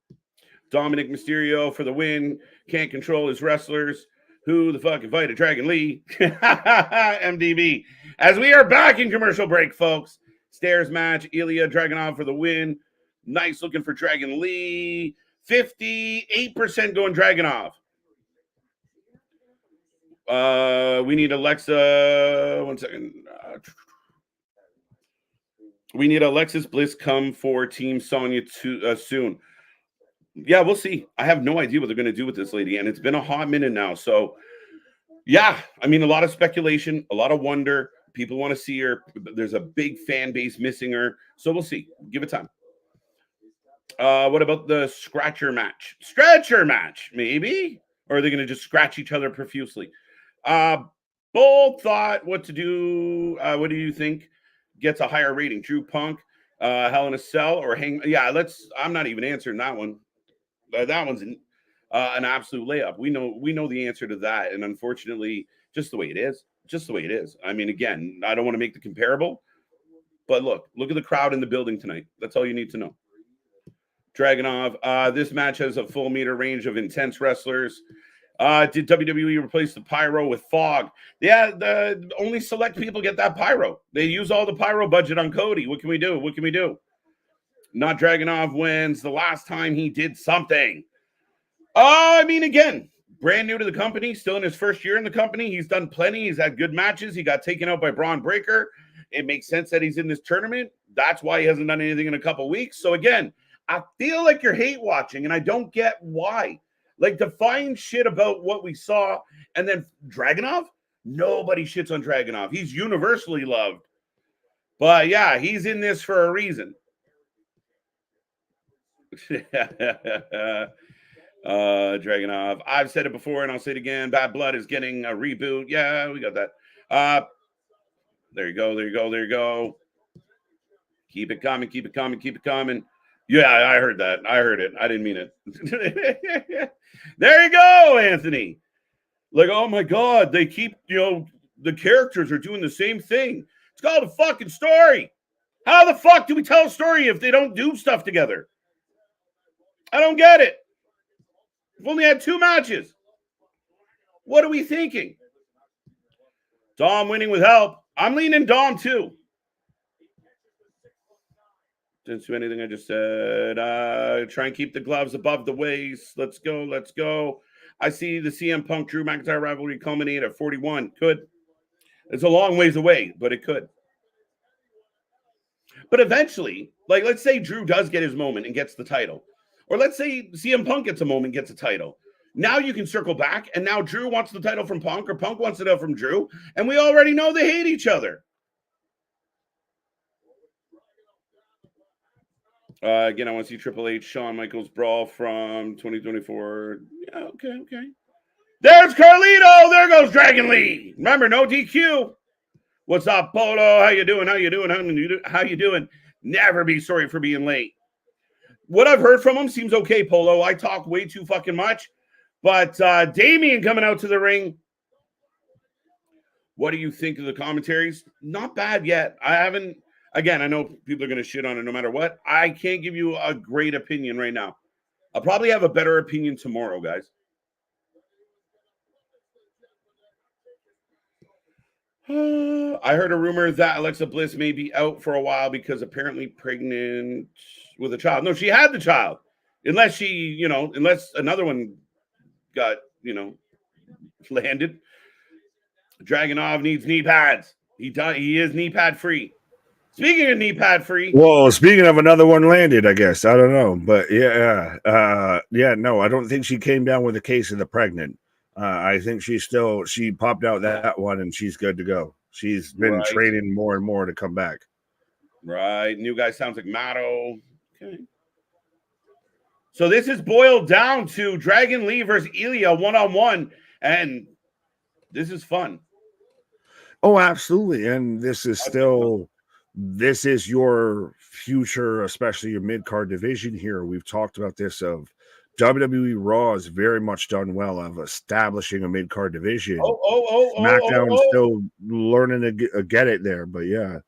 Dominik Mysterio for the win. Can't control his wrestlers. Who the fuck invited Dragon Lee? MDB. As we are back in commercial break, folks. Stairs match. Ilja Dragunov for the win. Nice looking for Dragon Lee. 58% going Dragunov. We need Alexa. 1 second. We need Alexis Bliss come for Team Sonya soon. Yeah, we'll see. I have no idea what they're going to do with this lady, and it's been a hot minute now. So, yeah, I mean, a lot of speculation, a lot of wonder. People want to see her. There's a big fan base missing her. So we'll see. Give it time. What about the scratcher match? Stretcher match, maybe? Or are they going to just scratch each other profusely? Bold thought what to do. What do you think gets a higher rating? Drew Punk, Hell in a Cell, or Hang? Yeah, I'm not even answering that one. That one's an absolute layup. We know the answer to that, and unfortunately, just the way it is. Just the way it is. I mean, again, I don't want to make the comparable, but look at the crowd in the building tonight. That's all you need to know. Dragunov, this match has a full meter range of intense wrestlers. Did WWE replace the pyro with fog? Yeah, the only select people get that pyro. They use all the pyro budget on Cody. What can we do? What can we do? Not Dragunov wins the last time he did something. I mean, again, brand new to the company, still in his first year in the company. He's done plenty. He's had good matches. He got taken out by Braun Breaker. It makes sense that he's in this tournament. That's why he hasn't done anything in a couple weeks. So again, I feel like you're hate watching, and I don't get why. Like, define shit about what we saw, and then Dragunov? Nobody shits on Dragunov. He's universally loved. But yeah, he's in this for a reason. Dragunov. I've said it before, and I'll say it again. Bad Blood is getting a reboot. Yeah, we got that. There you go. There you go. There you go. Keep it coming. Keep it coming. Keep it coming. Yeah, I heard that. I heard it. I didn't mean it. There you go, Anthony. Like, oh my God, they keep, the characters are doing the same thing. It's called a fucking story. How the fuck do we tell a story if they don't do stuff together? I don't get it. We've only had 2 matches. What are we thinking? Dom winning with help. I'm leaning Dom too. Didn't do anything I just said. Try and keep the gloves above the waist. Let's go. Let's go. I see the CM Punk Drew McIntyre rivalry culminate at 41. Could. It's a long ways away, but it could. But eventually, like, let's say Drew does get his moment and gets the title. Or let's say CM Punk gets a moment and gets a title. Now you can circle back, and now Drew wants the title from Punk, or Punk wants it out from Drew, and we already know they hate each other. Again, I want to see Triple H, Shawn Michaels brawl from 2024. Yeah, okay. There's Carlito. There goes Dragon Lee. Remember, no DQ. What's up, Polo? How you doing? How you doing? Never be sorry for being late. What I've heard from him seems okay, Polo. I talk way too fucking much. But Damien coming out to the ring. What do you think of the commentaries? Not bad yet. I haven't. Again, I know people are going to shit on it no matter what. I can't give you a great opinion right now. I'll probably have a better opinion tomorrow, guys. I heard a rumor that Alexa Bliss may be out for a while because apparently pregnant with a child. No, she had the child. Unless she, unless another one got, landed. Dragunov needs knee pads. He is knee pad free. Speaking of knee pad free. Well, speaking of another one landed, I guess. I don't know. But no, I don't think she came down with a case of the pregnant. I think she popped out that one and she's good to go. She's been training more and more to come back. Right. New guy sounds like Matto. Okay. So this is boiled down to Dragon Lee versus Ilja 1-on-1. And this is fun. Oh, absolutely. And this is your future, especially your mid-card division here. We've talked about this of WWE RAW is very much done well of establishing a mid-card division. SmackDown's still learning to get it there, but yeah.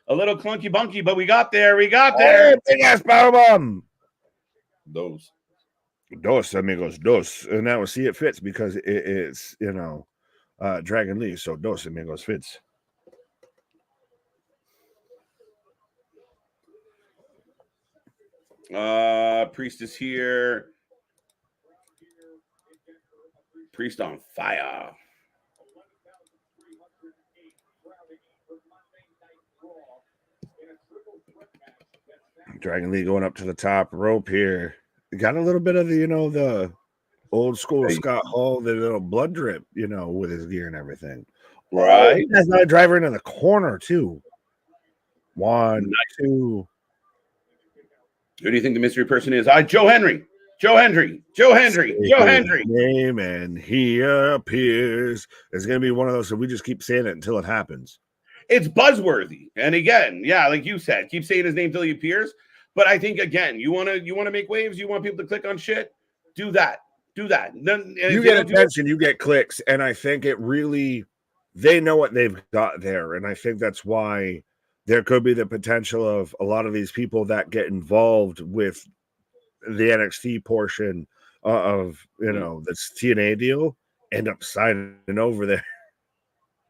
A little clunky bunky, but we got there. We got there. Big ass powerbomb. Dos amigos, dos. And now see it fits because it's Dragon Lee, so dos amigos fits. Priest is here. Priest on fire. Dragon Lee going up to the top rope here. Got a little bit of the, the old school Scott Hall, the little blood drip, with his gear and everything. Right. That's not a driver into the corner, too. 1, 2. Who do you think the mystery person is? Joe Hendry. Joe Hendry. Name and he appears. It's going to be one of those, so we just keep saying it until it happens. It's buzzworthy. And again, yeah, like you said, keep saying his name till he appears. But I think, again, you want to make waves, you want people to click on shit, do that. Then, you get attention, you get clicks, and I think it really, they know what they've got there, and I think that's why there could be the potential of a lot of these people that get involved with the NXT portion of, this TNA deal end up signing over there.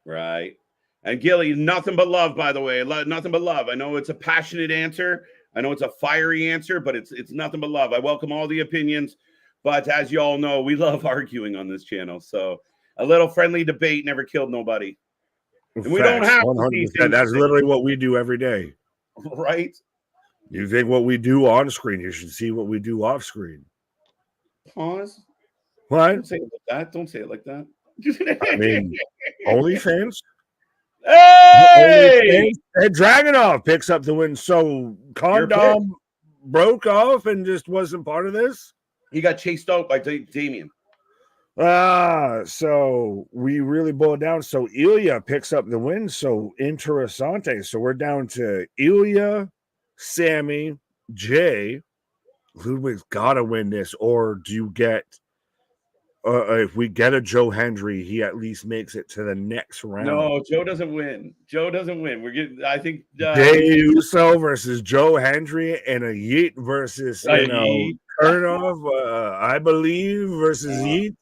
Right. And Gilly, nothing but love, by the way. Nothing but love. I know it's a passionate answer. I know it's a fiery answer, but it's nothing but love. I welcome all the opinions. But as you all know, we love arguing on this channel. So a little friendly debate never killed nobody. And we don't have 100%. That's literally what we do every day. Right? You think what we do on screen, you should see what we do off screen. Pause. What? Don't say it like that. Don't say it like that. I mean, OnlyFans? Hey! And Dragunov picks up the win. So Condom broke off and just wasn't part of this? He got chased out by Damien. So we really boiled down. So Ilja picks up the win. So interessante. So we're down to Ilja, Sami, Jay. Ludwig's got to win this, or do you get? If we get a Joe Hendry, he at least makes it to the next round. No, Joe doesn't win. We're getting. I think Jey Uso versus Joe Hendry and a Yeet versus Kurnoff. I believe versus Yeet.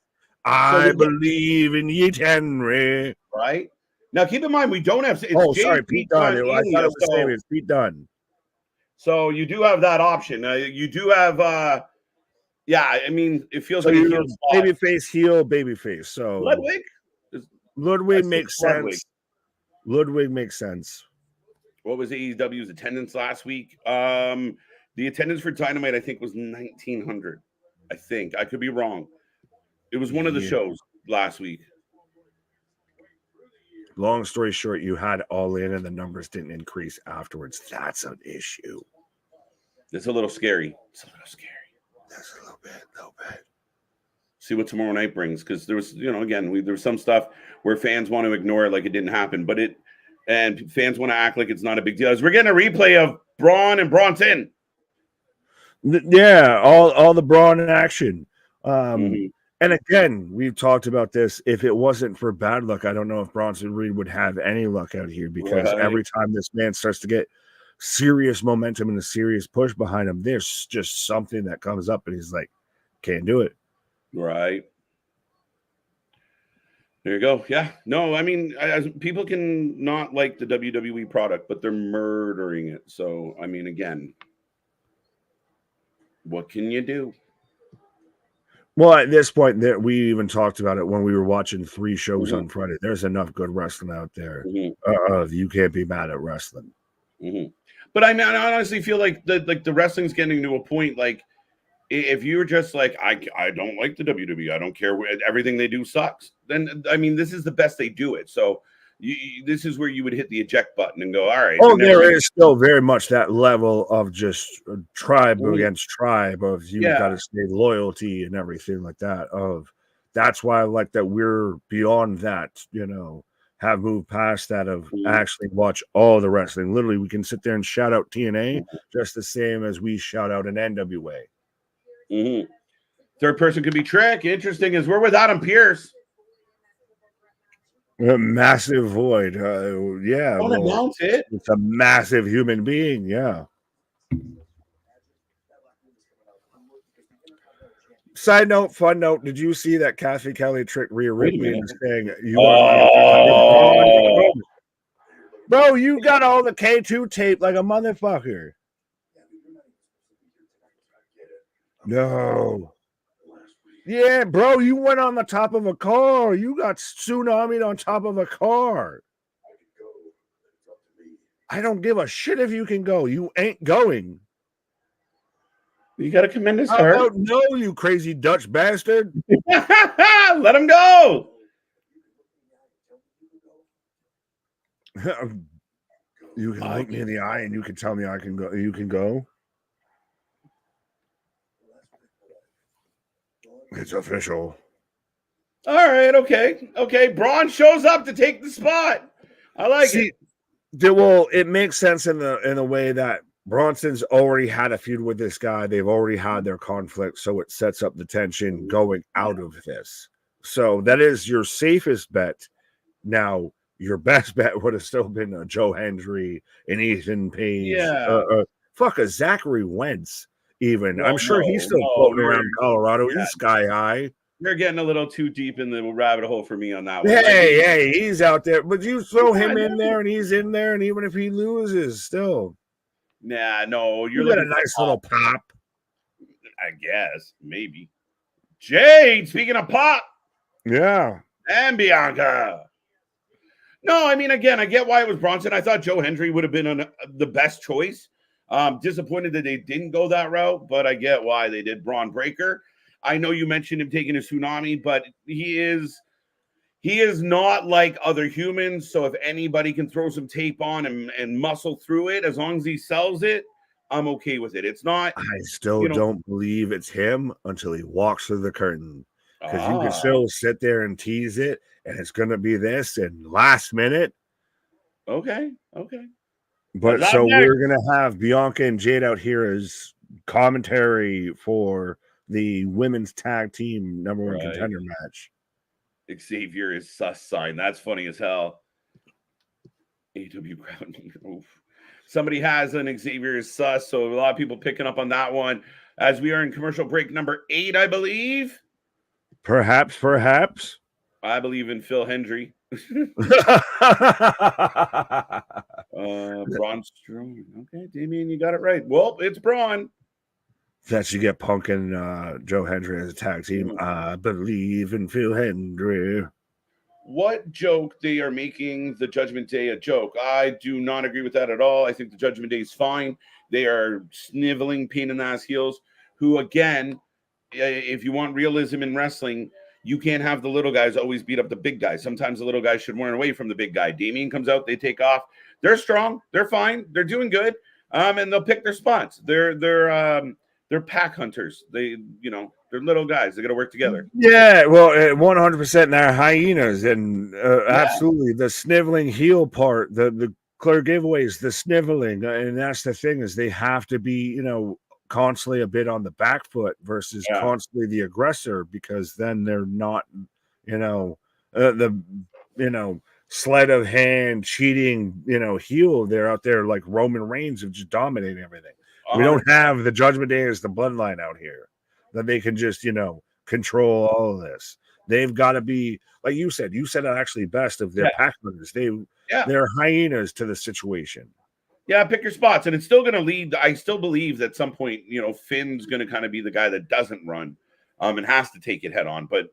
I believe in Yeet Henry. Right now, keep in mind we don't have. Sorry, Pete Dunne. I thought it was Sami. It's Pete Dunne. So you do have that option. You do have. Yeah, I mean, it feels like a babyface, heel, babyface. So Ludwig makes sense. Ludwig makes sense. What was AEW's attendance last week? The attendance for Dynamite, I think, was 1,900. I think. I could be wrong. It was one of the shows last week. Long story short, you had all in and the numbers didn't increase afterwards. That's an issue. It's a little scary. That's a little bit. See what tomorrow night brings, because there was, again, there was some stuff where fans want to ignore it like it didn't happen, and fans want to act like it's not a big deal. As we're getting a replay of Braun and Bronson. Yeah, all the Braun in action. And again, we've talked about this. If it wasn't for bad luck, I don't know if Bronson Reed would have any luck out here, because every time this man starts to get serious momentum and a serious push behind him, there's just something that comes up and he's like, can't do it. Right. There you go. Yeah. No, I mean, people can not like the WWE product, but they're murdering it. So, I mean, again, what can you do? Well, at this point, we even talked about it when we were watching 3 shows on Friday. There's enough good wrestling out there. You can't be mad at wrestling. But I mean, I honestly feel like the wrestling's getting to a point, like, if you're just like, I don't like the WWE, I don't care, everything they do sucks, then, I mean, this is the best they do it. So this is where you would hit the eject button and go, all right. Oh, there is still very much that level of just tribe against tribe of you got to stay loyalty and everything like that. That's why I like that we're beyond that, have moved past that of actually watch all the wrestling. Literally, we can sit there and shout out TNA just the same as we shout out an NWA. Third person could be Trick. Interesting is we're with Adam Pearce. A massive void. Yeah. Don't announce it. It's a massive human being. Yeah. Side note, fun note. Did you see that Kathy Kelly tricked Rhea Ripley into saying bro, you got all the K2 tape like a motherfucker. No. Yeah, bro, you went on the top of a car. You got tsunamied on top of a car. I don't give a shit if you can go. You ain't going. You got to commend his I heart. don't know, you crazy Dutch bastard. Let him go. You can look me in the eye and you can tell me I can go. You can go. It's official. All right. Okay. Braun shows up to take the spot. I like it. Well, it makes sense in the way that Bronson's already had a feud with this guy. They've already had their conflict, so it sets up the tension going out of this. So that is your safest bet. Now, your best bet would have still been a Joe Hendry and Ethan Page. Fuck a Zachary Wentz, even. I'm sure he's still floating around Colorado. He's sky high. You're getting a little too deep in the rabbit hole for me on that one. Hey, he's out there. But you throw him in there and he's in there, and even if he loses, still. Nah, no. You got a nice little pop. I guess. Maybe. Jade, speaking of pop. Yeah. And Bianca. No, I mean, again, I get why it was Bronson. I thought Joe Hendry would have been the best choice. Disappointed that they didn't go that route, but I get why they did Braun Breaker. I know you mentioned him taking a tsunami, but he is not like other humans. So if anybody can throw some tape on and muscle through it, as long as he sells it, I'm okay with it. It's not. I still don't believe it's him until he walks through the curtain, because you can still sit there and tease it, and it's going to be this and last minute. Okay. But so we're going to have Bianca and Jade out here as commentary for the women's tag team number one contender match. Xavier is sus sign. That's funny as hell. AW crowd. Somebody has an Xavier is sus, so a lot of people picking up on that one as we are in commercial break number 8, I believe. Perhaps. I believe in Phil Hendry. Braun Strowman. Okay, Damien, you got it right. Well, it's Braun. That you get Punk and Joe Hendry as a tag team. I believe in Phil Hendry. What joke they are making the Judgment Day a joke? I do not agree with that at all. I think the Judgment Day is fine. They are sniveling, pain in the ass heels who, again, if you want realism in wrestling, you can't have the little guys always beat up the big guys. Sometimes the little guys should run away from the big guy. Damien comes out, they take off. They're strong. They're fine. They're doing good. And they'll pick their spots. They're pack hunters. They're little guys. They got to work together. Yeah, well, 100%. They're hyenas, and absolutely the sniveling heel part, the clear giveaways, the sniveling, and that's the thing is they have to be, constantly a bit on the back foot versus constantly the aggressor, because then they're not, sleight of hand cheating, heel. They're out there like Roman Reigns of just dominating everything. We don't have the Judgment Day as the bloodline out here that they can just, control all of this. They've got to be, like you said it actually best of their pack runners. They're hyenas to the situation. Yeah, pick your spots. And it's still going to lead. I still believe that at some point, Finn's going to kind of be the guy that doesn't run and has to take it head on. But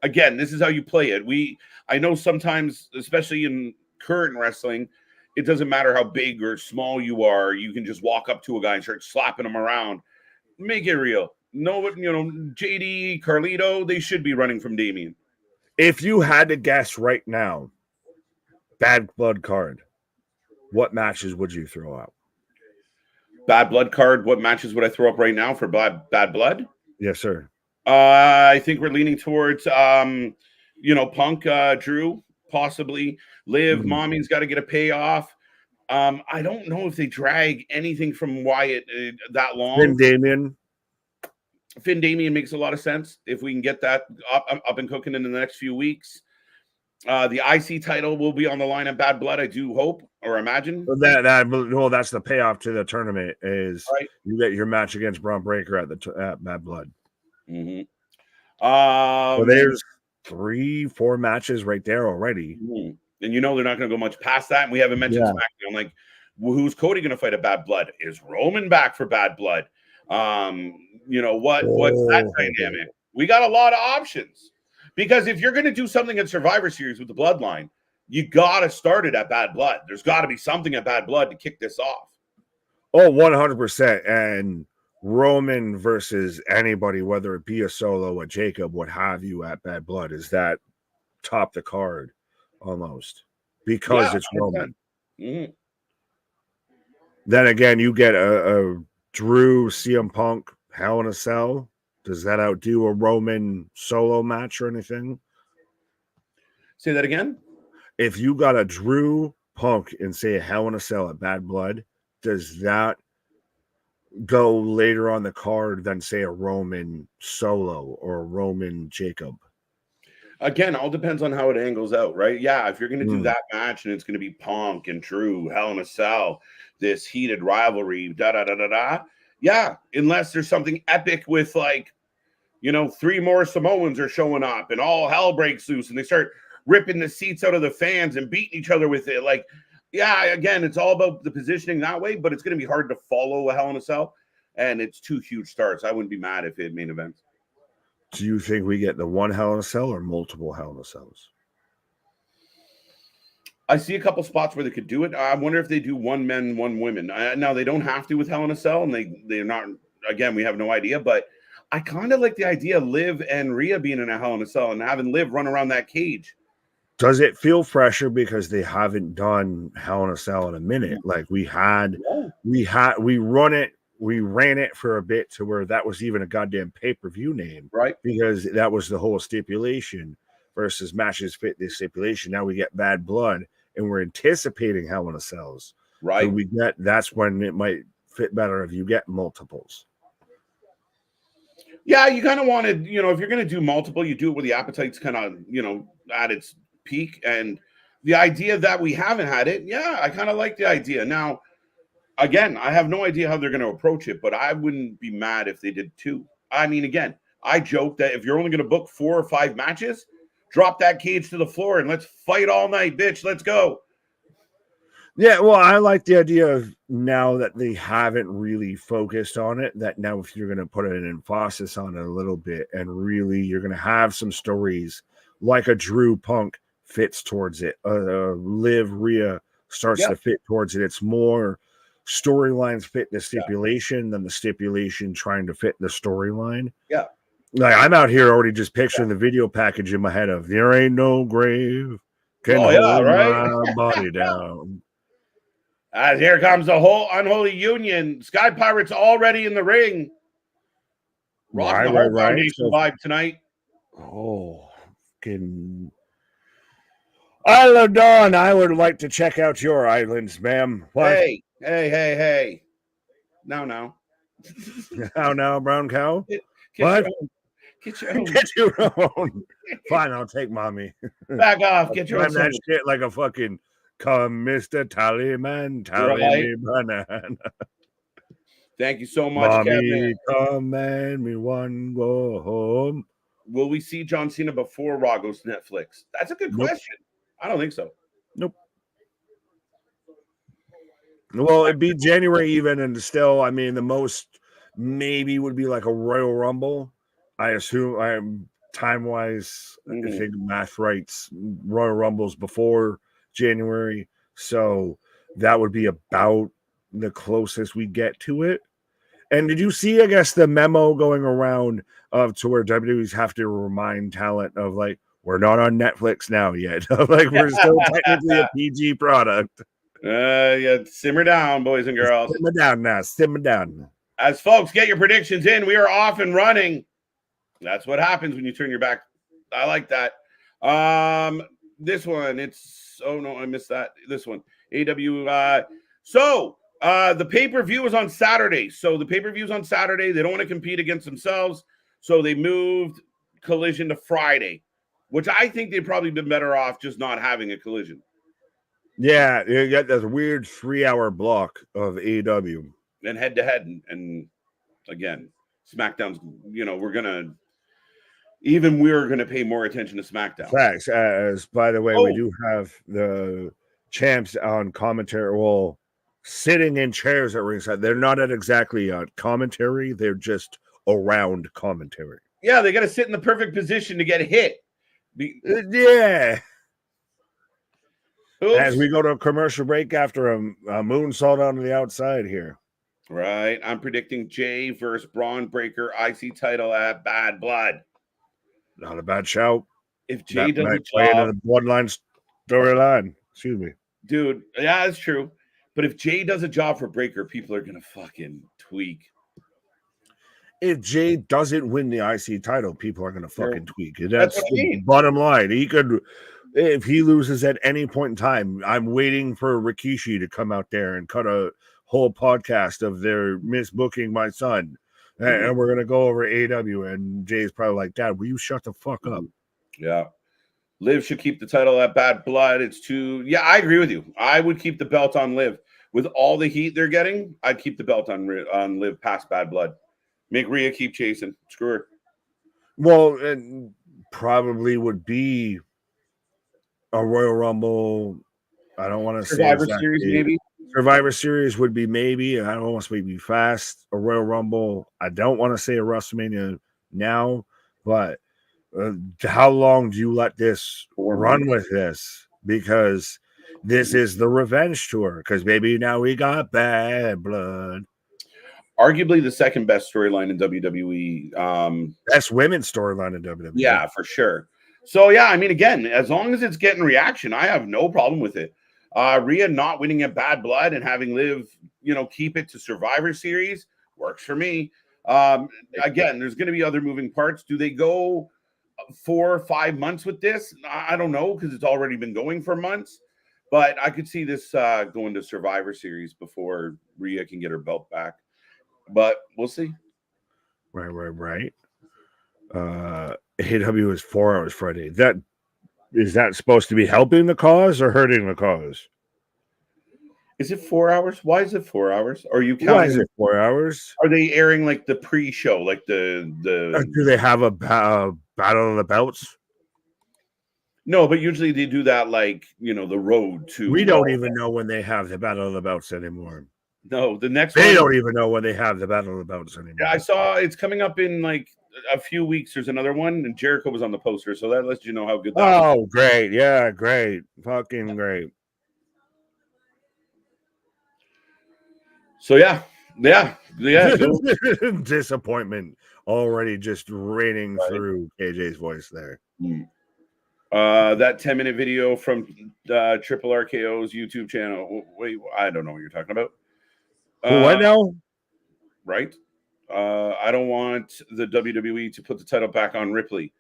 again, this is how you play it. I know sometimes, especially in current wrestling, it doesn't matter how big or small you are. You can just walk up to a guy and start slapping him around. Make it real. JD, Carlito, they should be running from Damien. If you had to guess right now, Bad Blood card, what matches would you throw out? Bad Blood card, what matches would I throw up right now for Bad Blood? Yes, sir. I think we're leaning towards, Punk, Drew, possibly. Liv, Mommy's got to get a payoff. I don't know if they drag anything from Wyatt that long. Finn Damien makes a lot of sense if we can get that up and cooking in the next few weeks. The IC title will be on the line at Bad Blood, I do hope or imagine. That's the payoff to the tournament is you get your match against Braun Breaker at Bad Blood. Mm-hmm. So there's 3-4 matches right there already. Mm-hmm. And they're not going to go much past that. And we haven't mentioned SmackDown. Like, who's Cody going to fight at Bad Blood? Is Roman back for Bad Blood? What's that dynamic? We got a lot of options. Because if you're going to do something at Survivor Series with the Bloodline, you got to start it at Bad Blood. There's got to be something at Bad Blood to kick this off. Oh, 100%. And Roman versus anybody, whether it be a Solo, a Jacob, what have you, at Bad Blood, is that top the card almost because it's Roman. Mm-hmm. Then again, you get a Drew CM Punk Hell in a Cell. Does that outdo a Roman Solo match or anything? Say that again. If you got a Drew Punk and say a Hell in a Cell at Bad Blood, does that go later on the card than say a Roman Solo or a Roman Jacob? Again, all depends on how it angles out, right? Yeah, if you're going to do that match and it's going to be Punk and Drew, Hell in a Cell, this heated rivalry, da-da-da-da-da, yeah, unless there's something epic with, like, 3 more Samoans are showing up and all hell breaks loose and they start ripping the seats out of the fans and beating each other with it. Like, yeah, again, it's all about the positioning that way, but it's going to be hard to follow a Hell in a Cell, and it's 2 huge stars. I wouldn't be mad if it main events. Do you think we get the one Hell in a Cell or multiple Hell in a Cells? I see a couple spots where they could do it. I wonder if they do 1 men, 1 women. Now, they don't have to with Hell in a Cell, and they're not, again, we have no idea, but I kind of like the idea of Liv and Rhea being in a Hell in a Cell and having Liv run around that cage. Does it feel fresher because they haven't done Hell in a Cell in a minute? Like we ran it for a bit to where that was even a goddamn pay-per-view name, right? Because that was the whole stipulation versus matches fit this stipulation. Now we get Bad Blood and we're anticipating Hell in a Cells, right? So that's when it might fit better if you get multiples. Yeah, you kind of wanted, if you're going to do multiple, you do it where the appetite's kind of, at its peak. And the idea that we haven't had it, yeah, I kind of like the idea. Now, again, I have no idea how they're going to approach it, but I wouldn't be mad if they did 2. I mean, again, I joke that if you're only going to book 4 or 5 matches, drop that cage to the floor and let's fight all night, bitch. Let's go. Yeah, well, I like the idea of now that they haven't really focused on it, that now if you're going to put an emphasis on it a little bit and really you're going to have some stories like a Drew Punk fits towards it, Liv Rhea starts to fit towards it. It's more storylines fit the stipulation than the stipulation trying to fit the storyline. Yeah. Like I'm out here already just picturing the video package in my head of there ain't no grave can hold my body down. As here comes the whole unholy union. Sky Pirates already in the ring. Rocking the whole Foundation vibe tonight. Oh, fucking Isle of Dawn. I would like to check out your islands, ma'am. What? Hey. No. How now, brown cow? What? Get your own. Fine, I'll take mommy. Back off. Get your own. That shit like a fucking come, Mr. Tallyman, tally me banana. Thank you so much, mommy, Kevin. come and me one go home. Will we see John Cena before Raw goes to Netflix? That's a good question. I don't think so. Nope. Well, it'd be January even, and still, I mean, the most maybe would be like a Royal Rumble. I assume I'm time-wise, I think math rights, Royal Rumbles before January. So that would be about the closest we get to it. And did you see, I guess, the memo going around of to where WWE's have to remind talent of like, we're not on Netflix now yet. Like we're still technically a PG product. Yeah, simmer down, boys and girls. Simmer down now. Simmer down. As folks get your predictions in, we are off and running. That's what happens when you turn your back. I like that. This one, oh no, I missed that. This one, AW. So the pay-per-view is on Saturday. So the pay-per-view is on Saturday. They don't want to compete against themselves, so they moved Collision to Friday, which I think they'd probably been better off just not having a Collision. Yeah, you got this weird 3-hour block of AEW. And head-to-head, and again, SmackDown's, we're going to pay more attention to SmackDown. Facts. As, by the way, we do have the champs on commentary, well, sitting in chairs at ringside. They're not at exactly commentary. They're just around commentary. Yeah, they got to sit in the perfect position to get hit. Yeah. Oops. As we go to a commercial break after a moonsault on the outside here. Right. I'm predicting Jay versus Braun Breaker IC title at Bad Blood. Not a bad shout. If Jay That does a might play into job, the bloodline storyline. Excuse me. dude, yeah, that's true. But if Jay does a job for Breaker, people are going to fucking tweak. If Jay doesn't win the IC title, people are going to fucking tweak. That's what I the mean. bottom line. He could, if he loses at any point in time, I'm waiting for Rikishi to come out there and cut a whole podcast of their misbooking my son. And we're going to go over AW. And Jay's probably like, Dad, will you shut the fuck up? Yeah. Liv should keep the title at Bad Blood. It's too. Yeah, I agree with you. I would keep the belt on Liv. With all the heat they're getting, I'd keep the belt on Liv past Bad Blood. Make Rhea keep chasing. Screw her. Well, it probably would be a Royal Rumble. I don't want to say Survivor Series, maybe. Survivor Series would be maybe. I don't want to maybe fast. A Royal Rumble. I don't want to say a WrestleMania now, but how long do you let this run with this? Because this is the revenge tour. Because maybe now we got Bad Blood. Arguably the second best storyline in WWE. Best women's storyline in WWE. Yeah, for sure. So, yeah, I mean, again, as long as it's getting reaction, I have no problem with it. Rhea not winning at Bad Blood and having Liv, keep it to Survivor Series works for me. Again, there's going to be other moving parts. Do they go 4 or 5 months with this? I don't know, because it's already been going for months. But I could see this going to Survivor Series before Rhea can get her belt back. But we'll see. Right. AW is 4 hours Friday. Is that supposed to be helping the cause or hurting the cause? Is it 4 hours? Why is it 4 hours? Are you counting? Why is it 4 hours? Are they airing like the pre-show, like the? Do they have a battle of the belts? No, but usually they do that, like the road to. We don't even know when they have the battle of the belts anymore. No, the next they one, don't even know when they have the battle of the belts anymore. Yeah, I saw it's coming up in like a few weeks. There's another one, and Jericho was on the poster, so that lets you know how good that was. Oh, great. Yeah, great. Fucking great. So, yeah. Disappointment already just raining through KJ's voice there. That 10-minute video from Triple RKO's YouTube channel. Wait, I don't know what you're talking about. What now? Right? I don't want the WWE to put the title back on Ripley.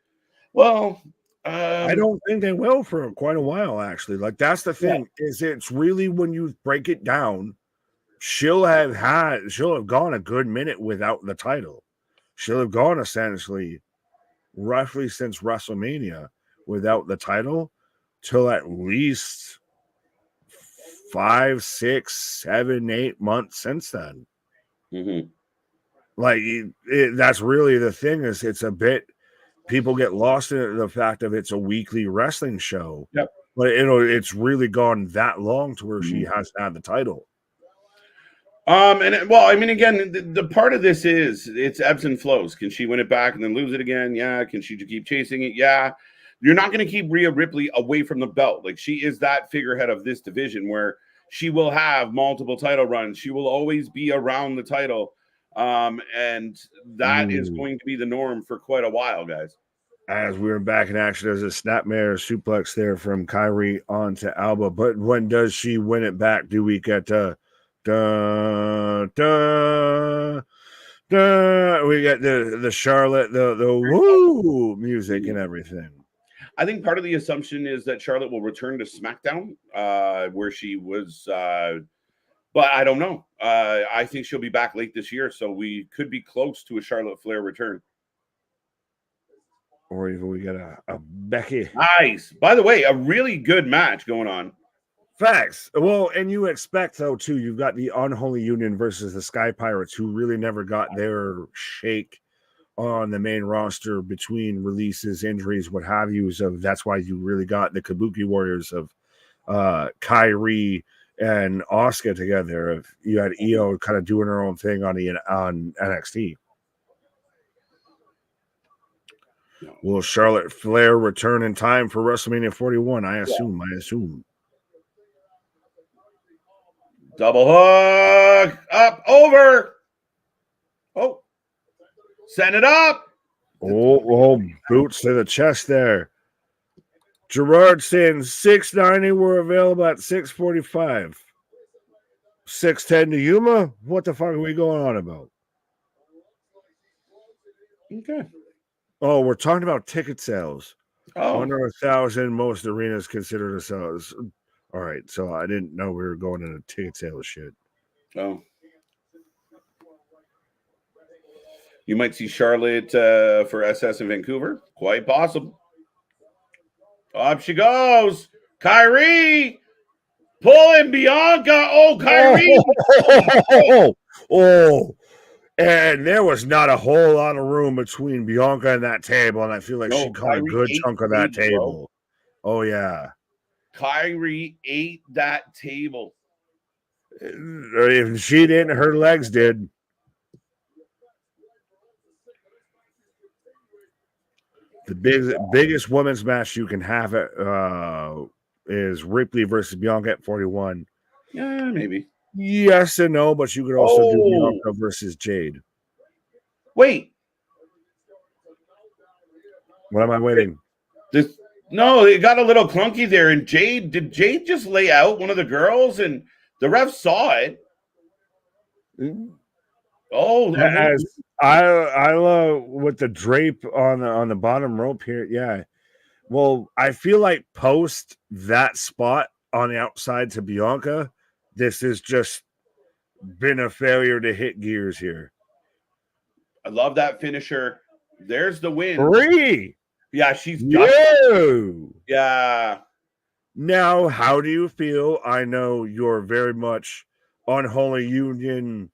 Well, I don't think they will for quite a while, actually. Like, that's the thing, is it's really, when you break it down, she'll have gone a good minute without the title. She'll have gone essentially roughly since WrestleMania without the title till at least 5, 6, 7, 8 months since then. Like, that's really the thing, is it's a bit, people get lost in the fact of it's a weekly wrestling show. Yep. But it's really gone that long to where she has had the title. Again, the part of this is it's ebbs and flows. Can she win it back and then lose it again? Yeah. Can she keep chasing it? Yeah. You're not going to keep Rhea Ripley away from the belt. Like, she is that figurehead of this division where she will have multiple title runs. She will always be around the title. And that is going to be the norm for quite a while, guys. As we were back in action, there's a snapmare suplex there from Kyrie onto Alba. But when does she win it back? Do we get we get the Charlotte, the woo music and everything. I think part of the assumption is that Charlotte will return to SmackDown, where she was, but I don't know. I think she'll be back late this year, so we could be close to a Charlotte Flair return. Or even we get a Becky. Nice. By the way, a really good match going on. Facts. Well, and you expect, though, too, you've got the Unholy Union versus the Sky Pirates, who really never got their shake on the main roster between releases, injuries, what have you. So that's why you really got the Kabuki Warriors of Kyrie and Asuka together. You had Io kind of doing her own thing on NXT. Will Charlotte Flair return in time for WrestleMania 41? I assume. Double hook. up, over. Oh, send it up. Oh, boots to the chest there. Gerard saying 690 were available at 645. 610 to Yuma? What the fuck are we going on about? Okay. Oh, we're talking about ticket sales. Oh. Under 1,000, most arenas consider themselves. All right, so I didn't know we were going into ticket sales shit. Oh. You might see Charlotte for SS in Vancouver. Quite possible. Up she goes. Kyrie pulling Bianca. Oh, Kyrie. Oh. And there was not a whole lot of room between Bianca and that table, and I feel like she caught a good chunk of that table. Bro. Oh, yeah. Kyrie ate that table. If she didn't, her legs did. The biggest women's match you can have is Ripley versus Bianca at 41. Yeah, maybe. Yes and no, but you could also do Bianca versus Jade. Wait. What am I waiting? No, it got a little clunky there. And did Jade just lay out one of the girls and the ref saw it? Oh, as I love with the drape on the bottom rope here. Yeah. Well, I feel like post that spot on the outside to Bianca, this has just been a failure to hit gears here. I love that finisher. There's the win. 3. Yeah, she's done. Yeah. Now, how do you feel? I know you're very much unholy union,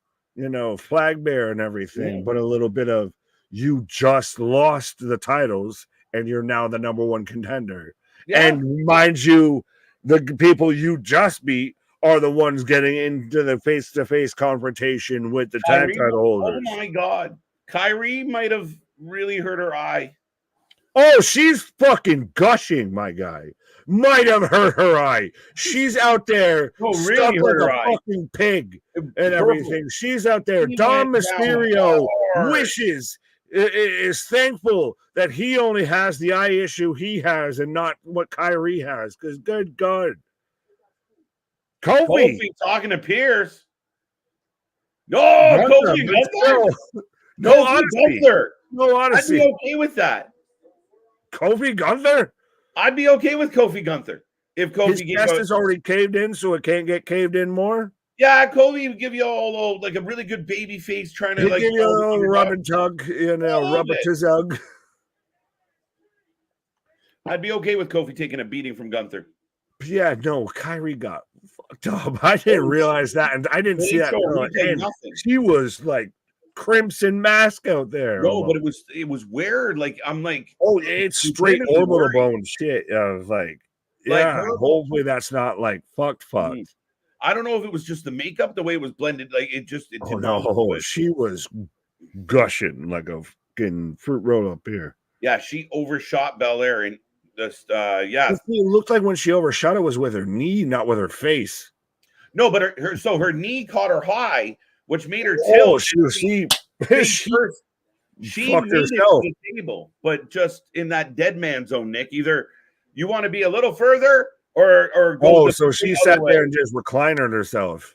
flag bearer and everything, but a little bit of you just lost the titles and you're now the number one contender. Yeah. And mind you, the people you just beat are the ones getting into the face-to-face confrontation with the tag title holders. Oh my God. Kyrie might have really hurt her eye. Oh, she's fucking gushing, my guy. Might have hurt her eye. She's out there stuck like a fucking pig and everything. She's out there. Dom Mysterio is thankful that he only has the eye issue he has and not what Kyrie has. Because good God. Kofi talking to Pierce. No, Kofi Gunther. No honesty. No I'd honesty. be okay with that. Kofi Gunther? I'd be okay with Kofi Gunther. If Kofi his chest is already caved in, so it can't get caved in more. Yeah, Kofi would give you all like a really good baby face, trying to give you a little rub and tug, rub a tizug. I'd be okay with Kofi taking a beating from Gunther. Yeah, no, Kyrie got fucked up. I didn't realize that, and I didn't see that. She was like crimson mask out there. No, but it was weird. Like I'm like, oh, it's straight orbital bone shit. Yeah, hopefully that's not like fucked. I don't know if it was just the makeup, the way it was blended. Like it did not. She was gushing like a fucking fruit roll up here. Yeah, she overshot Belair and just yeah. It looked like when she overshot it was with her knee, not with her face. No, but her knee caught her high, which made her tilt. Oh, she fucked herself. The table, but just in that dead man zone, Nick. Either you want to be a little further or go. Oh, so she sat there and just reclined herself.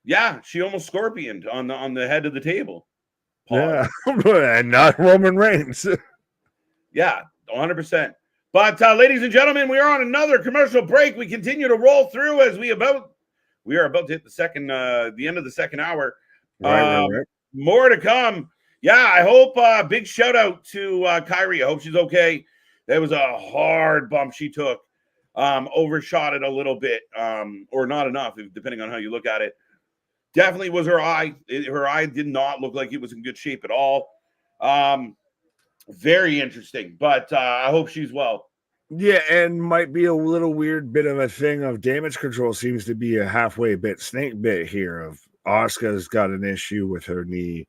Yeah, she almost scorpioned on the head of the table. Yeah, and not Roman Reigns. Yeah, 100%. But ladies and gentlemen, we are on another commercial break. We continue to roll through as we are about to hit the end of the second hour. Right. More to come. Yeah, I hope big shout out to Kyrie. I hope she's okay. That was a hard bump she took. Overshot it a little bit, or not enough, depending on how you look at it. Definitely was her eye. Her eye did not look like it was in good shape at all. Very interesting, but I hope she's well. Yeah, and might be a little weird bit of a thing of damage control seems to be a halfway snake bit here of Asuka's got an issue with her knee.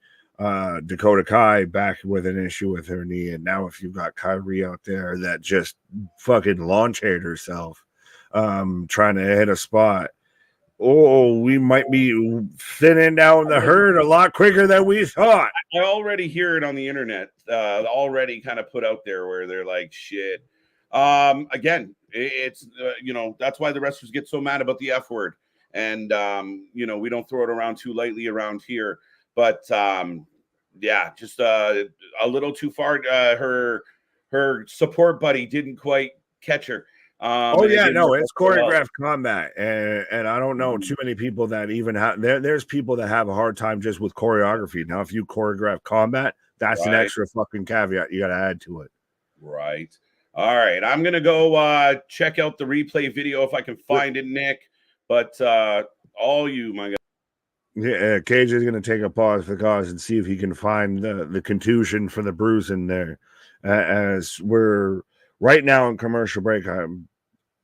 Dakota Kai back with an issue with her knee. And now if you've got Kyrie out there that just fucking launch hit herself, trying to hit a spot. Oh, we might be thinning down the herd a lot quicker than we thought. I already hear it on the internet, already kind of put out there where they're like, shit. Again, it's, that's why the wrestlers get so mad about the F word. And, we don't throw it around too lightly around here. But, just a little too far. Her support buddy didn't quite catch her. It's choreographed combat, and I don't know too many people that even have. There's people that have a hard time just with choreography. Now, if you choreograph combat, that's an extra fucking caveat you got to add to it. Right. All right. I'm gonna go check out the replay video if I can find it, Nick. But all you, my guy. Yeah, Cage is going to take a pause for the cause and see if he can find the contusion for the bruise in there. As we're right now in commercial break,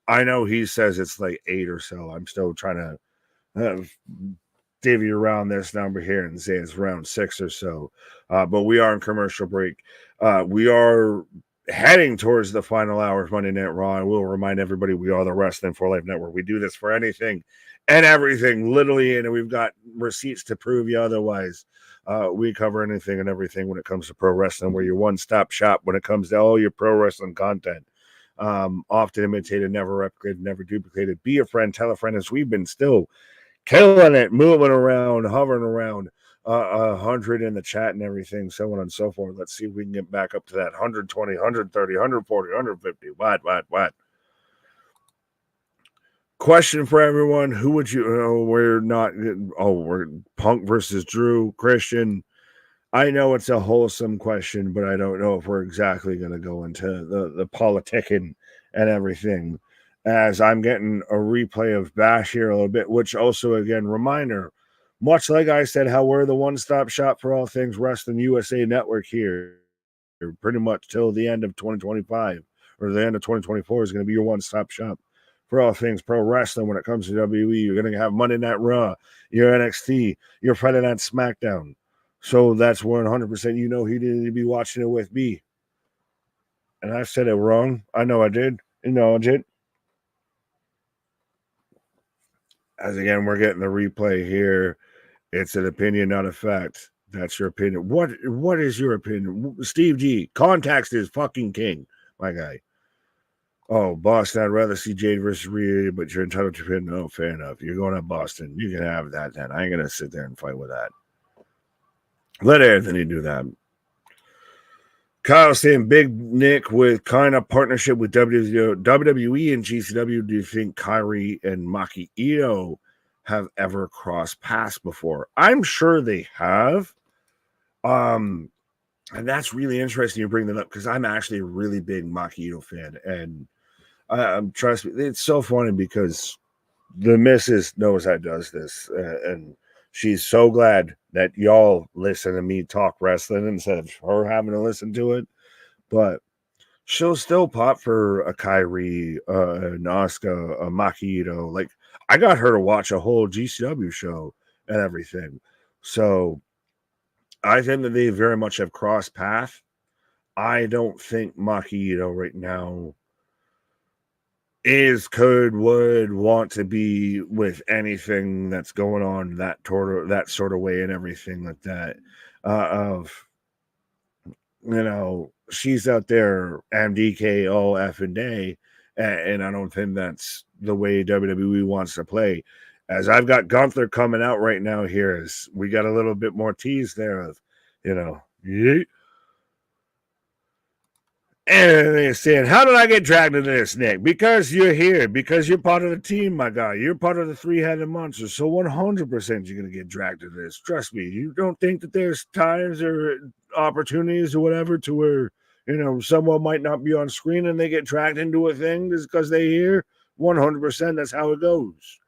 I know he says it's like 8 or so. I'm still trying to divvy around this number here and say it's around 6 or so. But we are in commercial break. We are heading towards the final hour of Monday Night Raw. I will remind everybody we are the Wrestling for Life Network. We do this for anything and everything, literally, and we've got receipts to prove you otherwise. We cover anything and everything when it comes to pro wrestling. We're your one-stop shop when it comes to all your pro wrestling content. Often imitated, never replicated, never duplicated. Be a friend, tell a friend, as we've been still killing it, moving around, hovering around 100 in the chat and everything, so on and so forth. Let's see if we can get back up to that 120, 130, 140, 150. What? Question for everyone: who would you? We're Punk versus Drew, Christian. I know it's a wholesome question, but I don't know if we're exactly going to go into the politicking and everything. As I'm getting a replay of Bash here a little bit, which also, again, reminder, much like I said, how we're the one-stop shop for all things Wrestling USA Network here, pretty much till the end of 2025 or the end of 2024 is going to be your one-stop shop for all things pro wrestling. When it comes to WWE, you're going to have Monday Night Raw, your NXT, your Friday Night SmackDown. So that's 100% he didn't be watching it with me. And I said it wrong. I know I did. Acknowledge it. As again, we're getting the replay here. It's an opinion, not a fact. That's your opinion. What is your opinion? Steve G, context is fucking king, my guy. Oh, Boston, I'd rather see Jade versus Rhea, but you're entitled to opinion. No, fair enough. You're going to Boston. You can have that then. I ain't going to sit there and fight with that. Let Anthony do that. Kyle saying Big Nick with kind of partnership with WWE and GCW. Do you think Kyrie and Maki Ito have ever crossed paths before? I'm sure they have. And that's really interesting you bring that up because I'm actually a really big Maki Ito fan. And trust me, it's so funny because the missus knows how does this. And she's so glad that y'all listen to me talk wrestling instead of her having to listen to it. But she'll still pop for a Kyrie, an Asuka, a Maki Ito. Like, I got her to watch a whole GCW show and everything. So I think that they very much have crossed path. I don't think Maki Ito right now would want to be with anything that's going on that sort of way and everything like that. She's out there MDK all effing day, and I don't think that's the way WWE wants to play. As I've got Gunther coming out right now here, as we got a little bit more tease there of, yeet. And they're saying, how did I get dragged into this, Nick? Because you're here. Because you're part of the team, my guy. You're part of the three-headed monster. So 100% you're going to get dragged into this. Trust me. You don't think that there's times or opportunities or whatever to where, someone might not be on screen and they get dragged into a thing just because they're here? 100% that's how it goes.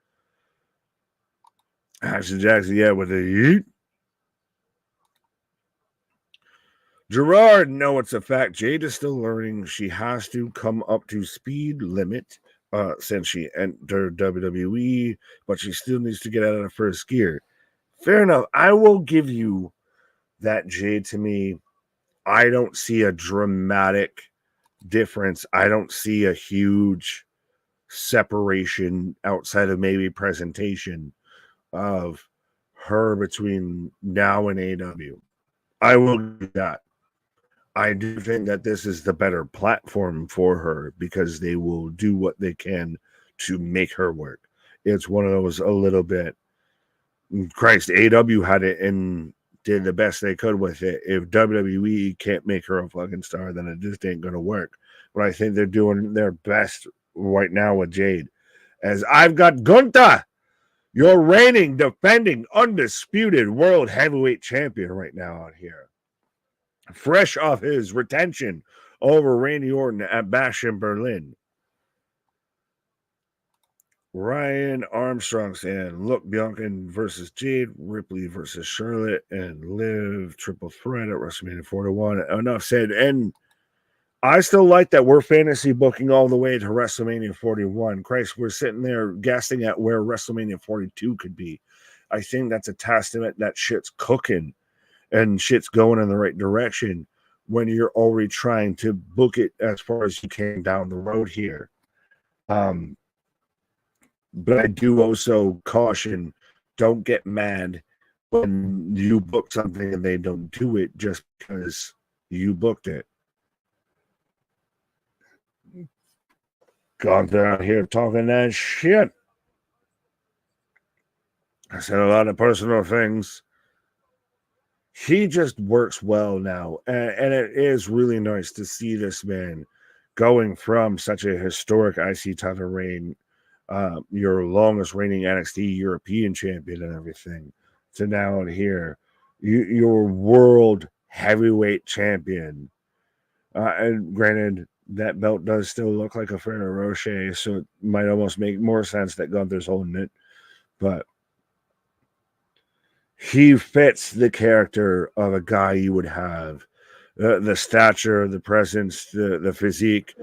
Action Jackson, yeah, with the yeet. Gerard, no, it's a fact. Jade is still learning. She has to come up to speed limit since she entered WWE, but she still needs to get out of the first gear. Fair enough. I will give you that, Jade. To me, I don't see a dramatic difference. I don't see a huge separation outside of maybe presentation of her between now and AEW. I will do that. I do think that this is the better platform for her because they will do what they can to make her work. It's one of those a little bit, Christ, AEW had it and did the best they could with it. If WWE can't make her a fucking star, then it just ain't going to work. But I think they're doing their best right now with Jade. As I've got Gunther, your reigning, defending, undisputed world heavyweight champion right now out here. Fresh off his retention over Randy Orton at Bash in Berlin. Ryan Armstrong saying, look, Bianca versus Jade, Ripley versus Charlotte, and Liv triple threat at WrestleMania 41. Enough said. And I still like that we're fantasy booking all the way to WrestleMania 41. Christ, we're sitting there guessing at where WrestleMania 42 could be. I think that's a testament that shit's cooking and shit's going in the right direction when you're already trying to book it as far as you can down the road here. But I do also caution, don't get mad when you book something and they don't do it just because you booked it. Gunther out here talking that shit. I said a lot of personal things. He just works well now, and it is really nice to see this man going from such a historic IC title reign, your longest reigning NXT European champion and everything, to now here, your world heavyweight champion. And granted, that belt does still look like a Ferrero Rocher, so it might almost make more sense that Gunther's holding it, but he fits the character of a guy you would have. The stature, the presence, the physique.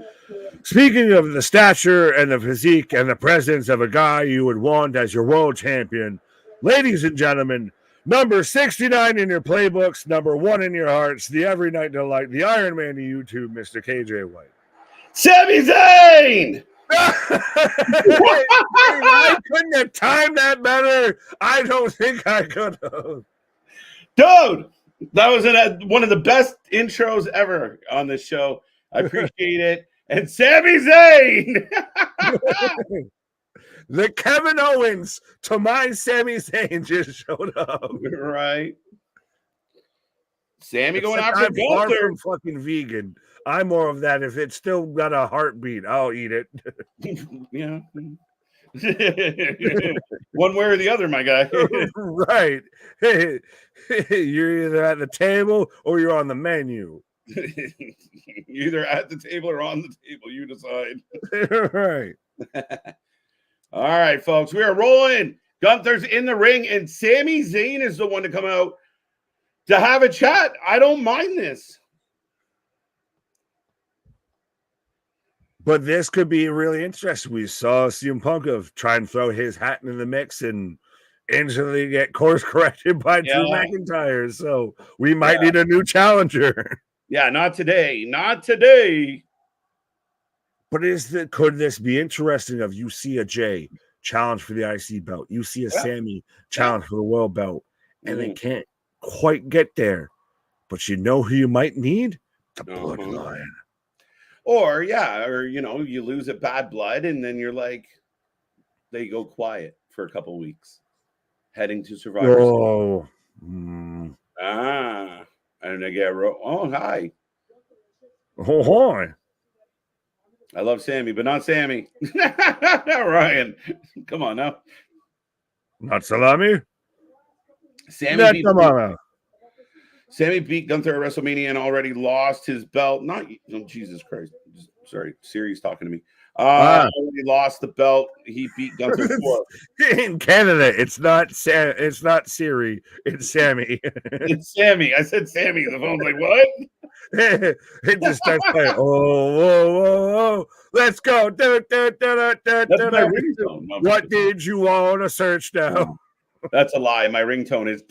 Speaking of the stature and the physique and the presence of a guy you would want as your world champion, ladies and gentlemen, number 69 in your playbooks, number 1 in your hearts, the every night delight, the Iron Man to YouTube, Mr. KJ White. Sami Zayn! I couldn't have timed that better. I don't think I could have. Dude, that was one of the best intros ever on this show. I appreciate it. And Sami Zayn! The Kevin Owens to my Sami Zayn just showed up. Right. Sammy going after Gunther. I'm fucking vegan. I'm more of that. If it's still got a heartbeat, I'll eat it. Yeah. One way or the other, my guy. Right. You're either at the table or you're on the menu. You're either at the table or on the table. You decide. Right. All right, folks. We are rolling. Gunther's in the ring, and Sami Zayn is the one to come out to have a chat. I don't mind this. But this could be really interesting. We saw CM Punk try and throw his hat in the mix and instantly get course corrected by Drew McIntyre. So we might need a new challenger. Yeah, not today. Not today. But could this be interesting if you see a Jay challenge for the IC belt? You see a Sammy challenge for the world belt, and they can't quite get there. But you know who you might need? The Bloodline. Or you lose at Bad Blood, and then you're like, they go quiet for a couple weeks, heading to Survivor Series. And they get hi. Oh, hi. I love Sammy, but not Sammy. Ryan, come on now. Not Salami. Sammy beat Gunther at WrestleMania and already lost his belt. Jesus Christ. Sorry, Siri's talking to me. Already lost the belt. He beat Gunther for. In Canada, it's not Siri, it's Sammy. It's Sammy. I said Sammy. The phone's like, what? It just starts playing. Oh, let's go. That's my ringtone. What did you want to search now? That's a lie. My ringtone is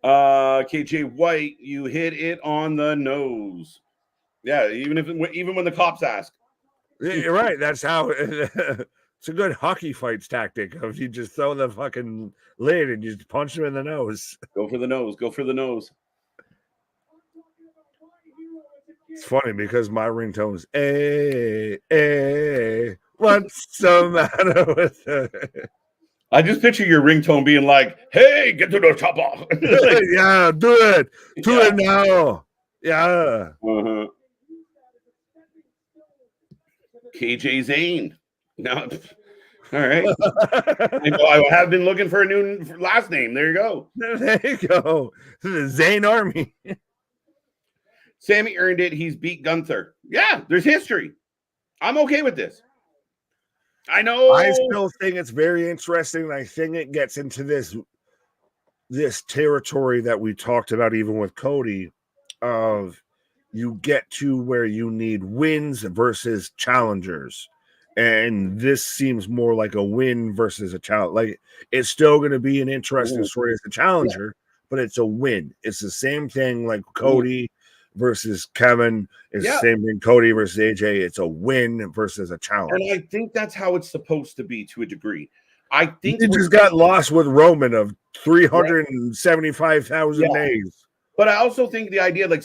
KJ White, you hit it on the nose. Yeah, even when the cops ask. You're right. That's how it's a good hockey fights tactic. Of you just throw the fucking lid and you just punch him in the nose. Go for the nose. Go for the nose. It's funny because my ringtone is hey, what's the matter with it? I just picture your ringtone being like, "Hey, get to the chopper." Like, yeah, do it. Do it now. Yeah. Uh-huh. KJ Zayn. No, all right. I have been looking for a new last name. There you go. There you go. The Zayn Army. Sami earned it. He's beat Gunther. Yeah, there's history. I'm okay with this. I know. I still think it's very interesting. I think it gets into this territory that we talked about even with Cody of you get to where you need wins versus challengers. And this seems more like a win versus a challenge. Like it's still going to be an interesting story as a challenger, but it's a win. It's the same thing like Cody versus Kevin. It's the same thing Cody versus AJ. It's a win versus a challenge. And I think that's how it's supposed to be to a degree. I think it just got lost with Roman of 375,000 days. But I also think the idea, like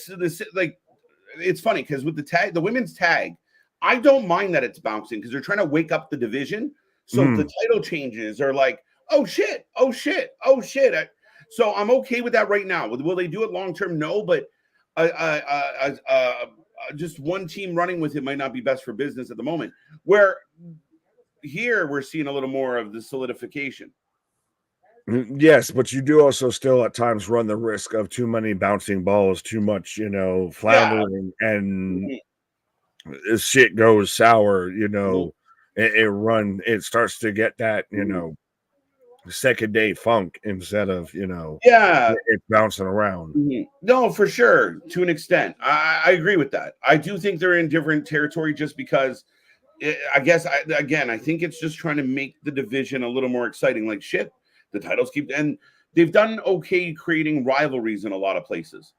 it's funny because with the women's tag, I don't mind that it's bouncing because they're trying to wake up the division. So the title changes are like, oh shit. So I'm okay with that right now. Will they do it long term? No, but just one team running with it might not be best for business at the moment. Where here we're seeing a little more of the solidification. Yes, but you do also still at times run the risk of too many bouncing balls, too much, floundering, and shit goes sour, it starts to get that, second day funk instead of, it's bouncing around. No, for sure. To an extent. I agree with that. I do think they're in different territory just because I think it's just trying to make the division a little more exciting. Like shit, the titles and they've done okay creating rivalries in a lot of places.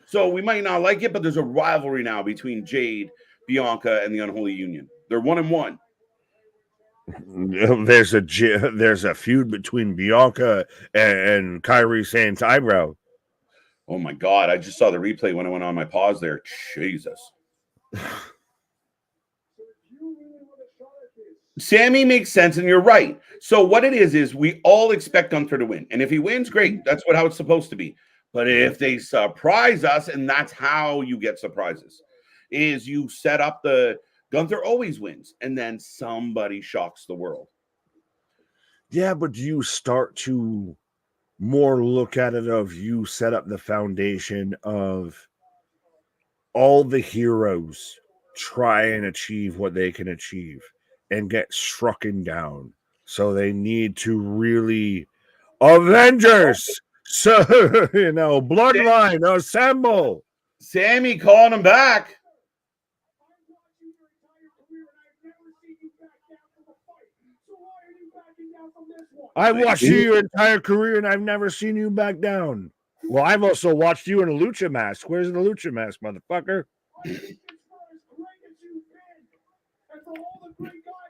So we might not like it, but there's a rivalry now between Jade, Bianca, and the Unholy Union. They're 1-1. There's a feud between Bianca and Kairi Sane's eyebrow. Oh my God. I just saw the replay when I went on my pause there. Jesus. Sami makes sense, and you're right. So what it is we all expect Gunther to win. And if he wins, great. That's how it's supposed to be. But if they surprise us, and that's how you get surprises, is you set up the Gunther always wins, and then somebody shocks the world. Yeah, but you start to more look at it of you set up the foundation of all the heroes try and achieve what they can achieve and get strucken down. So they need to really Avengers. So, bloodline, assemble. Sami calling him back. I watched you your entire career and I've never seen you back down. Well, I've also watched you in a lucha mask. Where's the lucha mask, motherfucker?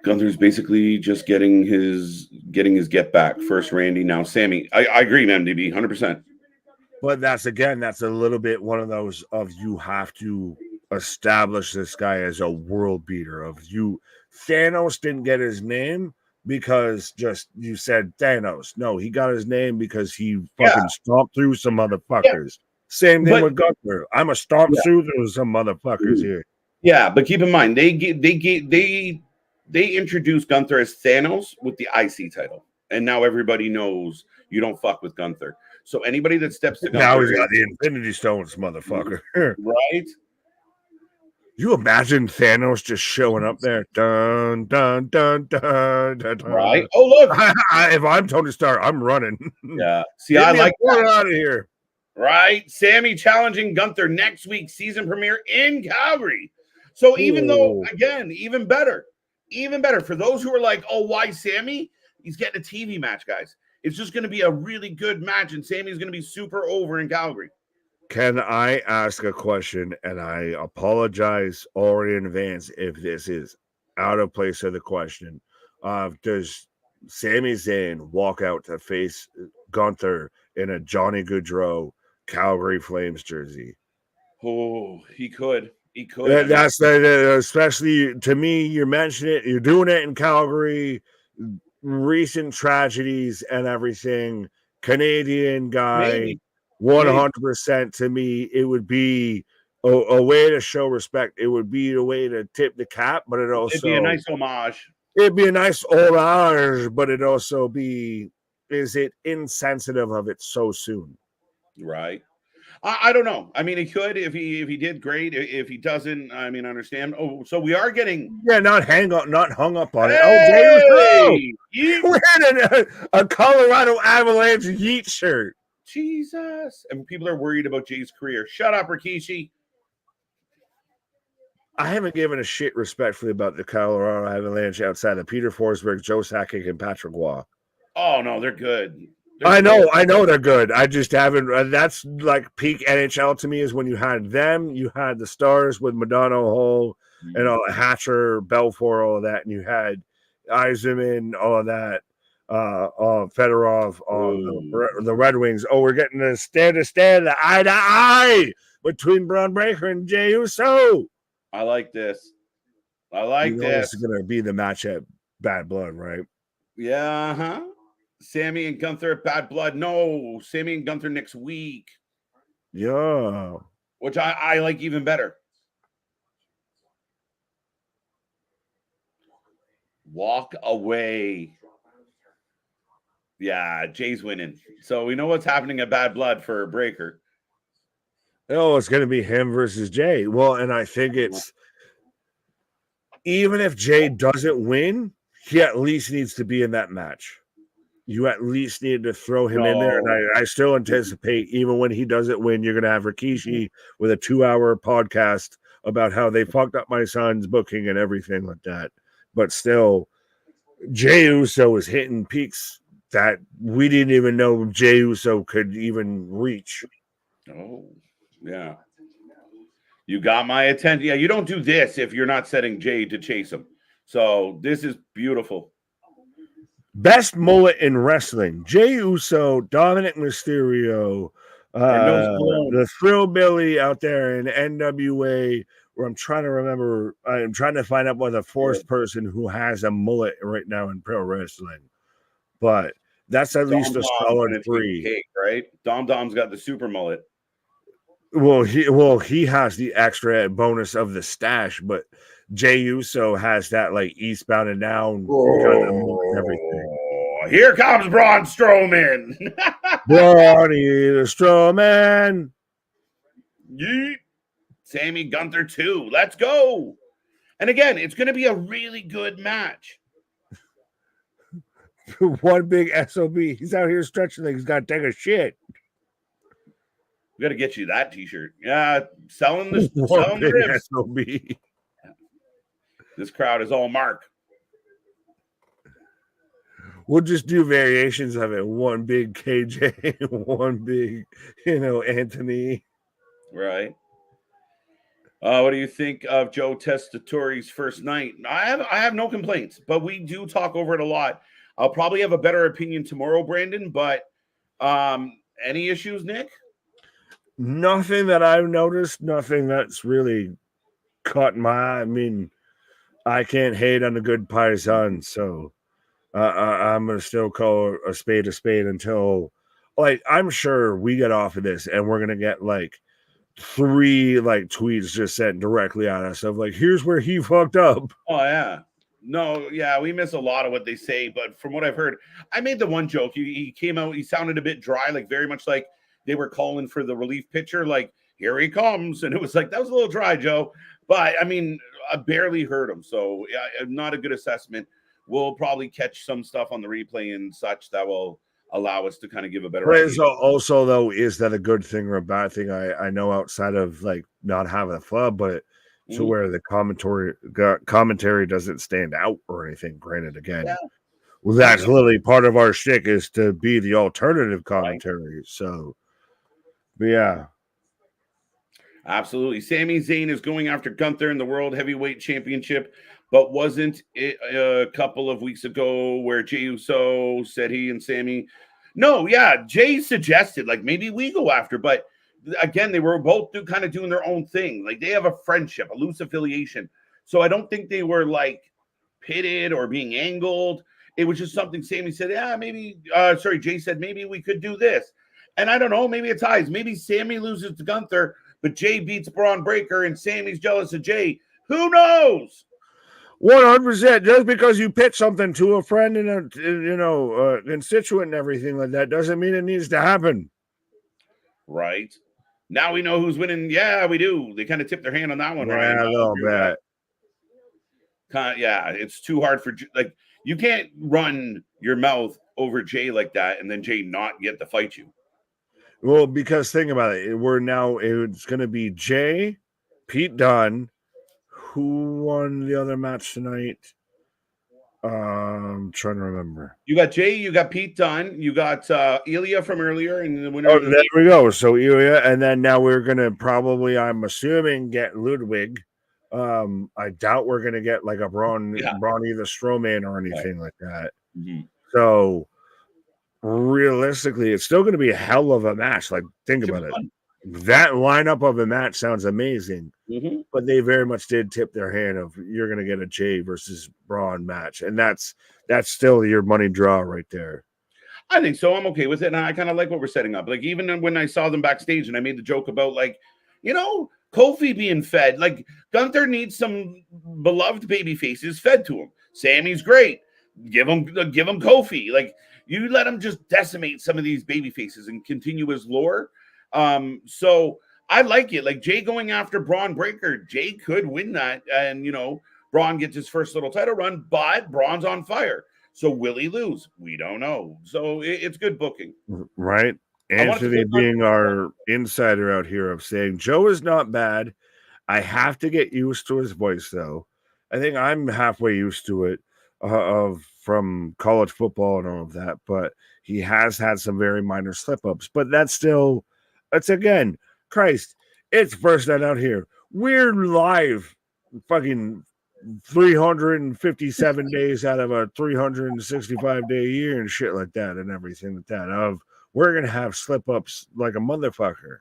Gunther's basically just getting his get back. First Randy, now Sami. I agree, MDB, 100%. But that's a little bit one of those of you have to establish this guy as a world beater. Of you, Thanos didn't get his name because just you said Thanos. No, he got his name because he fucking stomped through some motherfuckers. Yeah. Same thing with Gunther. I'm a stomp through some motherfuckers here. Yeah, but keep in mind they introduced Gunther as Thanos with the IC title, and now everybody knows you don't fuck with Gunther. So anybody that steps to Gunther, now he's got the Infinity Stones, motherfucker. Right? You imagine Thanos just showing up there, dun dun dun dun dun. dun. Right? Oh look, if I'm Tony Stark, I'm running. Yeah. See, I like that. Out of here. Right? Sami challenging Gunther next week, season premiere in Calgary. So even though, again, even better for those who are like, oh, why Sami? He's getting a TV match, guys. It's just going to be a really good match, and Sami's going to be super over in Calgary. Can I ask a question? And I apologize already in advance if this is out of place of the question. Does Sami Zayn walk out to face Gunther in a Johnny Gaudreau Calgary Flames jersey? Oh, he could. He could. That's especially to me. You're mentioning it. You're doing it in Calgary. Recent tragedies and everything. Canadian guy, 100% to me. It would be a way to show respect. It would be a way to tip the cap, but it'd be a nice homage. It'd be a nice homage, but it'd also be. Is it insensitive of it so soon? Right. I don't know. I mean, he could if he did great. If he doesn't, I mean, I understand. Oh, so we are getting not hung up on it. Hey! Wearing a Colorado Avalanche Yeet shirt. Jesus, and people are worried about Jay's career. Shut up, Rikishi. I haven't given a shit respectfully about the Colorado Avalanche outside of Peter Forsberg, Joe Sakic, and Patrick Waugh. Oh no, they're good. I know they're good. I just haven't. That's like peak NHL to me is when you had them, you had the Stars with Madonna, Hall, and Hatcher, Belfour, all of that, and you had Yzerman, all of that, Fedorov, the Red Wings. Oh, we're getting the stand the eye to eye between Braun Breaker and Jey Uso. I like this. I like this. This is gonna be the match at Bad Blood, right? Yeah, huh? Sami and Gunther at Bad Blood. No, Sami and Gunther next week. Yeah. Which I like even better. Walk away. Yeah, Jay's winning. So we know what's happening at Bad Blood for Breaker. Oh, it's going to be him versus Jay. Well, and I think it's even if Jay doesn't win, he at least needs to be in that match. You at least need to throw him in there. And I still anticipate, even when he doesn't win, you're going to have Rikishi with a 2-hour podcast about how they fucked up my son's booking and everything like that. But still, Jey Uso is hitting peaks that we didn't even know Jey Uso could even reach. Oh, yeah. You got my attention. Yeah, you don't do this if you're not setting Jay to chase him. So this is beautiful. Best mullet in wrestling: Jey Uso, Dominik Mysterio, the Thrillbilly out there in NWA. Where I'm trying to remember, I'm trying to find out what the fourth person who has a mullet right now in pro wrestling. But that's at least a solid 3, cake, right? Dom's got the super mullet. Well, he has the extra bonus of the stash, but Jey Uso has that like eastbound and down kind of everything. Here comes Braun Strowman. Brawny the Strowman. Yeet. Sami Gunther 2. Let's go. And again, it's going to be a really good match. One big SOB. He's out here stretching like he's got to take a shit. We got to get you that t-shirt. Yeah, selling ribs. SOB. This crowd is all Mark. We'll just do variations of it. One big KJ, one big, Anthony. Right. What do you think of Joe Testatori's first night? I have no complaints, but we do talk over it a lot. I'll probably have a better opinion tomorrow, Brandon, but any issues, Nick? Nothing that I've noticed, nothing that's really caught my eye. I mean, I can't hate on a good Paisan, so I'm going to still call a spade until, I'm sure we get off of this and we're going to get, 3 tweets just sent directly at us of here's where he fucked up. Oh, yeah. No, yeah, we miss a lot of what they say, but from what I've heard, I made the one joke. He came out, he sounded a bit dry, very much like they were calling for the relief pitcher, here he comes. And it was that was a little dry, Joe. But, I mean, I barely heard him. So, yeah, not a good assessment. We'll probably catch some stuff on the replay and such that will allow us to kind of give a better idea. Also, though, is that a good thing or a bad thing? I know outside of, not having a club, but to where the commentary doesn't stand out or anything. Granted, again, well, that's literally part of our shtick is to be the alternative commentary. Right. So, but yeah. Absolutely. Sami Zayn is going after Gunther in the World Heavyweight Championship, but wasn't it a couple of weeks ago where Jey Uso said he and Sami? No, yeah, Jay suggested like maybe we go after, but again, they were both kind of doing their own thing. Like they have a friendship, a loose affiliation. So I don't think they were like pitted or being angled. It was just something Sami said, yeah, maybe, Jay said, maybe we could do this. And I don't know, maybe it ties. Maybe Sami loses to Gunther, but Jay beats Braun Breaker and Sammy's jealous of Jay. Who knows? 100%. Just because you pitch something to a friend and a constituent and everything like that doesn't mean it needs to happen. Right. Now we know who's winning. Yeah, we do. They kind of tipped their hand on that one, right? Yeah, a little bit. Yeah, it's too hard for like you can't run your mouth over Jay like that and then Jay not get to fight you. Well, because think about it, it's going to be Jay, Pete Dunne. Who won the other match tonight? I'm trying to remember. You got Jay, you got Pete Dunne, you got Ilja from earlier, and the winner. Oh, there we go. So Ilja, and then now we're going to probably, I'm assuming, get Ludwig. I doubt we're going to get like a Braun either Strowman or anything like that. Mm-hmm. So realistically, it's still going to be a hell of a match. Like, think about it. That lineup of a match sounds amazing, but they very much did tip their hand of you're going to get a Jay versus Braun match, and that's still your money draw right there. I think so. I'm okay with it, and I kind of like what we're setting up. Like even when I saw them backstage, and I made the joke about like, Kofi being fed. Like Gunther needs some beloved baby faces fed to him. Sammy's great. Give him Kofi. Like you let him just decimate some of these baby faces and continue his lore. So I like it. Like Jay going after Braun Breaker. Jay could win that, and Braun gets his first little title run, but Braun's on fire. So will he lose? We don't know. So it's good booking, right? Anthony being our insider out here of saying Joe is not bad. I have to get used to his voice though. I think I'm halfway used to it from college football and all of that, but he has had some very minor slip-ups. But it's again, Christ, it's first night out here. We're live fucking 357 days out of a 365-day year and shit like that and everything like that. We're going to have slip-ups like a motherfucker.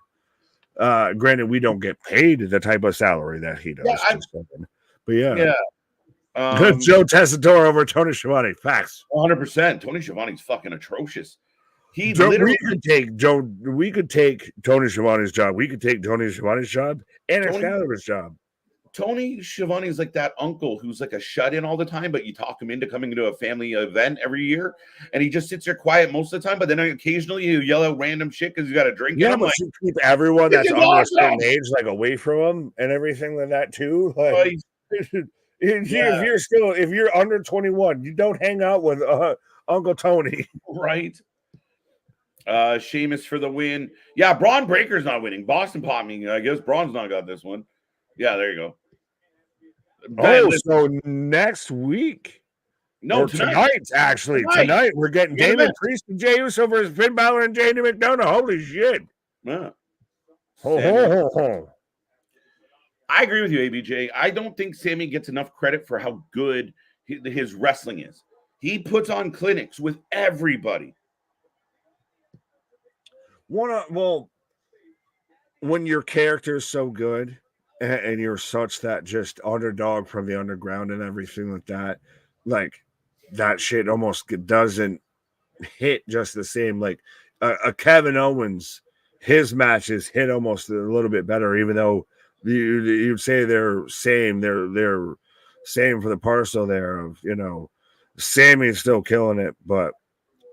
Granted, we don't get paid the type of salary that he does. But yeah. Joe Tessitore over Tony Schiavone. Facts. 100%. Tony Schiavone's fucking atrocious. We could take Tony Schiavone's job. We could take Tony Schiavone's job and Excalibur's job. Tony Schiavone is like that uncle who's like a shut-in all the time, but you talk him into coming to a family event every year, and he just sits there quiet most of the time, but then occasionally you yell out random shit because you got a drink. Yeah, but you keep everyone that's under a certain age like away from him and everything like that too. Like, if you're under 21, you don't hang out with Uncle Tony. Right. Sheamus for the win. Yeah, Braun Breaker's not winning. Boston popped me. I guess Braun's not got this one. Yeah, there you go. So next week. No, tonight. Tonight we're getting Damon Priest and Jey Uso versus Finn Balor and Jamie McDonough. Holy shit. Yeah. I agree with you, ABJ. I don't think Sami gets enough credit for how good his wrestling is. He puts on clinics with everybody. When your character is so good and you're such that just underdog from the underground and everything like that shit almost doesn't hit just the same. Like a Kevin Owens, his matches hit almost a little bit better, even though you'd say they're same for the parcel there of, Sammy's still killing it, but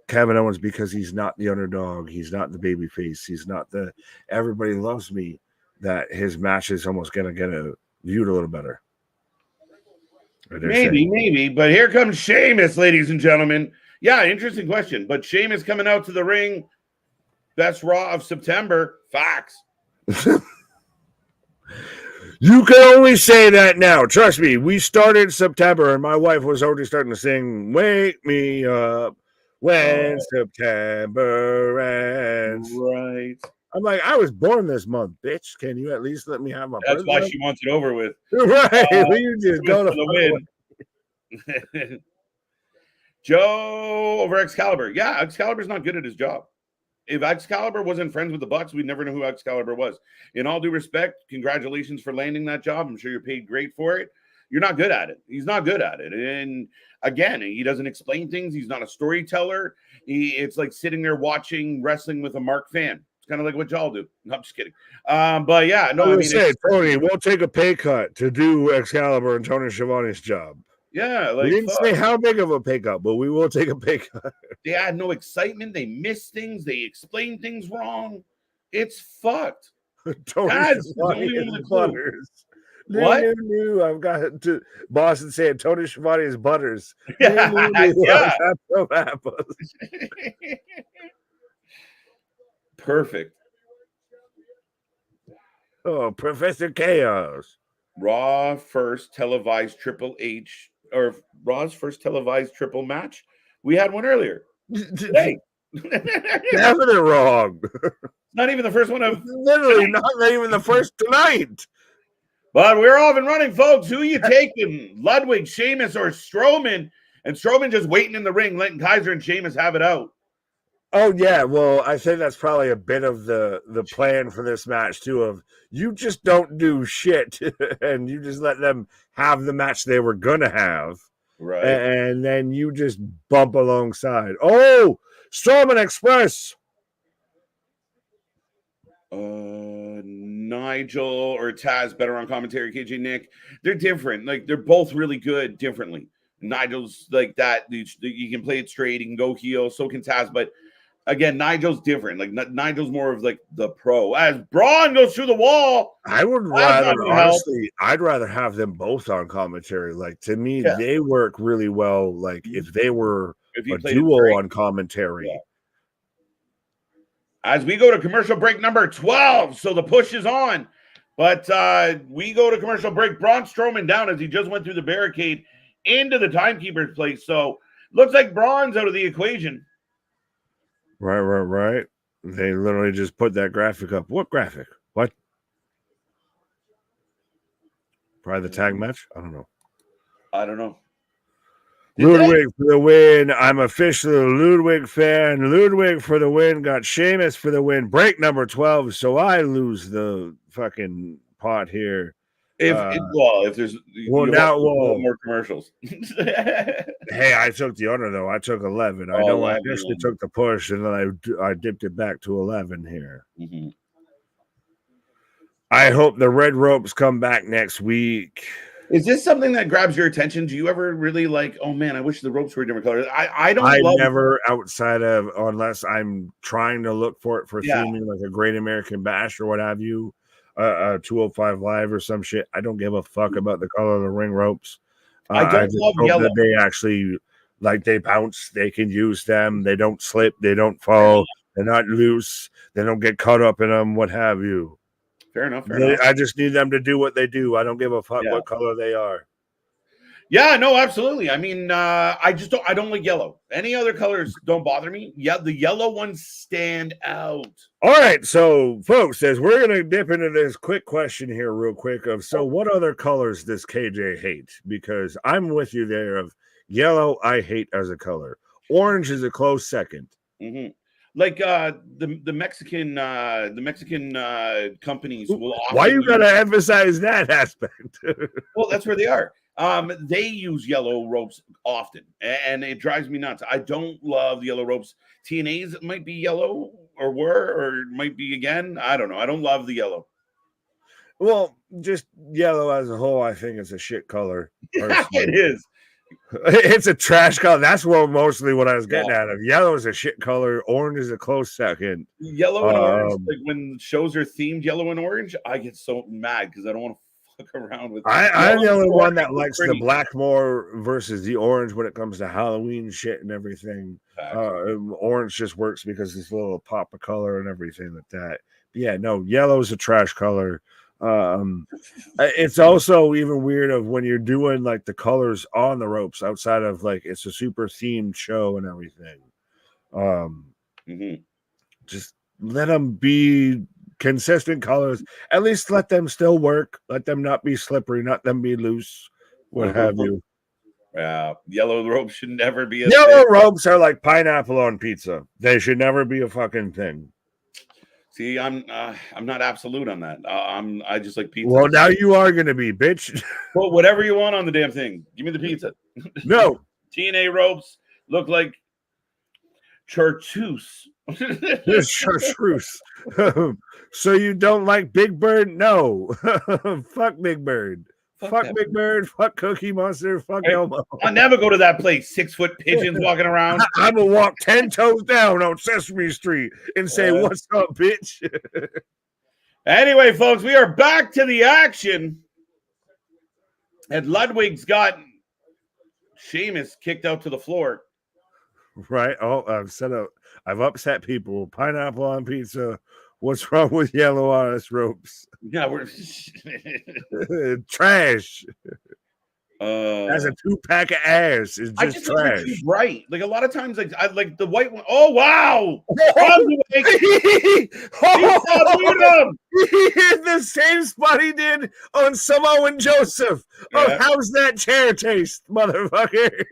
Kevin Owens, because he's not the underdog, he's not the baby face, he's not the everybody loves me, that his match is almost going to get viewed a little better. Maybe, but here comes Sheamus, ladies and gentlemen. Yeah, interesting question, but Sheamus coming out to the ring, best Raw of September, facts. You can only say that now. Trust me, we started September and my wife was already starting to sing, "Wake me up when September ends." Right. I'm like, I was born this month, bitch. Can you at least let me have my That's birthday? why she wants it over with. Right. You just go to the win. Joe over Excalibur. Yeah, Excalibur's not good at his job. If Excalibur wasn't friends with the Bucks, we'd never know who Excalibur was. In all due respect, congratulations for landing that job. I'm sure you're paid great for it. You're not good at it. He's not good at it. And again, he doesn't explain things. He's not a storyteller. It's like sitting there watching wrestling with a Mark fan. It's kind of like what y'all do. No, I'm just kidding. But yeah, no, I mean, Tony, we'll take a pay cut to do Excalibur and Tony Schiavone's job. Yeah, like we didn't say how big of a pay cut, but we will take a pay cut. They had no excitement. They missed things. They explained things wrong. It's fucked. That's only one of the butters. What? New. I've got to Boston saying Tony Schiavone is butters. Yeah. That's so happens. Perfect. Oh, Professor Chaos. Raw first televised Triple H, or Raw's first televised triple match. We had one earlier. Today. Having it wrong. Not even the first one of literally not even the first tonight. But we're off and running, folks. Who you taking? Ludwig, Sheamus, or Strowman? And Strowman just waiting in the ring, letting Kaiser and Sheamus have it out. Oh, yeah. Well, I think that's probably a bit of the plan for this match, too, of you just don't do shit and you just let them have the match they were going to have. Right. And then you just bump alongside. Oh, Strowman Express. Nigel or Taz better on commentary, KJ Nick. They're different. Like, they're both really good differently. Nigel's like that. You can play it straight. He can go heel. So can Taz. But again, Nigel's different. Like, Nigel's more of like the pro. As Braun goes through the wall. I would rather, honestly, I'd rather have them both on commentary. Like, to me, they work really well. Like, if they were a duo on commentary. Yeah. As we go to commercial break number 12. So the push is on. But we go to commercial break. Braun Strowman down as he just went through the barricade into the timekeeper's place. So looks like Braun's out of the equation. Right. They literally just put that graphic up. What graphic? What? Probably the tag match? I don't know. Ludwig for the win. I'm officially a Ludwig fan. Ludwig for the win. Got Sheamus for the win. Break number 12. So I lose the fucking pot here. If there's more commercials. Hey, I took the honor though. I took 11. I know I initially took the push and then I dipped it back to 11 here. Mm-hmm. I hope the red ropes come back next week. Is this something that grabs your attention? Do you ever really like, oh man, I wish the ropes were different colors? I never, outside of, unless I'm trying to look for it for theming like a Great American Bash or what have you, 205 Live or some shit. I don't give a fuck about the color of the ring ropes. I don't love yellow. That they actually, like, they bounce, they can use them, they don't slip, they don't fall, they're not loose, they don't get caught up in them, what have you. Fair enough. I just need them to do what they do. I don't give a fuck what color they are. Yeah, no, absolutely. I mean, I don't like yellow. Any other colors don't bother me. Yeah, the yellow ones stand out. All right, so folks, as we're gonna dip into this quick question here real quick of what other colors does KJ hate? Because I'm with you there of yellow, I hate as a color. Orange is a close second. Mm-hmm. Like the Mexican companies will often why you gotta emphasize that aspect? Well, that's where they are. They use yellow ropes often, and it drives me nuts. I don't love the yellow ropes. TNA's might be yellow or might be again. I don't know. I don't love the yellow. Well, just yellow as a whole, I think it's a shit color. It is. It's a trash color. That's mostly what I was getting at. Of yellow is a shit color. Orange is a close second. Yellow and orange. Like when shows are themed yellow and orange, I get so mad because I don't want to fuck around with. I'm the only one that likes the black more versus the orange when it comes to Halloween shit and everything. Orange just works because it's a little pop of color and everything like that. But yeah, no, yellow is a trash color. It's also even weird of when you're doing like the colors on the ropes outside of like it's a super themed show and everything. Just let them be consistent colors. At least let them still work. Let them not be slippery, not them be loose, what have you. Yeah, yellow robes should never be a Yellow thing. robes are like pineapple on pizza. They should never be a fucking thing. See, I'm not absolute on that. I just like pizza. Well, now you are gonna be, bitch. Put whatever you want on the damn thing. Give me the pizza. No. TNA ropes look like chartreuse. Chartreuse. So you don't like Big Bird? No. Fuck Big Bird. Fuck Big Bird. Fuck Cookie Monster. Fuck Elmo. I'll never go to that place. 6-foot pigeons walking around. I'm gonna walk 10 toes down on Sesame Street and say, "What's up, bitch?" Anyway, folks, we are back to the action. And Ludwig's got Sheamus kicked out to the floor. Right. Oh, I've upset people. Pineapple on pizza. What's wrong with yellow honest ropes? Yeah, we're trash. As a 2-pack of ass is just trash. Too bright. Like a lot of times, like I like the white one. Oh wow! He hit the same spot he did on Samoan Joseph. Yeah. Oh, how's that chair taste, motherfucker?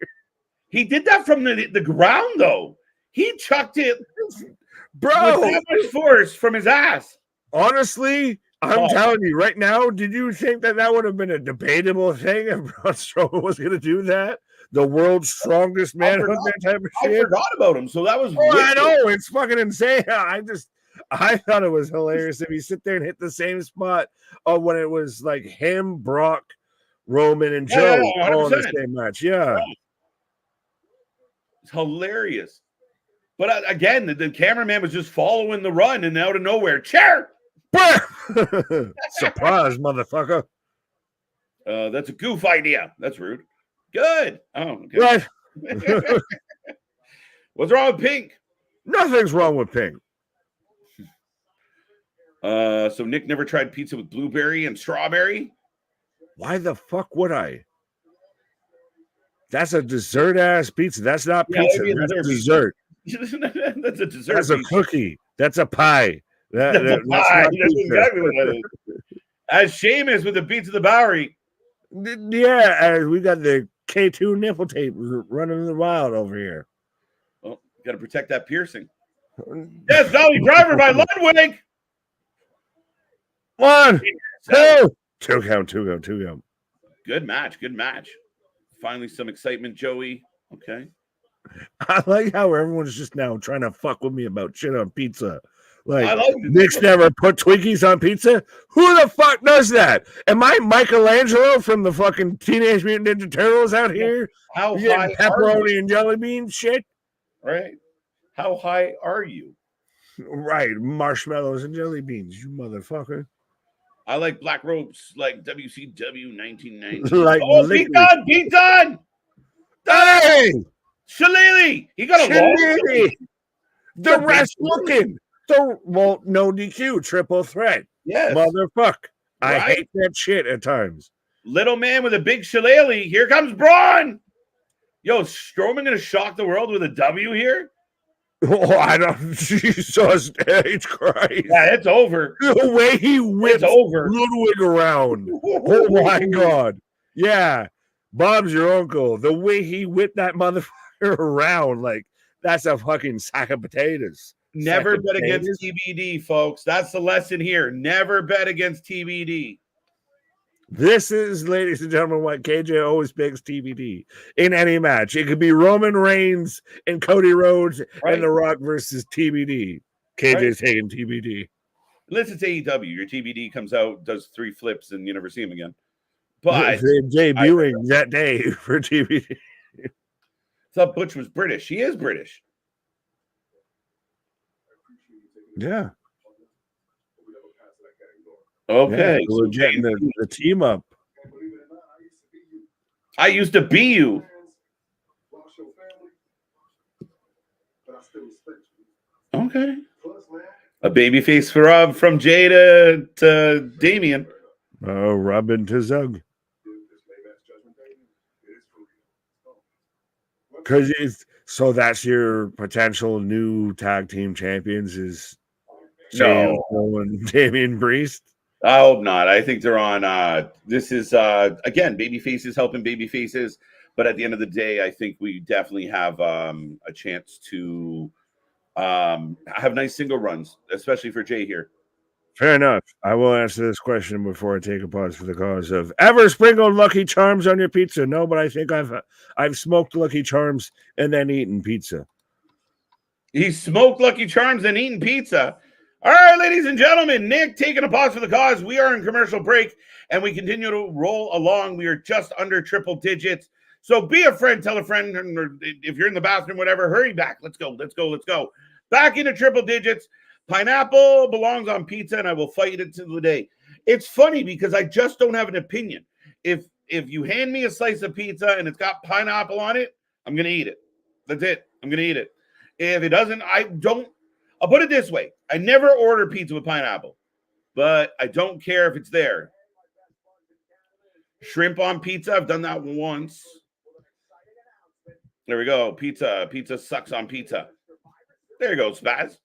He did that from the ground, though. He chucked it, bro, with that much force from his ass. Honestly, I'm telling you right now, did you think that would have been a debatable thing if Braun Strowman was going to do that? The world's strongest man on that type of shit? I forgot about him, so that was I know, it's fucking insane. I thought it was hilarious if you sit there and hit the same spot when it was like him, Brock, Roman, and Joe all in the same match. Yeah. It's hilarious. But again, the cameraman was just following the run and out of nowhere, chair! Surprise, motherfucker. That's a goof idea. That's rude. Good. Oh, okay. Right. What's wrong with Pink? Nothing's wrong with Pink. So Nick never tried pizza with blueberry and strawberry? Why the fuck would I? That's a dessert-ass pizza. That's not pizza. That's a dessert. That's a dessert. That's a cookie. That's a pie. That's exactly what that is. As Sheamus with the beats of the Bowery. Yeah, we got the K2 nipple tape running in the wild over here. Well, got to protect that piercing. Yes, Dolly Driver by Ludwig. 1, 2. 2 count. Good match. Finally, some excitement, Joey. Okay. I like how everyone's just now trying to fuck with me about shit on pizza. Like, Nick's never put Twinkies on pizza? Who the fuck does that? Am I Michelangelo from the fucking Teenage Mutant Ninja Turtles out here? How high pepperoni and jelly bean shit? Right. How high are you? Right. Marshmallows and jelly beans, you motherfucker. I like black ropes like WCW 1990. Like Beat on! Hey! Shillelagh! He got a long. The rest looking. No DQ, triple threat. Yes. Motherfuck. I hate that shit at times. Little man with a big shillelagh. Here comes Braun. Yo, Strowman gonna shock the world with a W here? Oh, I don't. Jesus H. Christ. Yeah, it's over. The way he whips Ludwig around. Oh my God. Yeah. Bob's your uncle. The way he whipped that motherfucker around, like, that's a fucking sack of potatoes. Never bet against TBD, folks. That's the lesson here. Never bet against TBD. This is, ladies and gentlemen, what KJ always picks TBD in any match. It could be Roman Reigns and Cody Rhodes and The Rock versus TBD. KJ's taking TBD. Unless it's AEW. Your TBD comes out, does 3 flips, and you never see him again. But debuting that day for TBD. I thought Butch was British. He is British. Yeah. Okay. Yeah, we're getting the team up. I used to be you. Okay. A babyface for Rob from Jada to Damien. Oh, Robin to Zug. Because so that's your potential new tag team champions is Shane and Damian Priest? I hope not. I think they're on. This is again, baby faces helping baby faces. But at the end of the day, I think we definitely have a chance to have nice single runs, especially for Jay here. Fair enough. I will answer this question before I take a pause for the cause of ever sprinkled Lucky Charms on your pizza. No, but I think I've smoked Lucky Charms and then eaten pizza. He smoked Lucky Charms and eaten pizza. All right, ladies and gentlemen, Nick taking a pause for the cause. We are in commercial break and we continue to roll along. We are just under triple digits. So be a friend, tell a friend, or if you're in the bathroom, whatever, hurry back. Let's go. Back into triple digits. Pineapple belongs on pizza, and I will fight it to the day. It's funny because I just don't have an opinion. If you hand me a slice of pizza and it's got pineapple on it, I'm going to eat it. That's it. I'm going to eat it. If it doesn't, I don't. I'll put it this way. I never order pizza with pineapple, but I don't care if it's there. Shrimp on pizza, I've done that once. There we go. Pizza sucks on pizza. There you go, Spaz.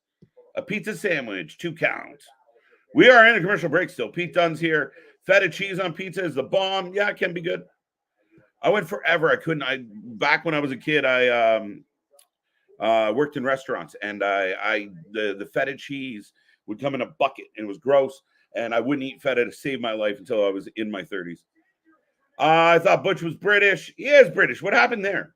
A pizza sandwich, 2 counts. We are in a commercial break still. Pete Dunne's here. Feta cheese on pizza is the bomb. Yeah, it can be good. I went forever. I couldn't. Back when I was a kid, I worked in restaurants, and the feta cheese would come in a bucket, and it was gross. And I wouldn't eat feta to save my life until I was in my 30s. I thought Butch was British. He is British. What happened there?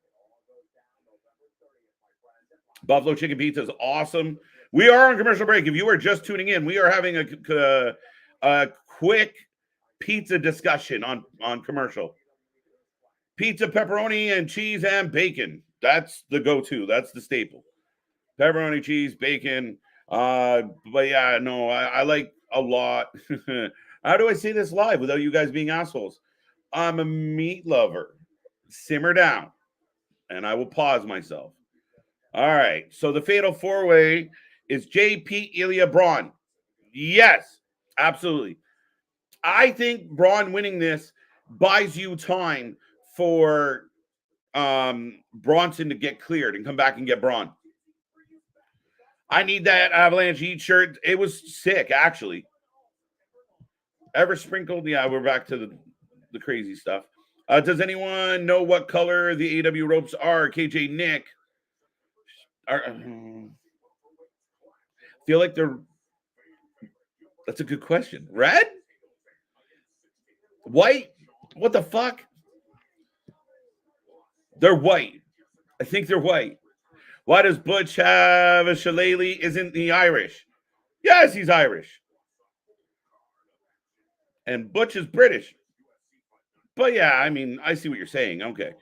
Buffalo chicken pizza is awesome. We are on commercial break. If you are just tuning in, we are having a quick pizza discussion on commercial. Pizza, pepperoni, and cheese and bacon. That's the go-to. That's the staple. Pepperoni, cheese, bacon. But yeah, no, I like a lot. How do I say this live without you guys being assholes? I'm a meat lover. Simmer down. And I will pause myself. All right. So the fatal four-way is JP, Ilja, Braun. Yes, absolutely. I think Braun winning this buys you time for Bronson to get cleared and come back and get Braun. I need that Avalanche Heat shirt. It was sick, actually. Ever sprinkled? Yeah, we're back to the crazy stuff. Does anyone know what color the AW ropes are? KJ Nick. Feel like they're. That's a good question. Red? White? What the fuck? They're white. I think they're white. Why does Butch have a shillelagh? Isn't he Irish? Yes, he's Irish. And Butch is British. But yeah, I mean, I see what you're saying. Okay.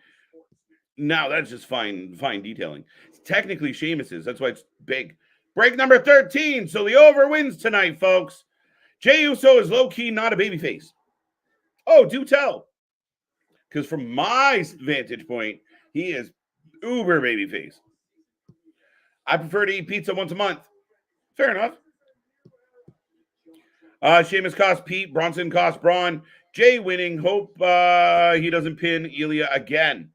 Now that's just fine detailing. Technically, Sheamus is. That's why it's big. Break number 13. So the over wins tonight, folks. Jey Uso is low-key not a babyface. Oh, do tell. Because from my vantage point, he is uber babyface. I prefer to eat pizza once a month. Fair enough. Sheamus cost Pete. Bronson cost Braun. Jay winning. Hope he doesn't pin Ilja again.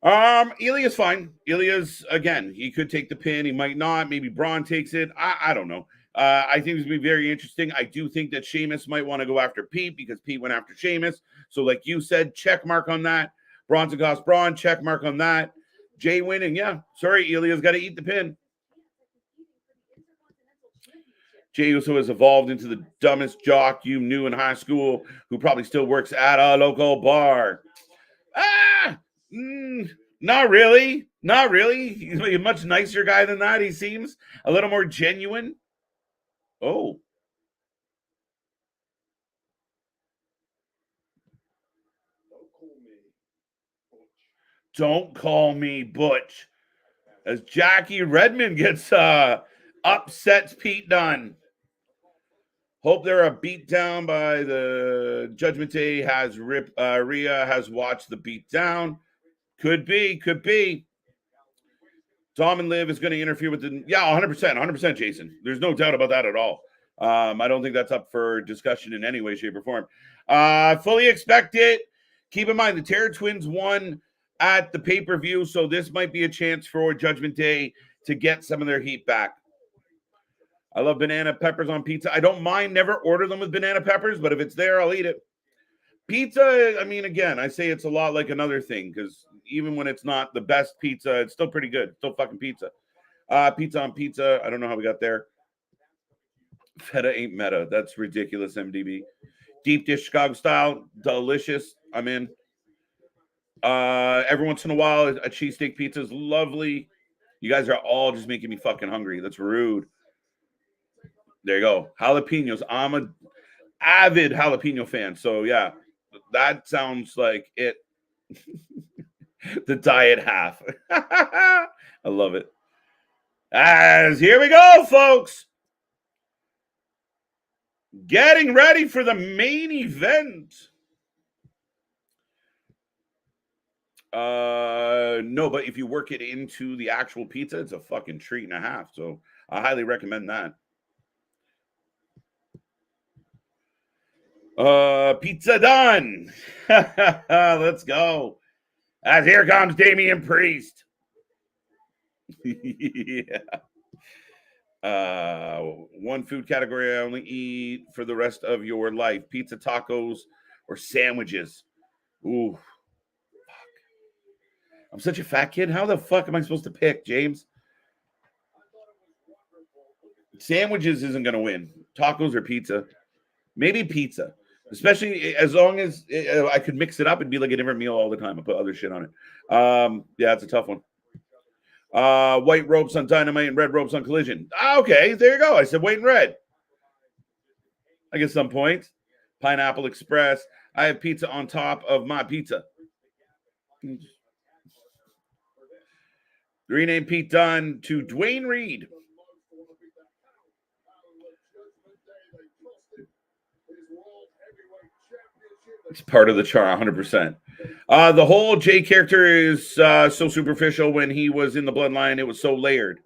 Ilja's fine. Ilja's, again, he could take the pin. He might not. Maybe Braun takes it. I don't know. I think it's going to be very interesting. I do think that Sheamus might want to go after Pete because Pete went after Sheamus. So like you said, check mark on that. Bronson cost Braun, check mark on that. Jay winning, yeah. Sorry, Ilja's got to eat the pin. Jey Uso has evolved into the dumbest jock you knew in high school who probably still works at a local bar. Not really. Not really. He's a much nicer guy than that, he seems. A little more genuine. Oh. Don't call me Butch. As Jackie Redmond gets upsets Pete Dunne. Hope they're a beatdown by the Judgment Day. Has Rhea has watched the beatdown. Could be. Dom and Liv is going to interfere with the 100%, Jason. There's no doubt about that at all. I don't think that's up for discussion in any way, shape, or form. Fully expect it. Keep in mind the Terror Twins won at the pay-per-view, so this might be a chance for Judgment Day to get some of their heat back. I love banana peppers on pizza. I don't mind, never order them with banana peppers, but if it's there, I'll eat it. Pizza, I mean, again, I say it's a lot like another thing, because even when it's not the best pizza, it's still pretty good. Still fucking pizza. Pizza on pizza. I don't know how we got there. Feta ain't meta. That's ridiculous, MDB. Deep dish Chicago style. Delicious. I'm in. Every once in a while, a cheesesteak pizza is lovely. You guys are all just making me fucking hungry. That's rude. There you go. Jalapenos. I'm a avid jalapeno fan. So yeah, that sounds like it. The diet half. I love it. As here we go, folks. Getting ready for the main event. No, but if you work it into the actual pizza, it's a fucking treat and a half. So I highly recommend that. Pizza done. Let's go. As here comes Damian Priest. Yeah. One food category I only eat for the rest of your life: pizza, tacos, or sandwiches. Ooh, fuck. I'm such a fat kid. How the fuck am I supposed to pick, James? Sandwiches isn't gonna win. Tacos or pizza? Maybe pizza, especially as long as I could mix it up and be like a different meal all the time. I put other shit on it. Yeah, it's a tough one. White ropes on Dynamite and red ropes on Collision. Okay, there you go. I said white and red. I get some points. Pineapple Express. I have pizza on top of my pizza. Rename Pete Dunne to Dwayne Reed. It's part of the chart, 100%. The whole Jay character is so superficial. When he was in the bloodline, it was so layered.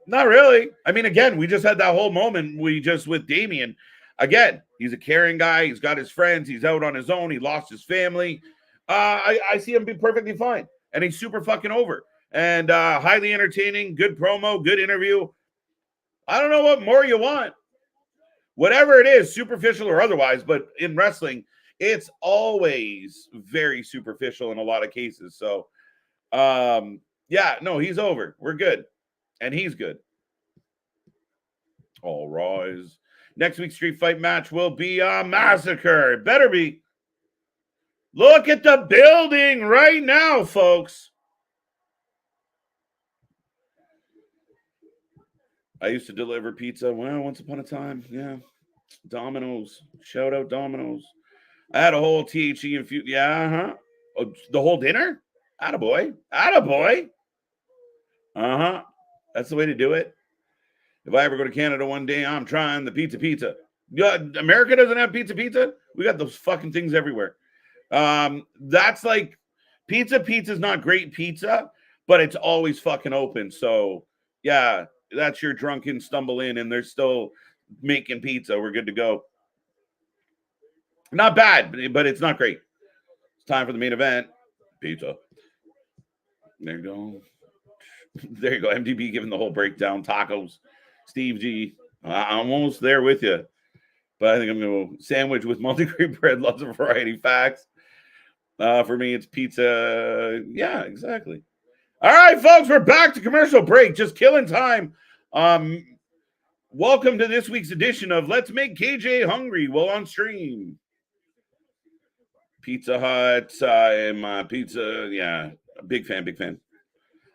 Not really. I mean, again, we just had that whole moment with Damian. Again, he's a caring guy. He's got his friends. He's out on his own. He lost his family. I see him be perfectly fine. And he's super fucking over. And highly entertaining, good promo, good interview. I don't know what more you want. Whatever it is, superficial or otherwise, but in wrestling, it's always very superficial in a lot of cases. So, yeah, no, he's over. We're good. And he's good. All rise. Next week's street fight match will be a massacre. It better be. Look at the building right now, folks. I used to deliver pizza. Well, once upon a time, yeah. Domino's. Shout out Domino's. I had a whole THE infused. Yeah, Oh, the whole dinner? Attaboy. Attaboy. That's the way to do it. If I ever go to Canada one day, I'm trying the pizza. Yeah, America doesn't have pizza. We got those fucking things everywhere. That's like pizza's not great pizza, but it's always fucking open. So yeah, that's your drunken stumble in and they're still making pizza. We're good to go. Not bad, but it's not great. It's time for the main event. Pizza. There you go. There you go. MDB giving the whole breakdown. Tacos. Steve G. I'm almost there with you. But I think I'm going to go sandwich with multi-grain bread. Lots of variety. Facts. For me, it's pizza. Yeah, exactly. All right, folks. We're back to commercial break. Just killing time. Welcome to this week's edition of Let's Make KJ Hungry while on stream. Pizza Hut, my pizza. Yeah, big fan.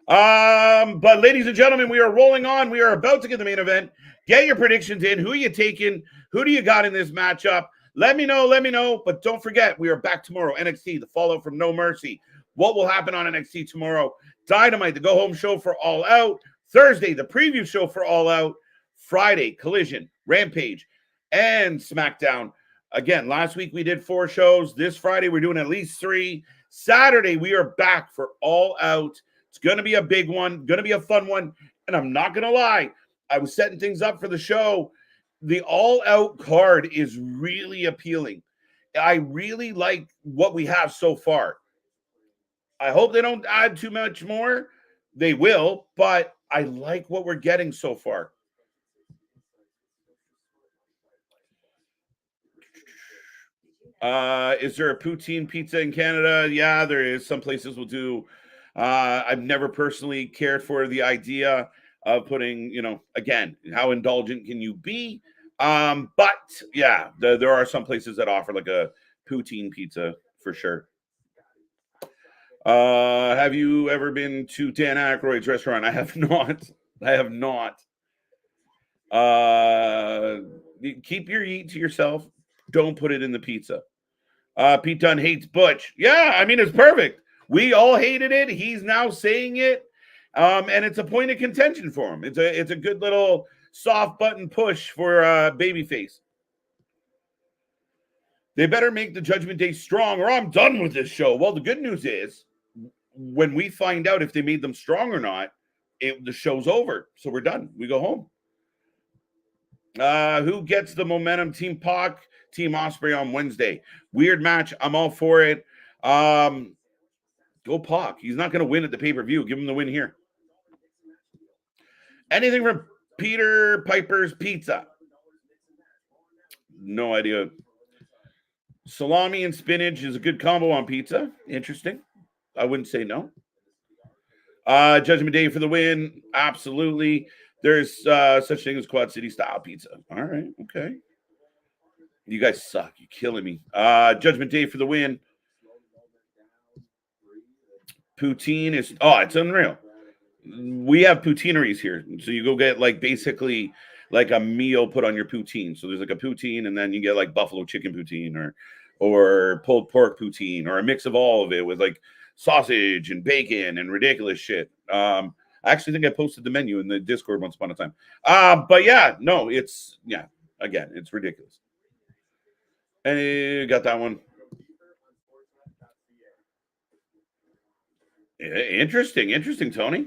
But ladies and gentlemen, we are rolling on. We are about to get the main event. Get your predictions in. Who are you taking? Who do you got in this matchup? Let me know. But don't forget, we are back tomorrow. NXT, the fallout from No Mercy. What will happen on NXT tomorrow? Dynamite, the go-home show for All Out. Thursday, the preview show for All Out. Friday, Collision, Rampage, and SmackDown. Again, last week we did 4 shows. This Friday, we're doing at least 3. Saturday, we are back for All Out. It's going to be a big one, going to be a fun one. And I'm not going to lie, I was setting things up for the show. The All Out card is really appealing. I really like what we have so far. I hope they don't add too much more. They will, but I like what we're getting so far. Is there a poutine pizza in Canada? Yeah, there is. Some places will do. I've never personally cared for the idea of putting, again, how indulgent can you be? But yeah, there are some places that offer like a poutine pizza for sure. Have you ever been to Dan Aykroyd's restaurant? I have not. Keep your eat to yourself. Don't put it in the pizza. Pete Dunne hates Butch. Yeah, I mean, it's perfect. We all hated it. He's now saying it. And it's a point of contention for him. It's a good little soft button push for babyface. They better make the Judgment Day strong or I'm done with this show. Well, the good news is when we find out if they made them strong or not, the show's over. So we're done. We go home. Who gets the momentum? Team Pac, Team Ospreay on Wednesday. Weird match. I'm all for it. Go Pac. He's not going to win at the pay-per-view. Give him the win here. Anything from Peter Piper's Pizza? No idea. Salami and spinach is a good combo on pizza. Interesting. I wouldn't say no. Judgment Day for the win. Absolutely. There's such thing as Quad City style pizza. All right. Okay. You guys suck. You're killing me. Judgment Day for the win. Poutine is, it's unreal. We have poutineries here. So you go get like basically like a meal put on your poutine. So there's like a poutine and then you get like buffalo chicken poutine or pulled pork poutine or a mix of all of it with like sausage and bacon and ridiculous shit. I actually think I posted the menu in the Discord once upon a time. But yeah, no, again, it's ridiculous. And you got that one. Interesting, Tony.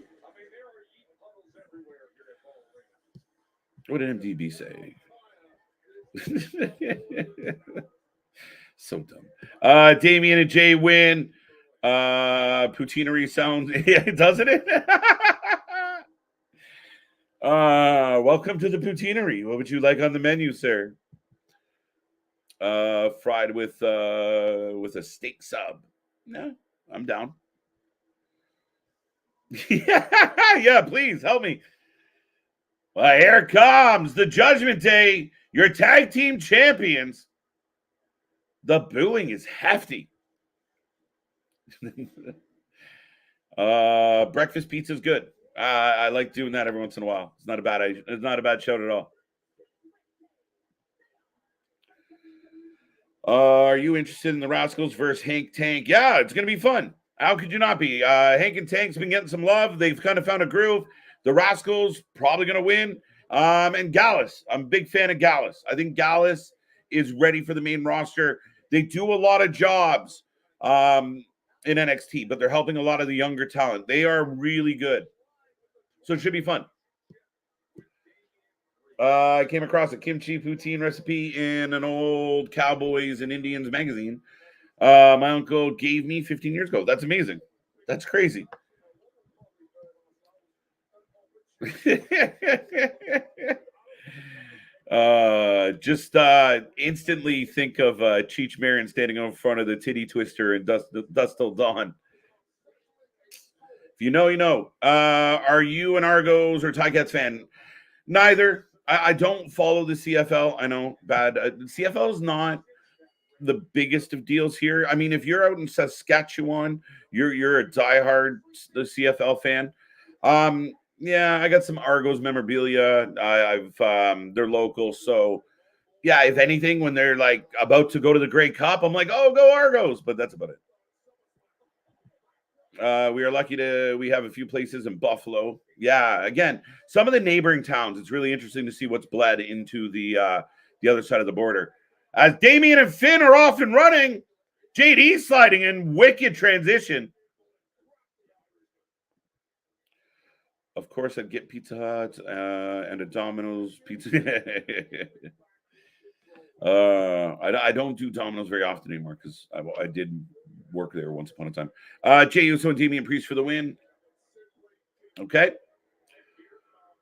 What did MDB say? So dumb. Damian and Jay win. Poutinery sounds, doesn't it? Welcome to the poutinery. What would you like on the menu, sir? Fried with a steak sub. No, I'm down. Yeah, please help me. Well, here comes the Judgment Day, your tag team champions. The booing is hefty. Breakfast pizza is good. I like doing that every once in a while. It's not a bad shout at all. Are you interested in the Rascals versus Hank Tank? Yeah, it's going to be fun. How could you not be? Hank and Tank's been getting some love. They've kind of found a groove. The Rascals probably going to win. And Gallus. I'm a big fan of Gallus. I think Gallus is ready for the main roster. They do a lot of jobs in NXT, but they're helping a lot of the younger talent. They are really good. So it should be fun. I came across a kimchi poutine recipe in an old Cowboys and Indians magazine. My uncle gave me 15 years ago. That's amazing. That's crazy. Just instantly think of Cheech Marin standing in front of the titty twister and Dust Till Dawn. If you know, you know. Are you an Argos or Ticats fan? Neither. I don't follow the CFL. I know, bad. CFL is not the biggest of deals here. I mean, if you're out in Saskatchewan, you're a diehard CFL fan. Yeah, I got some Argos memorabilia. They're local, so yeah. If anything, when they're like about to go to the Grey Cup, I'm like, oh, go Argos. But that's about it. We are lucky we have a few places in Buffalo. Yeah, again, some of the neighboring towns. It's really interesting to see what's bled into the other side of the border. As Damian and Finn are off and running, JD sliding in, wicked transition. Of course, I'd get Pizza Hut and a Domino's pizza. I don't do Domino's very often anymore because I did work there once upon a time. Jey Uso and Damian Priest for the win. Okay.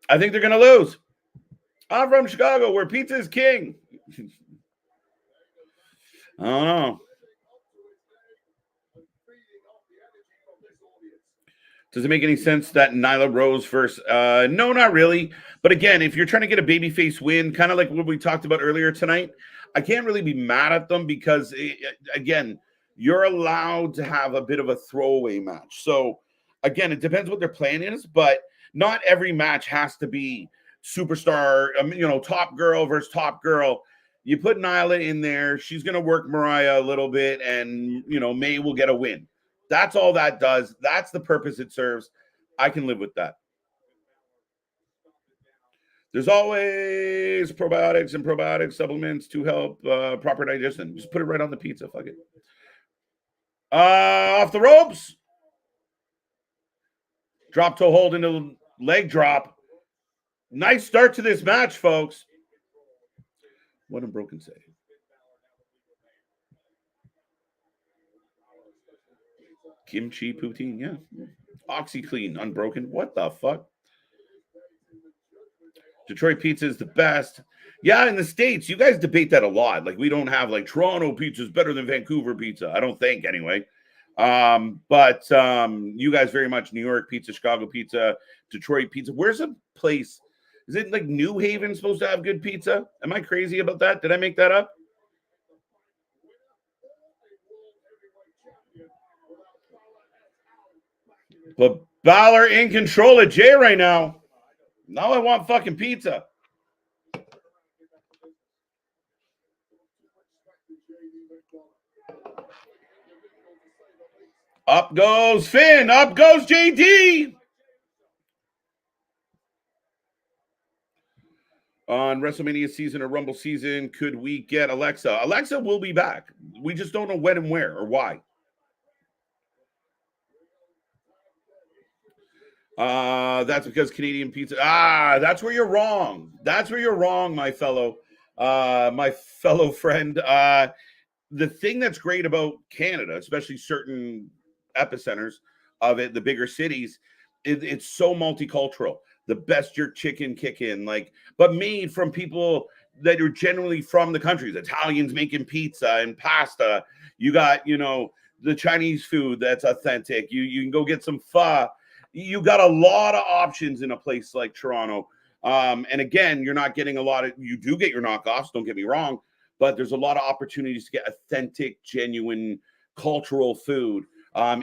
I think they're going to lose. I'm from Chicago, where pizza is king. I don't know. Does it make any sense that Nyla Rose first? No, not really. But again, if you're trying to get a babyface win, kind of like what we talked about earlier tonight, I can't really be mad at them because, again, you're allowed to have a bit of a throwaway match. So, again, it depends what their plan is, but not every match has to be superstar, top girl versus top girl. You put Nyla in there, she's going to work Mariah a little bit, and, May will get a win. That's all that does. That's the purpose it serves. I can live with that. There's always probiotics and probiotic supplements to help proper digestion. Just put it right on the pizza. Fuck it. Off the ropes. Drop toe hold into leg drop. Nice start to this match, folks. What Unbroken say? Kimchi poutine, yeah. OxyClean, Unbroken. What the fuck? Detroit pizza is the best. Yeah, in the States, you guys debate that a lot. Like, we don't have, like, Toronto pizza is better than Vancouver pizza. I don't think, anyway. But you guys very much New York pizza, Chicago pizza, Detroit pizza. Where's a place? Is it like New Haven supposed to have good pizza? Am I crazy about that? Did I make that up? But Baszler in control of Jay right now. Now I want fucking pizza. Up goes Finn. Up goes JD. On WrestleMania season or Rumble season, could we get Alexa? Alexa will be back. We just don't know when and where or why. That's because Canadian pizza. That's where you're wrong. That's where you're wrong, my fellow friend. The thing that's great about Canada, especially certain epicenters of it, the bigger cities, it's so multicultural. The best jerk chicken kick-in, but made from people that are generally from the countries. Italians making pizza and pasta. You got, the Chinese food that's authentic. You can go get some pho. You got a lot of options in a place like Toronto. And again, you're not getting you do get your knockoffs, don't get me wrong, but there's a lot of opportunities to get authentic, genuine, cultural food,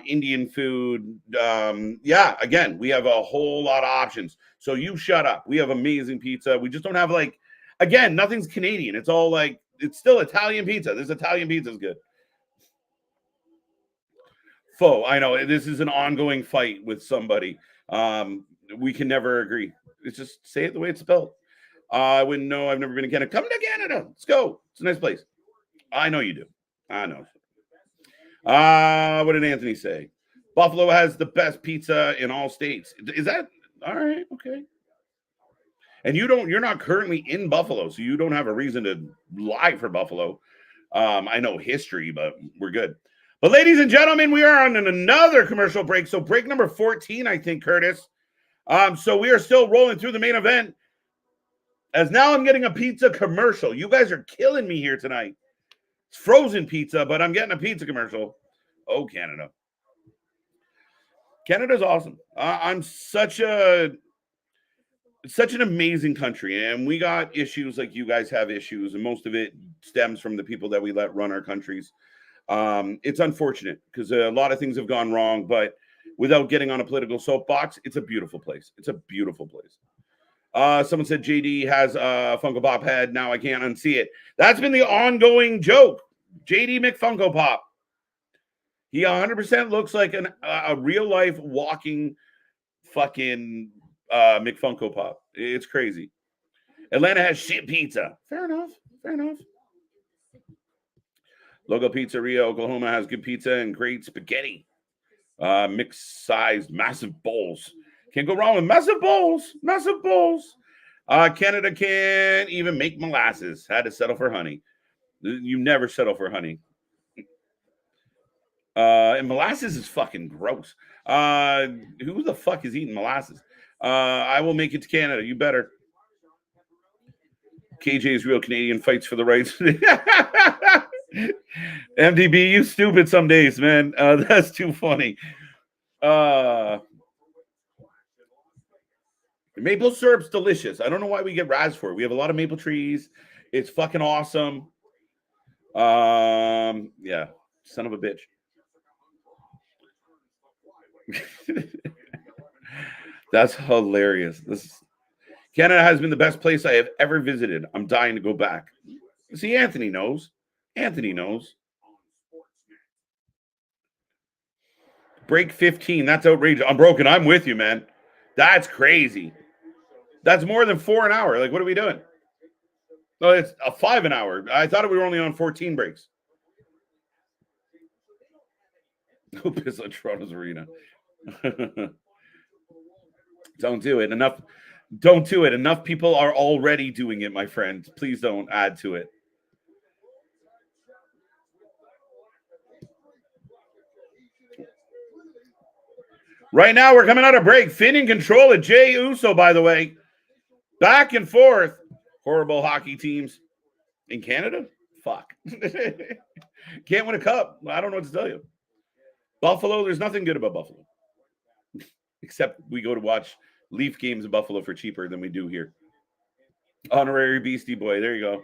Indian food. Again, we have a whole lot of options. So you shut up. We have amazing pizza. We just don't have again, nothing's Canadian. It's all it's still Italian pizza. This Italian pizza is good. Faux. I know this is an ongoing fight with somebody. We can never agree. It's just say it the way it's spelled. I wouldn't know. I've never been to Canada. Come to Canada. Let's go. It's a nice place. I know you do. I know. What did Anthony say? Buffalo has the best pizza in all states. Is that all right? Okay. And you're not currently in Buffalo, so you don't have a reason to lie for Buffalo. I know history, but we're good. But ladies and gentlemen, we are on another commercial break. So break number 14, I think, Curtis. So we are still rolling through the main event. As now I'm getting a pizza commercial. You guys are killing me here tonight. It's frozen pizza, but I'm getting a pizza commercial. Oh, Canada. Canada's awesome. I'm such an amazing country, and we got issues like you guys have issues, and most of it stems from the people that we let run our countries. It's unfortunate because a lot of things have gone wrong, but without getting on a political soapbox, it's a beautiful place. It's a beautiful place. Someone said JD has a Funko Pop head. Now I can't unsee it. That's been the ongoing joke. JD McFunko Pop. He 100% looks like a real life walking fucking McFunko Pop. It's crazy. Atlanta has shit pizza. Fair enough. Logo Pizzeria, Oklahoma has good pizza and great spaghetti. Mixed sized, massive bowls. Can't go wrong with massive bowls. Canada can't even make molasses. Had to settle for honey. You never settle for honey. And molasses is fucking gross. Who the fuck is eating molasses? I will make it to Canada. You better. KJ's Real Canadian fights for the rights. MDB, you stupid some days, man. That's too funny. Maple syrup's delicious. I don't know why we get razzed for it. We have a lot of maple trees. It's fucking awesome. Yeah, son of a bitch. That's hilarious. Canada has been the best place I have ever visited. I'm dying to go back. See, Anthony knows. Anthony knows. Break 15. That's outrageous. I'm broken. I'm with you, man. That's crazy. That's more than 4 an hour. Like, what are we doing? No, it's a 5 an hour. I thought we were only on 14 breaks. Who pissed on Toronto's arena? Don't do it. Enough. Don't do it. Enough people are already doing it, my friend. Please don't add to it. Right now, we're coming out of break. Finn in control of Jey Uso, by the way. Back and forth. Horrible hockey teams. In Canada? Fuck. Can't win a cup. I don't know what to tell you. Buffalo, there's nothing good about Buffalo. Except we go to watch Leaf games in Buffalo for cheaper than we do here. Honorary Beastie Boy. There you go.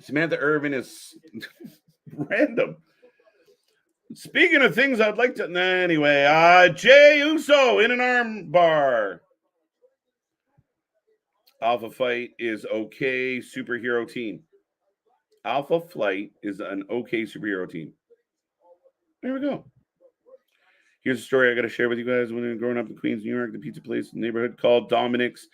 Samantha Irvin is random. Speaking of things I'd like to... Anyway, Jey Uso in an arm bar. Alpha Fight is okay superhero team. Alpha Flight is an okay superhero team. There we go. Here's a story I got to share with you guys. When I was growing up in Queens, New York, the pizza place in the neighborhood called Dominik's.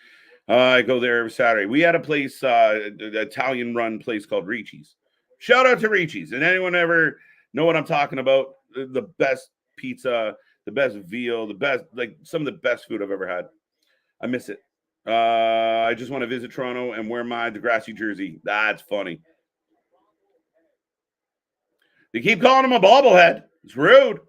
I go there every Saturday. We had a place, an Italian-run place called Ricci's. Shout out to Ricci's. And anyone ever know what I'm talking about? The best pizza, the best veal, the best, like some of the best food I've ever had. I miss it. I just want to visit Toronto and wear my Degrassi jersey. That's funny. They keep calling him a bobblehead. It's rude.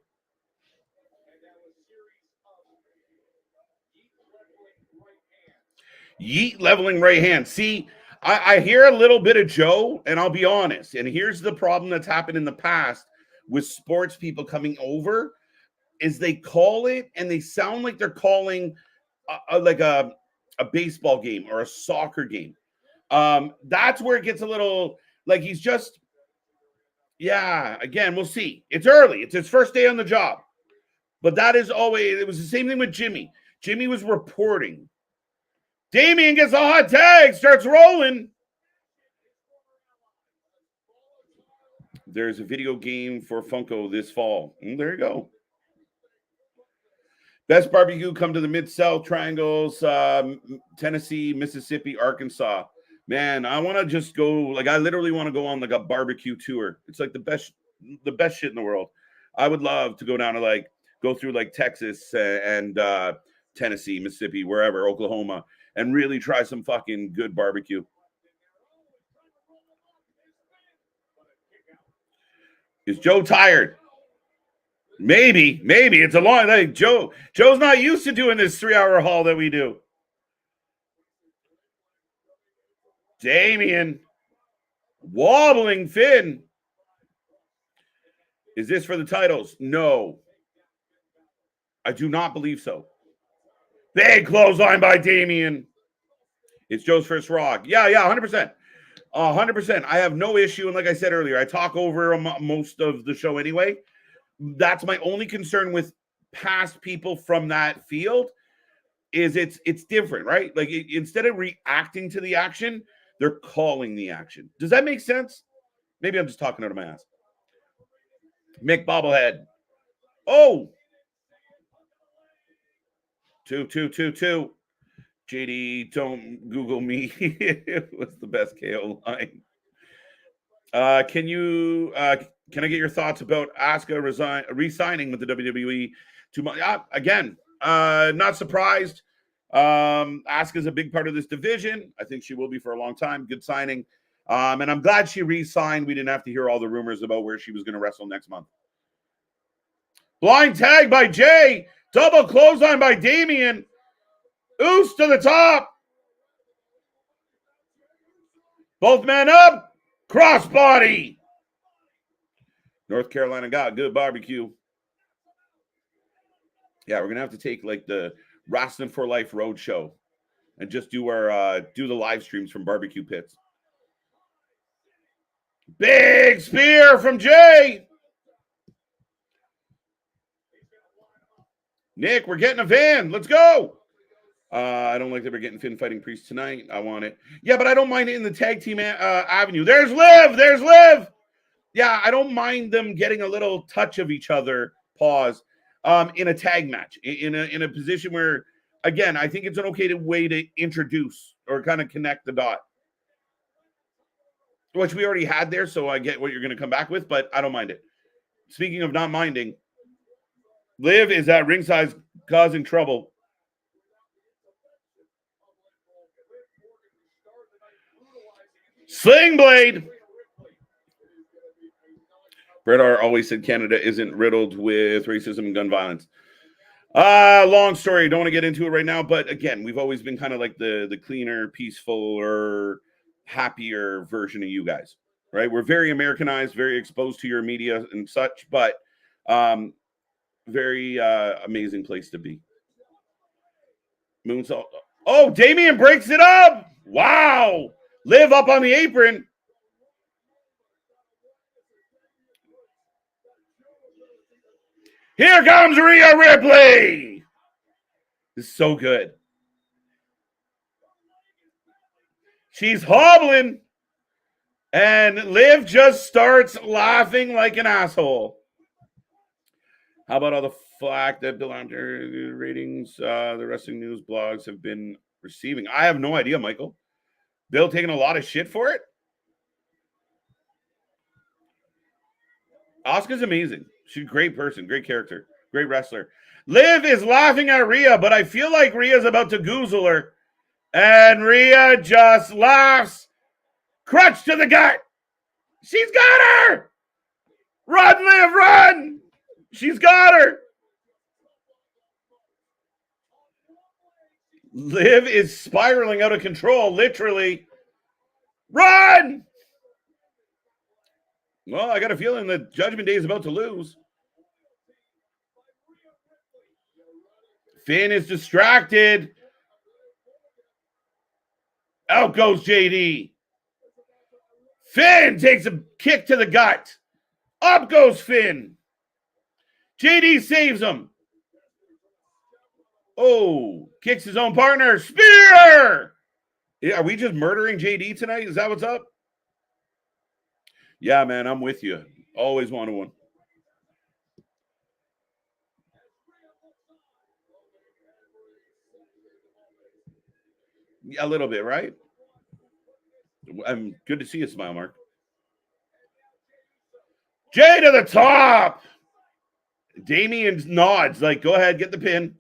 Yeet leveling right hand. See, I hear a little bit of Joe, and I'll be honest. And here's the problem that's happened in the past with sports people coming over is they call it, and they sound like they're calling like a baseball game or a soccer game. That's where it gets a little like he's just, yeah, again, we'll see. It's early. It's his first day on the job. But that is always, it was the same thing with Jimmy. Jimmy was reporting. Damian gets a hot tag, starts rolling. There's a video game for Funko this fall. There you go. Best barbecue come to the Mid-South Triangles, Tennessee, Mississippi, Arkansas. Man, I want to just go, like I literally want to go on like a barbecue tour. It's like the best shit in the world. I would love to go down to like, go through like Texas and Tennessee, Mississippi, wherever, Oklahoma, and really try some fucking good barbecue. Is Joe tired? Maybe. It's a long day. Joe's not used to doing this 3-hour haul that we do. Damian. Wobbling Finn. Is this for the titles? No. I do not believe so. Big clothesline by Damian. It's Joe's first Raw. Yeah, 100%. 100%. I have no issue. And like I said earlier, I talk over most of the show anyway. That's my only concern with past people from that field is it's different, right? Like instead of reacting to the action, they're calling the action. Does that make sense? Maybe I'm just talking out of my ass. Mick Bobblehead. Oh. 2. JD, don't Google me. It was the best KO line. Can I get your thoughts about Asuka re-signing with the WWE? Again, not surprised. Asuka's a big part of this division. I think she will be for a long time. Good signing. And I'm glad she re-signed. We didn't have to hear all the rumors about where she was going to wrestle next month. Blind tag by Jay. Double clothesline by Damian. Oos to the top. Both men up. Crossbody. North Carolina got good barbecue. Yeah, we're going to have to take like the Wrestling for Life Roadshow and just do our do the live streams from barbecue pits. Big spear from Jay. Nick, we're getting a van. Let's go. I don't like that we're getting Finn fighting Priest tonight. I want it. Yeah, but I don't mind it in the tag team avenue. There's Liv. There's Liv. Yeah, I don't mind them getting a little touch of each other. Pause. In a tag match, in a position where, again, I think it's an okay way to introduce or kind of connect the dot, which we already had there. So I get what you're going to come back with, but I don't mind it. Speaking of not minding, Liv is at ringside causing trouble. Sling Blade. Bret Hart always said Canada isn't riddled with racism and gun violence. Long story. Don't want to get into it right now. But again, we've always been kind of like the cleaner, peaceful, or happier version of you guys, right? We're very Americanized, very exposed to your media and such, but very amazing place to be. Moonsault. Oh, Damian breaks it up. Wow. Liv up on the apron. Here comes Rhea Ripley. This is so good. She's hobbling. And Liv just starts laughing like an asshole. How about all the flack that Bill Hunter ratings the wrestling news blogs have been receiving? I have no idea, Michael. Bill taking a lot of shit for it? Asuka's amazing. She's a great person, great character, great wrestler. Liv is laughing at Rhea, but I feel like Rhea's about to goozle her. And Rhea just laughs. Crutch to the gut. She's got her. Run, Liv, run. She's got her. Liv is spiraling out of control, literally. Run! Well, I got a feeling that Judgment Day is about to lose. Finn is distracted. Out goes JD. Finn takes a kick to the gut. Up goes Finn. JD saves him. Oh, kicks his own partner. Spear! Are we just murdering JD tonight? Is that what's up? Yeah, man, I'm with you. Always wanted one. A little bit, right? I'm good to see you, smile, Mark. Jay to the top. Damian nods, like, go ahead, get the pin.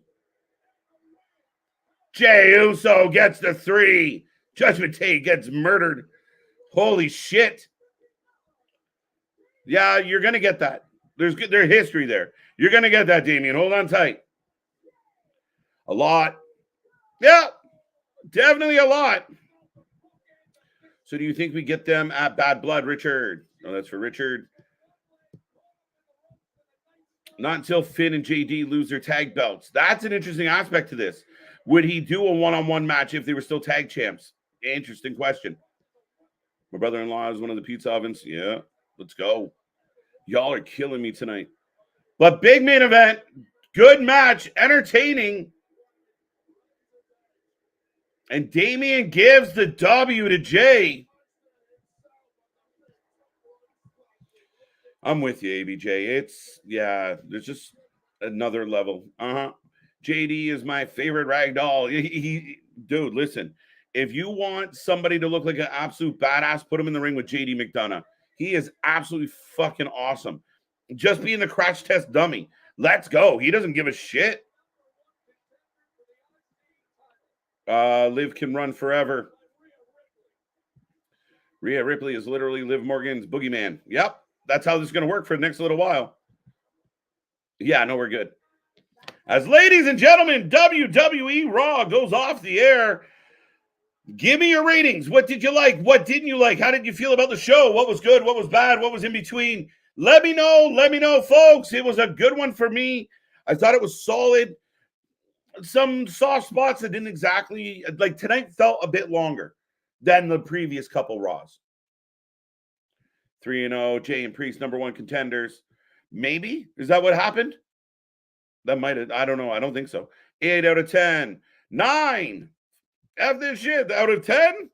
Jey Uso gets the 3. Judgment Day gets murdered. Holy shit. Yeah, you're going to get that. There's history there. You're going to get that, Damian. Hold on tight. A lot. Yeah, definitely a lot. So do you think we get them at Bad Blood, Richard? No, that's for Richard. Not until Finn and JD lose their tag belts. That's an interesting aspect to this. Would he do a one-on-one match if they were still tag champs? Interesting question. My brother-in-law is one of the pizza ovens. Yeah, let's go. Y'all are killing me tonight. But big main event, good match, entertaining. And Damian gives the W to Jay. I'm with you, ABJ. There's just another level. JD is my favorite ragdoll. Dude, listen. If you want somebody to look like an absolute badass, put him in the ring with JD McDonough. He is absolutely fucking awesome. Just being the crash test dummy. Let's go. He doesn't give a shit. Liv can run forever. Rhea Ripley is literally Liv Morgan's boogeyman. Yep. That's how this is going to work for the next little while. Yeah, no, we're good. As ladies and gentlemen, WWE Raw goes off the air. Give me your ratings. What did you like? What didn't you like? How did you feel about the show? What was good? What was bad? What was in between? Let me know. Let me know, folks. It was a good one for me. I thought it was solid. Some soft spots that didn't exactly, like tonight felt a bit longer than the previous couple Raws. 3-0, Jay and Priest, #1 contenders. Maybe? Is that what happened? That might have, I don't know. I don't think so. 8 out of 10. 9. F this shit. Out of 10.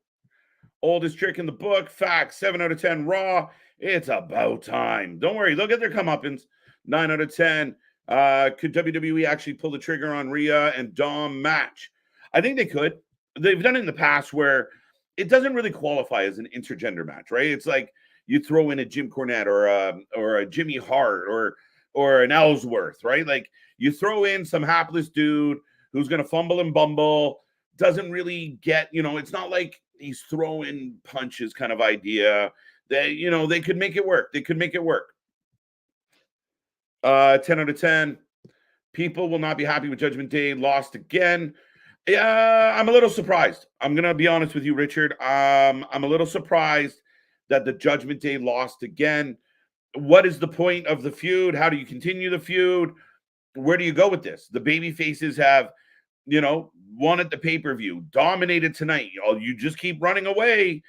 Oldest trick in the book. Facts. 7 out of 10. Raw. It's about time. Don't worry. They'll get their comeuppance. 9 out of 10. Could WWE actually pull the trigger on Rhea and Dom match? I think they could. They've done it in the past where it doesn't really qualify as an intergender match, right? It's like you throw in a Jim Cornette or a Jimmy Hart or an Ellsworth, right? Like you throw in some hapless dude who's going to fumble and bumble, doesn't really get, it's not like he's throwing punches kind of idea. They could make it work. They could make it work. 10 out of 10. People will not be happy with Judgment Day. Lost again. I'm a little surprised. I'm going to be honest with you, Richard. I'm a little surprised that the Judgment Day lost again. What is the point of the feud? How do you continue the feud? Where do you go with this? The baby faces have, won at the pay-per-view, dominated tonight. You just keep running away,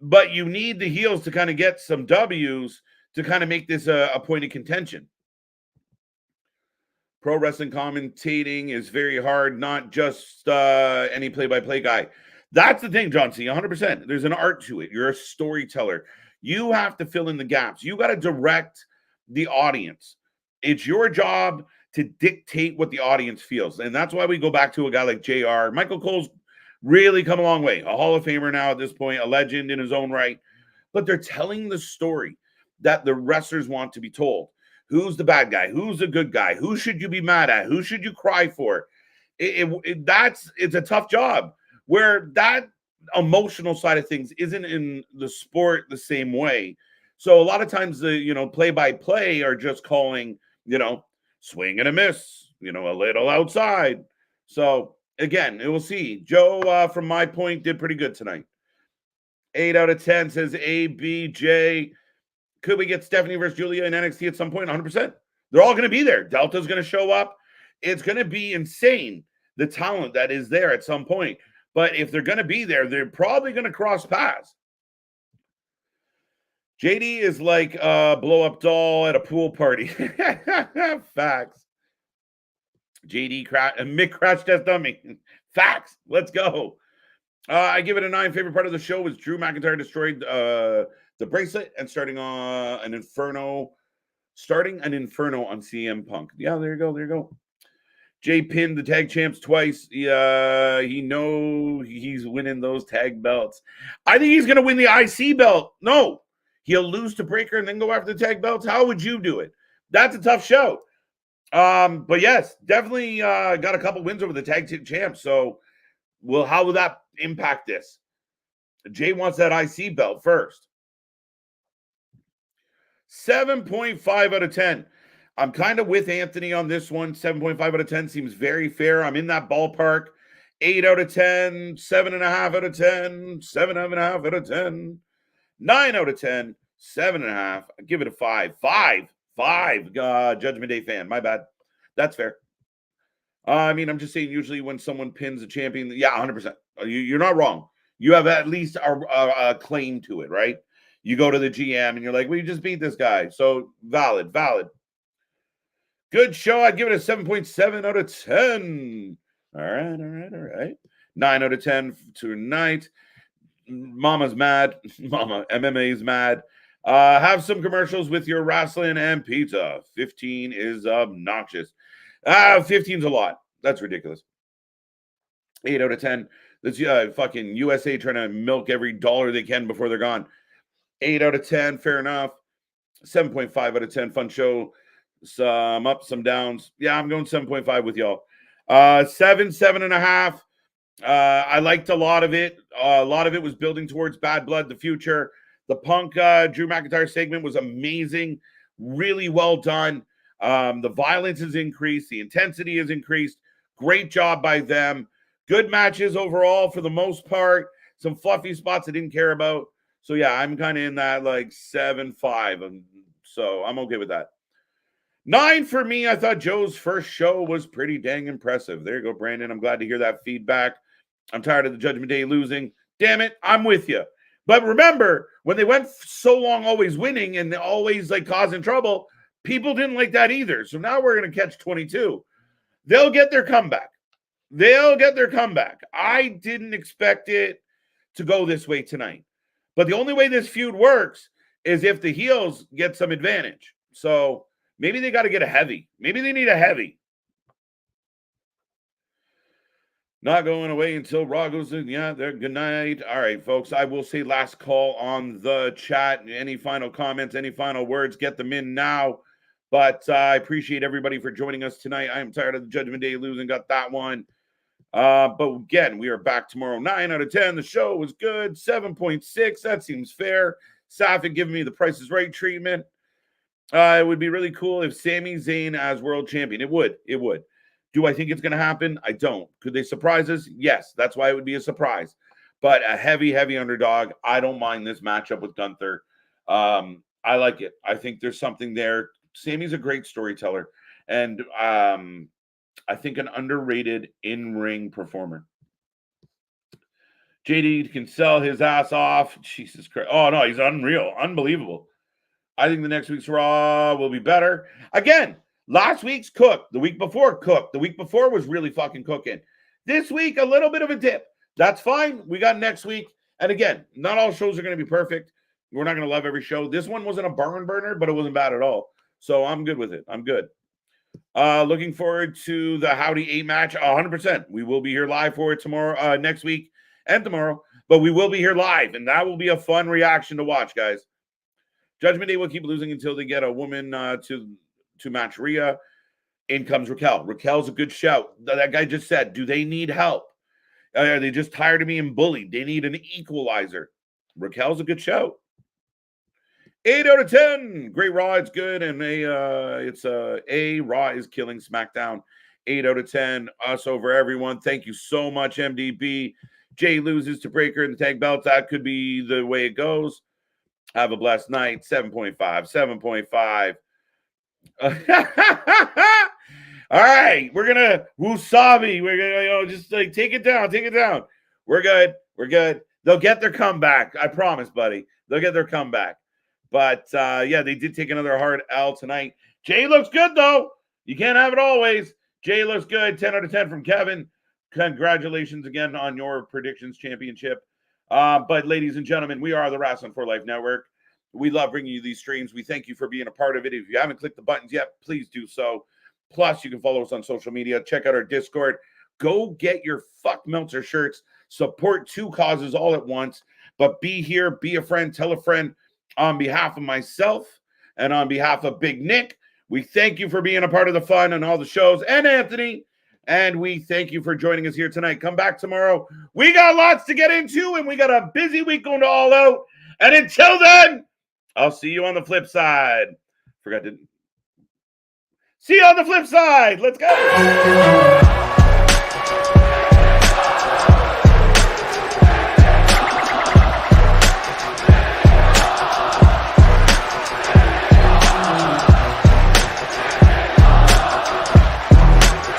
but you need the heels to kind of get some W's to kind of make this a point of contention. Pro wrestling commentating is very hard, not just any play-by-play guy. That's the thing, John C. 100%. There's an art to it. You're a storyteller. You have to fill in the gaps. You got to direct the audience. It's your job to dictate what the audience feels. And that's why we go back to a guy like JR. Michael Cole's really come a long way. A Hall of Famer now at this point, a legend in his own right. But they're telling the story that the wrestlers want to be told. Who's the bad guy? Who's the good guy? Who should you be mad at? Who should you cry for? It's a tough job where that emotional side of things isn't in the sport the same way. So a lot of times the play-by-play are just calling swing and a miss, a little outside. So again, we'll see. Joe, from my point, did pretty good tonight. 8 out of 10 says ABJ. Could we get Stephanie versus Julia in NXT at some point? 100%. They're all going to be there. Delta's going to show up. It's going to be insane, the talent that is there at some point. But if they're going to be there, they're probably going to cross paths. JD is like a blow-up doll at a pool party. Facts. JD Mick crash test dummy. Facts. Let's go. I give it a 9. Favorite part of the show was Drew McIntyre destroyed the bracelet and starting an inferno on CM Punk. Yeah, there you go. Jay pinned the tag champs twice. He knows he's winning those tag belts. I think he's going to win the IC belt. No, he'll lose to Breaker and then go after the tag belts. How would you do it? That's a tough show. But yes, definitely got a couple wins over the tag champs. So, how will that impact this? Jay wants that IC belt first. 7.5 out of 10. I'm kind of with Anthony on this one. 7.5 out of 10 seems very fair. I'm in that ballpark. 8 out of 10, 7.5 out of 10, 7.5 out of 10, 9 out of 10, 7.5. I give it a 5. 5. Judgment Day fan. My bad. That's fair. I'm just saying usually when someone pins a champion, 100%. You're not wrong. You have at least a claim to it, right? You go to the GM and you're like, we just beat this guy. So valid. Good show. I'd give it a 7.7 out of 10. All right. 9 out of 10 tonight. Mama's mad. Mama, MMA's mad. Have some commercials with your wrestling and pizza. 15 is obnoxious. 15's a lot. That's ridiculous. 8 out of 10. That's fucking USA trying to milk every dollar they can before they're gone. 8 out of 10, fair enough. 7.5 out of 10, fun show. Some ups, some downs. Yeah, I'm going 7.5 with y'all. 7.5. I liked a lot of it. A lot of it was building towards Bad Blood, the future. The Punk Drew McIntyre segment was amazing. Really well done. The violence has increased. The intensity has increased. Great job by them. Good matches overall for the most part. Some fluffy spots I didn't care about. So, yeah, I'm kind of in that like 7-5. So I'm okay with that. 9 for me. I thought Joe's first show was pretty dang impressive. There you go, Brandon. I'm glad to hear that feedback. I'm tired of the Judgment Day losing. Damn it, I'm with you. But remember, when they went so long always winning and always like causing trouble, people didn't like that either. So now we're going to catch 22. They'll get their comeback. They'll get their comeback. I didn't expect it to go this way tonight. But the only way this feud works is if the heels get some advantage. So maybe they got to get a heavy. Maybe they need a heavy. Not going away until Raw goes in. Yeah, there. Good night. All right, folks. I will say last call on the chat. Any final comments, any final words, get them in now. But I appreciate everybody for joining us tonight. I am tired of the Judgment Day losing. Got that one. But again, we are back tomorrow. 9 out of 10. The show was good. 7.6. That seems fair. Safik giving me the Price is Right treatment. It would be really cool if Sami Zayn as world champion. It would. It would. Do I think it's going to happen? I don't. Could they surprise us? Yes. That's why it would be a surprise. But a heavy, heavy underdog. I don't mind this matchup with Gunther. I like it. I think there's something there. Sami's a great storyteller. And I think an underrated in-ring performer. JD can sell his ass off. Jesus Christ. Oh, no. He's unreal. Unbelievable. I think the next week's Raw will be better. Again, last week's cooked. The week before cooked. The week before was really fucking cooking. This week, a little bit of a dip. That's fine. We got next week. And again, not all shows are going to be perfect. We're not going to love every show. This one wasn't a barn burner, but it wasn't bad at all. So I'm good with it. I'm good. Looking forward to the Howdy 8 match. 100%. We will be here live for it tomorrow, next week and tomorrow. But we will be here live. And that will be a fun reaction to watch, guys. Judgment Day will keep losing until they get a woman to match Rhea. In comes Raquel. Raquel's a good shout. That guy just said, do they need help? Are they just tired of being bullied? They need an equalizer. Raquel's a good shout. 8 out of 10. Great Raw. It's good. And Raw is killing SmackDown. 8 out of 10. Us over everyone. Thank you so much, MDB. Jay loses to Breaker in the tag belts. That could be the way it goes. Have a blessed night. 7.5. 7.5. All right. We're going to wasabi. We're going to just like take it down. Take it down. We're good. We're good. They'll get their comeback. I promise, buddy. They'll get their comeback. But, yeah, they did take another hard L tonight. Jay looks good, though. You can't have it always. Jay looks good. 10 out of 10 from Kevin. Congratulations again on your predictions championship. But, ladies and gentlemen, we are the Wrestling for Life Network. We love bringing you these streams. We thank you for being a part of it. If you haven't clicked the buttons yet, please do so. Plus, you can follow us on social media. Check out our Discord. Go get your Fuck Meltzer shirts. Support two causes all at once. But be here. Be a friend. Tell a friend. On behalf of myself and on behalf of Big Nick, we thank you for being a part of the fun and all the shows. And Anthony, and we thank you for joining us here tonight. Come back tomorrow. We got lots to get into, and we got a busy week going to All Out. And until then, I'll see you on the flip side. See you on the flip side. Let's go.